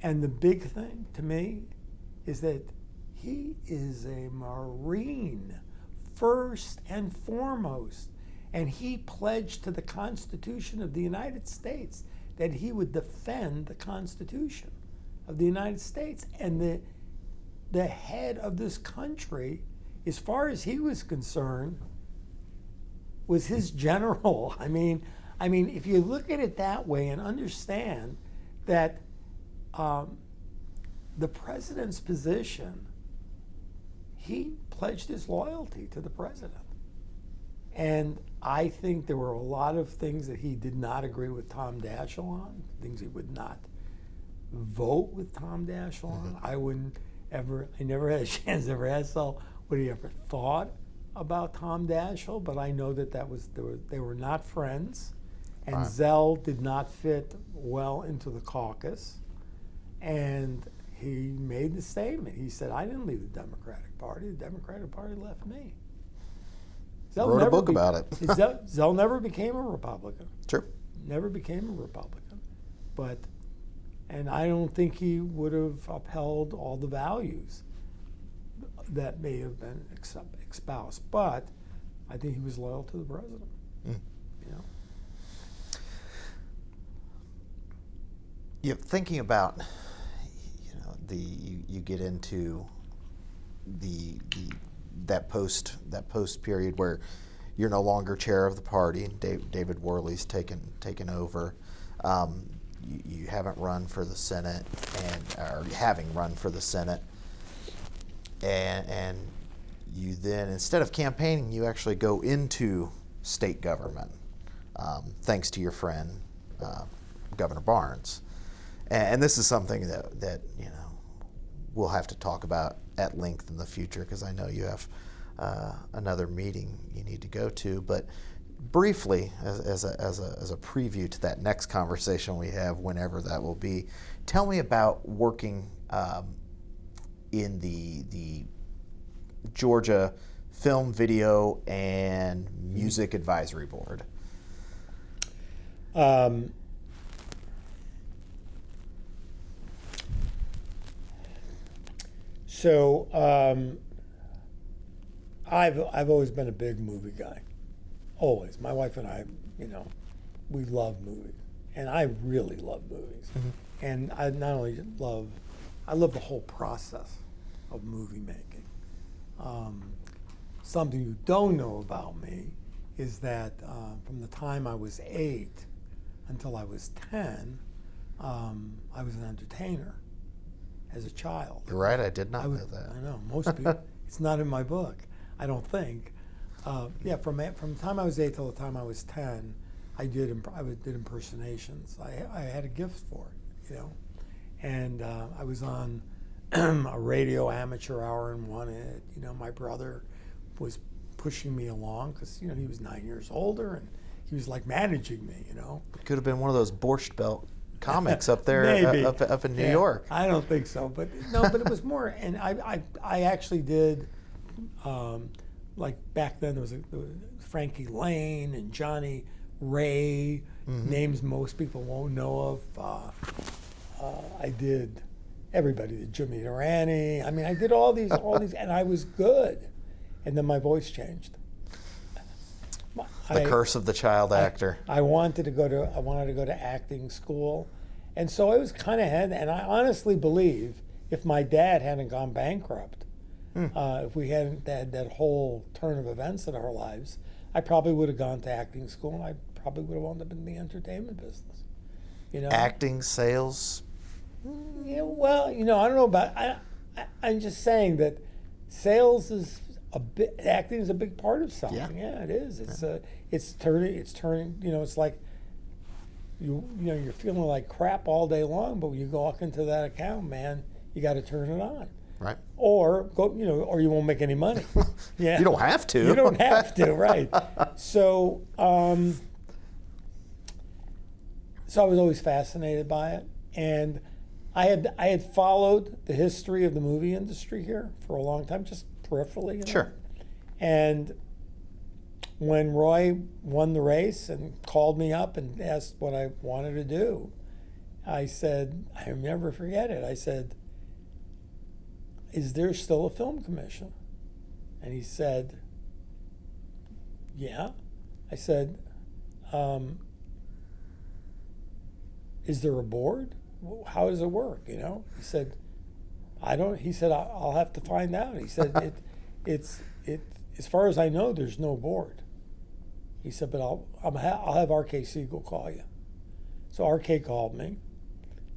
the big thing to me is that he is a Marine first and foremost. And he pledged to the Constitution of the United States that he would defend the Constitution of the United States. And the head of this country, as far as he was concerned, was his general. I mean, if you look at it that way and understand that the president's position, he pledged his loyalty to the president. And I think there were a lot of things that he did not agree with Tom Daschle on, things he would not vote with Tom Daschle on. I never had a chance to ever ask Zell what he ever thought about Tom Daschle, but I know that they were not friends, and Zell did not fit well into the caucus, and he made the statement. He said, I didn't leave the Democratic Party. The Democratic Party left me. Wrote a book about it. Zell never became a Republican. Sure. Never became a Republican. And I don't think he would have upheld all the values that may have been espoused. But I think he was loyal to the president. You know? You're thinking about, you know, you get into that post period where you're no longer chair of the party. David Worley's taken over. You haven't run for the Senate, or having run for the Senate, and you then, instead of campaigning, you actually go into state government, thanks to your friend Governor Barnes. And this is something that you know we'll have to talk about at length in the future, because I know you have another meeting you need to go to. But briefly, as a preview to that next conversation we have, whenever that will be, tell me about working in the Georgia Film, Video, and Music Advisory Board. So I've always been a big movie guy. Always. My wife and I, you know, we love movies, and I really love movies. And I not only I love the whole process of movie making. Something you don't know about me is that from the time I was 8 until I was 10, I was an entertainer as a child. You're right, I did not know that. I know, most people, it's not in my book, I don't think. From the time I was 8 till the time I was 10, I did impersonations. I had a gift for it, you know. And I was on a radio amateur hour and won it. You know, my brother was pushing me along because, you know, he was 9 years older and he was like managing me, you know. Could have been one of those Borscht Belt comics up there, up in New York. I don't think so, but it was more. And I actually did, like back then there was Frankie Lane and Johnny Ray, names most people won't know of. I did everybody, did Jimmy Durante. I mean, I did all these, and I was good. And then my voice changed. The curse of the child actor. I wanted to go to acting school, and so I was kind of head. And I honestly believe if my dad hadn't gone bankrupt, if we hadn't had that whole turn of events in our lives, I probably would have gone to acting school, and I probably would have wound up in the entertainment business. You know, acting, sales. Yeah, well, you know, I don't know about. I'm just saying that sales is acting is a big part of selling. Yeah. Yeah, it is. It's turning. You know, it's like you're feeling like crap all day long, but when you go walk into that account, man, you got to turn it on. Right. Or or you won't make any money. Yeah. You don't have to. You don't have to, right? So, so I was always fascinated by it, and I had followed the history of the movie industry here for a long time, just peripherally. Sure. And when Roy won the race and called me up and asked what I wanted to do, I said, I'll never forget it. I said, is there still a film commission? And he said, yeah. I said, is there a board? How does it work? You know? He said, I don't. He said, I'll have to find out. He said, it's as far as I know, there's no board. He said, but I'll have RK Siegel call you. So RK called me,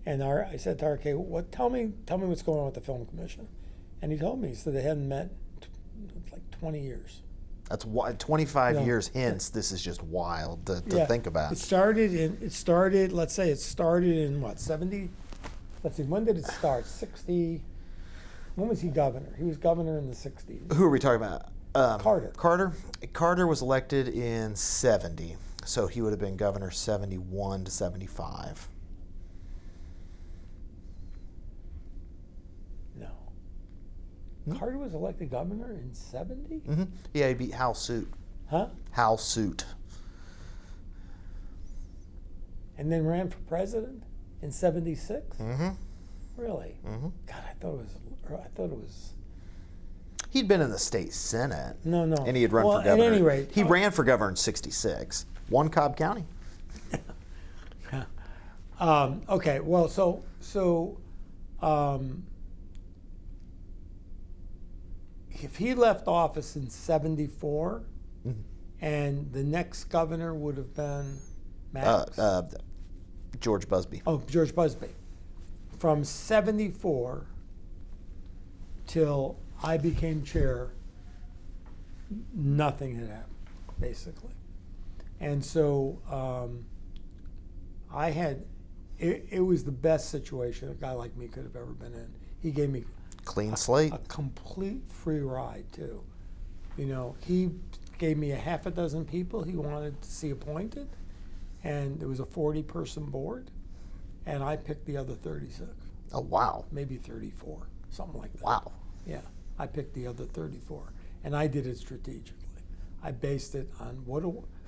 and I said to RK, tell me what's going on with the film commission. And he told me, he said they hadn't met like 20 years. That's 25 years hence. This is just wild to think about. It started in what, 70? Let's see, when did it start? 60. When was he governor? He was governor in the 60s. Who are we talking about? Carter. Carter was elected in 70, so he would have been governor 71 to 75. Carter was elected governor in 70? Mm-hmm. Yeah, he beat Hal Suit. Huh? Hal Suit. And then ran for president in 76? Mm-hmm. Really? Mm-hmm. God, I thought it was. He'd been in the state senate. No. And he had run for governor. At any rate, he ran for governor in 66. Won Cobb County. Okay, well, so if he left office in 74, and the next governor would have been Maddox? George Busby. Oh, George Busby. From 74 till I became chair, nothing had happened, basically. And so it was the best situation a guy like me could have ever been in. He gave me Clean slate. a complete free ride, too. You know, he gave me a half a dozen people he wanted to see appointed, and there was a 40-person board, and I picked the other 36. Oh, wow. Maybe 34, something like that. Wow. Yeah, I picked the other 34, and I did it strategically. I based it on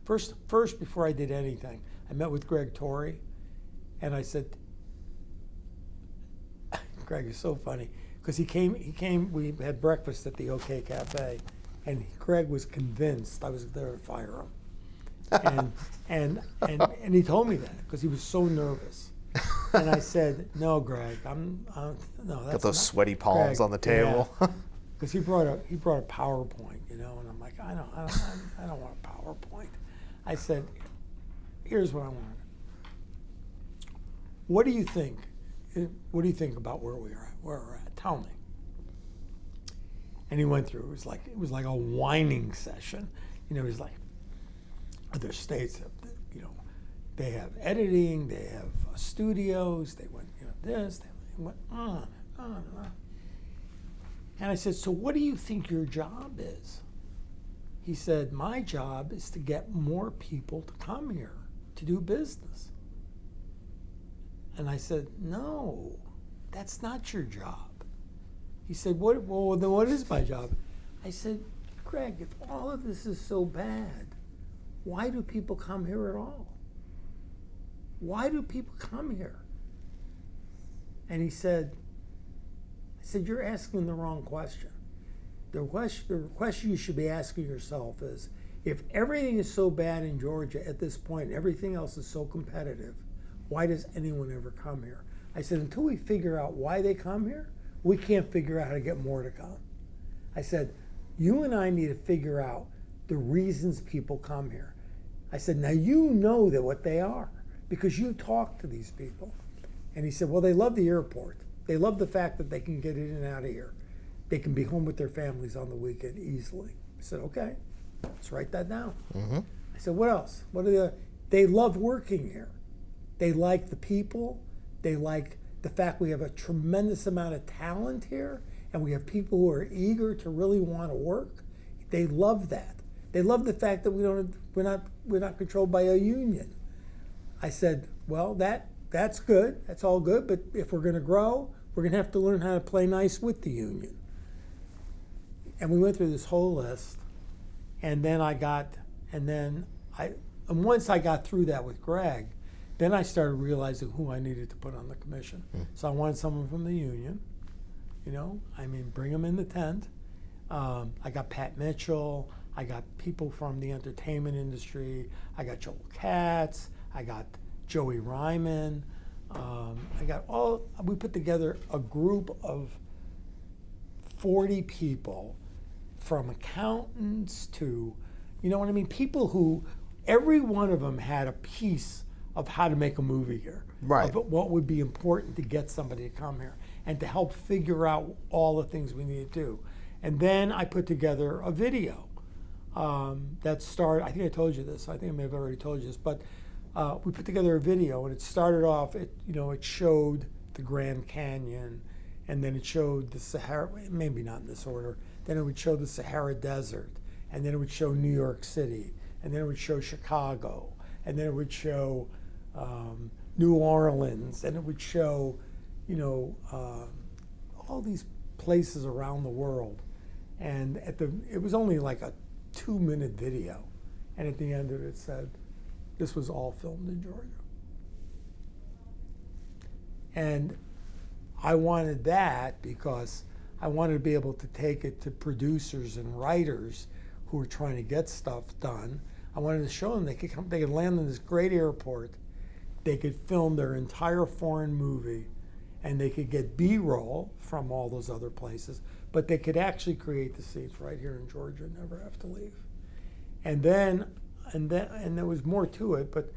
first before I did anything, I met with Greg Torrey, and I said, Greg is so funny, because he came, we had breakfast at the OK Cafe, and Greg was convinced I was there to fire him. And he told me that, because he was so nervous. And I said, no, Greg, no, that's Got those not, sweaty palms Greg, on the table. Because he brought a PowerPoint, you know, and I'm like, I don't want a PowerPoint. I said, here's what I want. What do you think? What do you think about where we're at? Tell me. And he went through. It was like a whining session. You know, he was like, other states have, you know, they have editing, they have studios, they went, you know, this, they went on and on and on. And I said, so what do you think your job is? He said, my job is to get more people to come here to do business. And I said, no, that's not your job. He said, well, then what is my job? I said, Greg, if all of this is so bad, why do people come here at all? Why do people come here? And he said, I said, you're asking the wrong question. The question you should be asking yourself is, if everything is so bad in Georgia at this point, everything else is so competitive, why does anyone ever come here? I said, until we figure out why they come here, we can't figure out how to get more to come. I said, you and I need to figure out the reasons people come here. I said, now you know what they are, because you talk to these people. And he said, well, they love the airport. They love the fact that they can get in and out of here. They can be home with their families on the weekend easily. I said, okay, let's write that down. Mm-hmm. I said, what else? They love working here. They like the people. They like the fact we have a tremendous amount of talent here, and we have people who are eager to really want to work. They love that. They love the fact that we're not controlled by a union. I said, well, that's good. That's all good. But if we're going to grow, we're going to have to learn how to play nice with the union. And we went through this whole list, and once I got through that with Greg, then I started realizing who I needed to put on the commission. So I wanted someone from the union, bring them in the tent. I got Pat Mitchell. I got people from the entertainment industry. I got Joel Katz. I got Joey Ryman. We put together a group of 40 people, from accountants to, people who, every one of them had a piece of how to make a movie here. Right. Of what would be important to get somebody to come here and to help figure out all the things we need to do. And then I put together a video that started, I think I told you this, I think I may have already told you this, but we put together a video, and it started off, it showed the Grand Canyon, and then it showed the Sahara, maybe not in this order, then it would show the Sahara Desert, and then it would show New York City, and then it would show Chicago, and then it would show New Orleans, and it would show, all these places around the world. And it was only like a 2-minute video, and at the end of it said, this was all filmed in Georgia. And I wanted that because I wanted to be able to take it to producers and writers who were trying to get stuff done. I wanted to show them they could land in this great airport, they could film their entire foreign movie, and they could get B-roll from all those other places, but they could actually create the scenes right here in Georgia and never have to leave. And there was more to it, but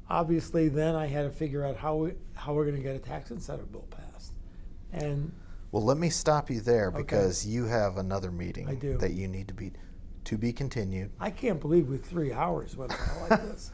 obviously then I had to figure out how we're going to get a tax incentive bill passed. And well, let me stop you there because you have another meeting I do. that you need to be continued. I can't believe with 3 hours went by like this.